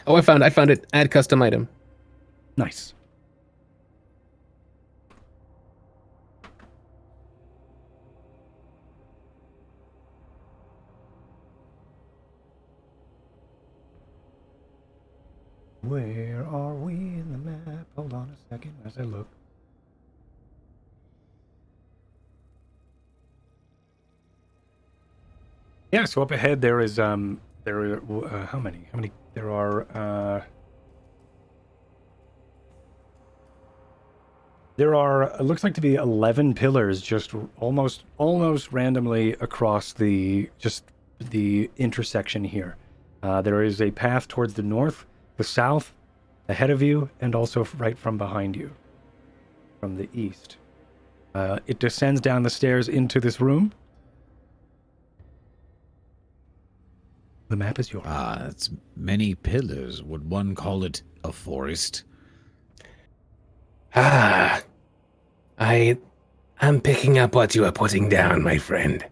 Oh, I found it. Add custom item. Nice. Where are we in the map? Hold on a second as I look. Yeah, so up ahead there is how many? There are it looks like to be 11 pillars just almost randomly across the intersection here. There is a path towards the north, the south, ahead of you, and also right from behind you, from the east. It descends down the stairs into this room. The map is yours. It's many pillars. Would one call it a forest? I'm picking up what you are putting down, my friend.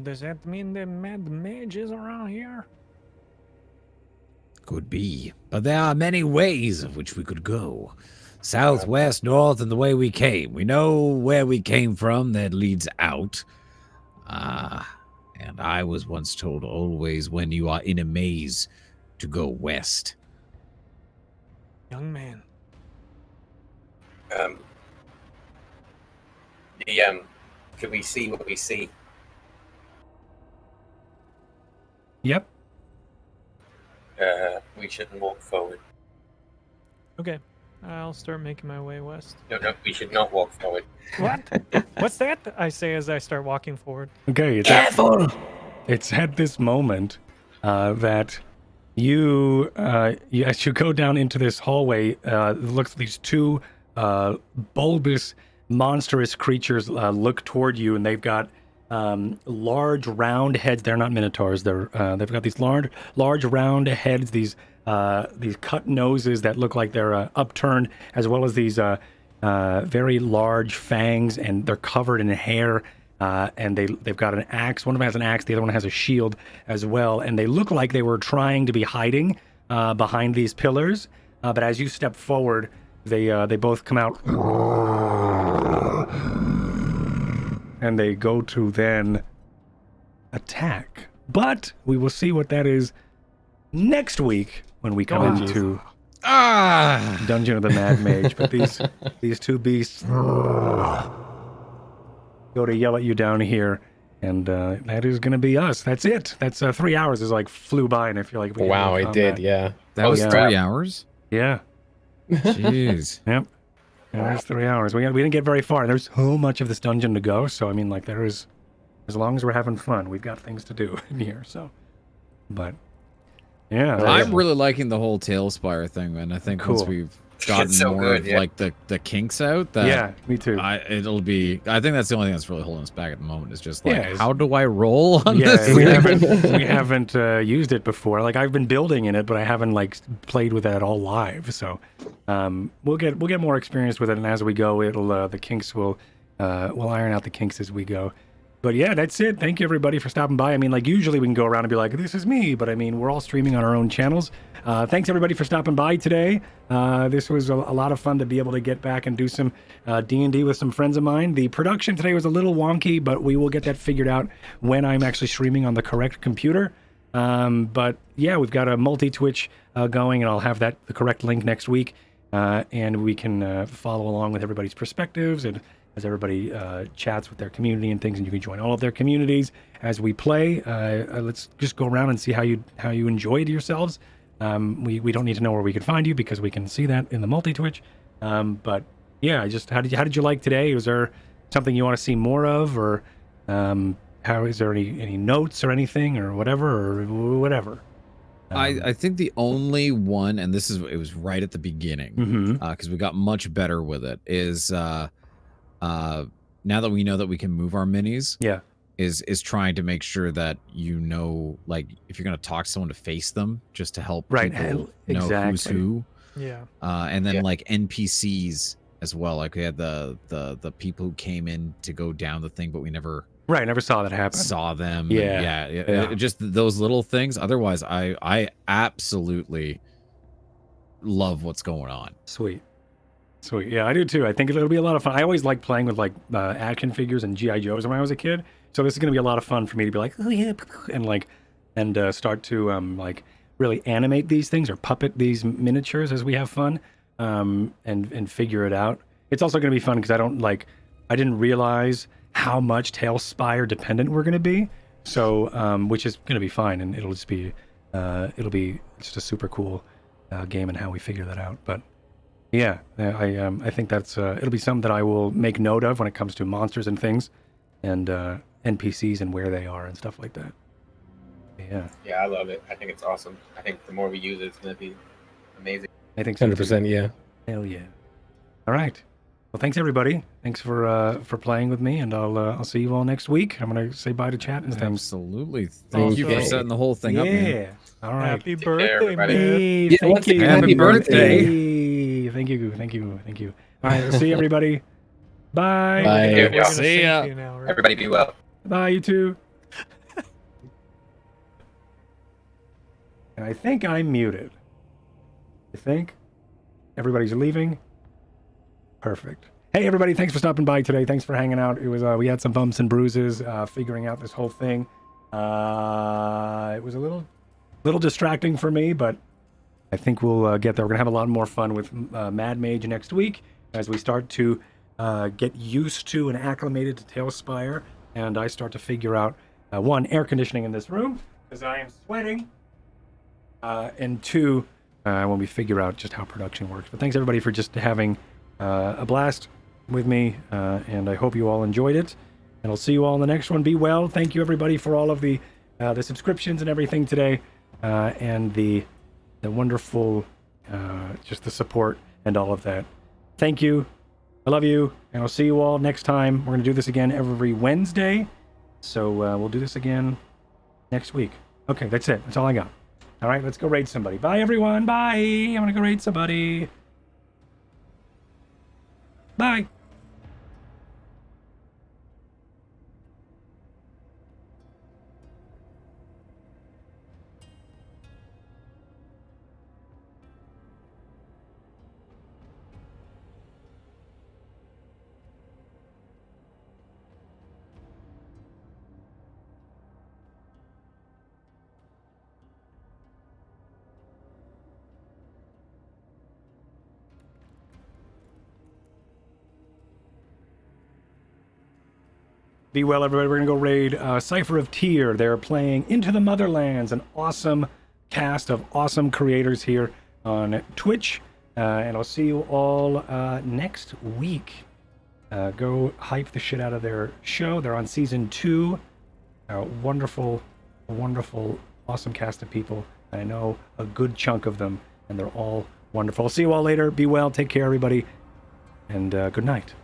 Does that mean the Mad Mage is around here? Could be. But there are many ways of which we could go. South, west, north, and the way we came. We know where we came from that leads out. And I was once told always when you are in a maze to go west. Young man. Could we see what we see? Yep. We shouldn't walk forward. Okay, I'll start making my way west. No, we should not walk forward. What? What's that? I say as I start walking forward. Okay, Careful! it's at this moment that you as you go down into this hallway, it looks like these two bulbous, monstrous creatures look toward you, and they've got large, round heads. They're not minotaurs. They've got these large, round heads. These cut noses that look like they're upturned, as well as these very large fangs, and they're covered in hair. And they've got an axe. One of them has an axe. The other one has a shield as well. And they look like they were trying to be hiding behind these pillars. But as you step forward, they both come out. And they go to then attack. But we will see what that is next week when we come into Dungeon of the Mad Mage. But these two beasts go to yell at you down here, and that is going to be us. That's it. That's 3 hours is like flew by, and I feel like Wow, it did, yeah. That was 3 hours? Yeah. Jeez. Yep. Yeah, it was 3 hours. We didn't get very far. There's so much of this dungeon to go. So I mean, like, there is, as long as we're having fun, we've got things to do in here. So, but yeah, I'm really liking the whole Tailspire thing, man. I think once we've gotten It's so more good, of yeah. like the kinks out, that yeah, me too. I think that's the only thing that's really holding us back at the moment is just like, Yeah, how do I roll on Yeah, this? we thing? haven't used it before. Like, I've been building in it, but I haven't like played with it at all live. So we'll get more experience with it, and as we go, it'll the kinks will we'll iron out the kinks as we go. But yeah, that's it. Thank you everybody for stopping by. I mean, like, usually we can go around and be like, this is me, but I mean, we're all streaming on our own channels. Thanks everybody for stopping by today. This was a lot of fun to be able to get back and do some D&D with some friends of mine. The production today was a little wonky, but we will get that figured out when I'm actually streaming on the correct computer. But yeah, we've got a multi-Twitch going, and I'll have the correct link next week. And we can follow along with everybody's perspectives, and as everybody chats with their community and things, and you can join all of their communities as we play. Let's just go around and see how you enjoyed yourselves. We don't need to know where we can find you because we can see that in the multi-Twitch. But yeah, just how did you like today? Was there something you want to see more of, or how is there any notes or anything or whatever? I think the only one, and it was right at the beginning, because we got much better with it, is now that we know that we can move our minis, is trying to make sure that like, if you're going to talk to someone, to face them, just to help people know who's who. Yeah. And then like NPCs as well. Like, we had the people who came in to go down the thing, but we never saw that happen. Saw them. Yeah. Just those little things. Otherwise, I absolutely love what's going on. Sweet. Yeah, I do too. I think it'll be a lot of fun. I always liked playing with like action figures and GI Joes when I was a kid. So this is going to be a lot of fun for me to be like, oh yeah, and start to like really animate these things or puppet these miniatures as we have fun, and figure it out. It's also going to be fun because I don't like I didn't realize how much Tailspire dependent we're going to be. So, which is going to be fine, and it'll just be just a super cool game and how we figure that out. But yeah, I think that's it'll be something that I will make note of when it comes to monsters and things, and NPCs and where they are and stuff like that. Yeah. Yeah, I love it. I think it's awesome. I think the more we use it, it's going to be amazing. I think so. 100%, yeah. Hell yeah. All right. Well, thanks everybody. Thanks for playing with me, and I'll see you all next week. I'm gonna say bye to chat and things. Absolutely. Thank you for Okay. setting the whole thing up, man. Yeah. All right. Happy Take care, birthday, everybody. man. Hey, Yeah, thank once you. again, happy birthday. Hey, thank you. All right. See you, everybody. Bye. Bye. Yeah, We're yeah. gonna See sing ya. to you now, right? Everybody be well. Bye, you too. And I think I'm muted. I think everybody's leaving. Perfect. Hey, everybody! Thanks for stopping by today. Thanks for hanging out. It was we had some bumps and bruises figuring out this whole thing. It was a little distracting for me, but I think we'll get there. We're gonna have a lot more fun with Mad Mage next week as we start to get used to and acclimated to Tailspire, and I start to figure out one, air conditioning in this room because I am sweating, and two, when we figure out just how production works. But thanks everybody for just having a blast with me, and I hope you all enjoyed it, and I'll see you all in the next one. Be well. Thank you everybody for all of the subscriptions and everything today, and the wonderful just the support and all of that. Thank you. I love you, and I'll see you all next time. We're going to do this again every Wednesday, so we'll do this again next week. Okay, that's it. That's all I got. All right, let's go raid somebody. Bye, everyone. Bye. I'm going to go raid somebody. Bye. Be well, everybody. We're going to go raid Cypher of Tyr. They're playing Into the Motherlands, an awesome cast of awesome creators here on Twitch. And I'll see you all next week. Go hype the shit out of their show. They're on season 2. Wonderful, awesome cast of people. I know a good chunk of them, and they're all wonderful. I'll see you all later. Be well. Take care, everybody. And good night.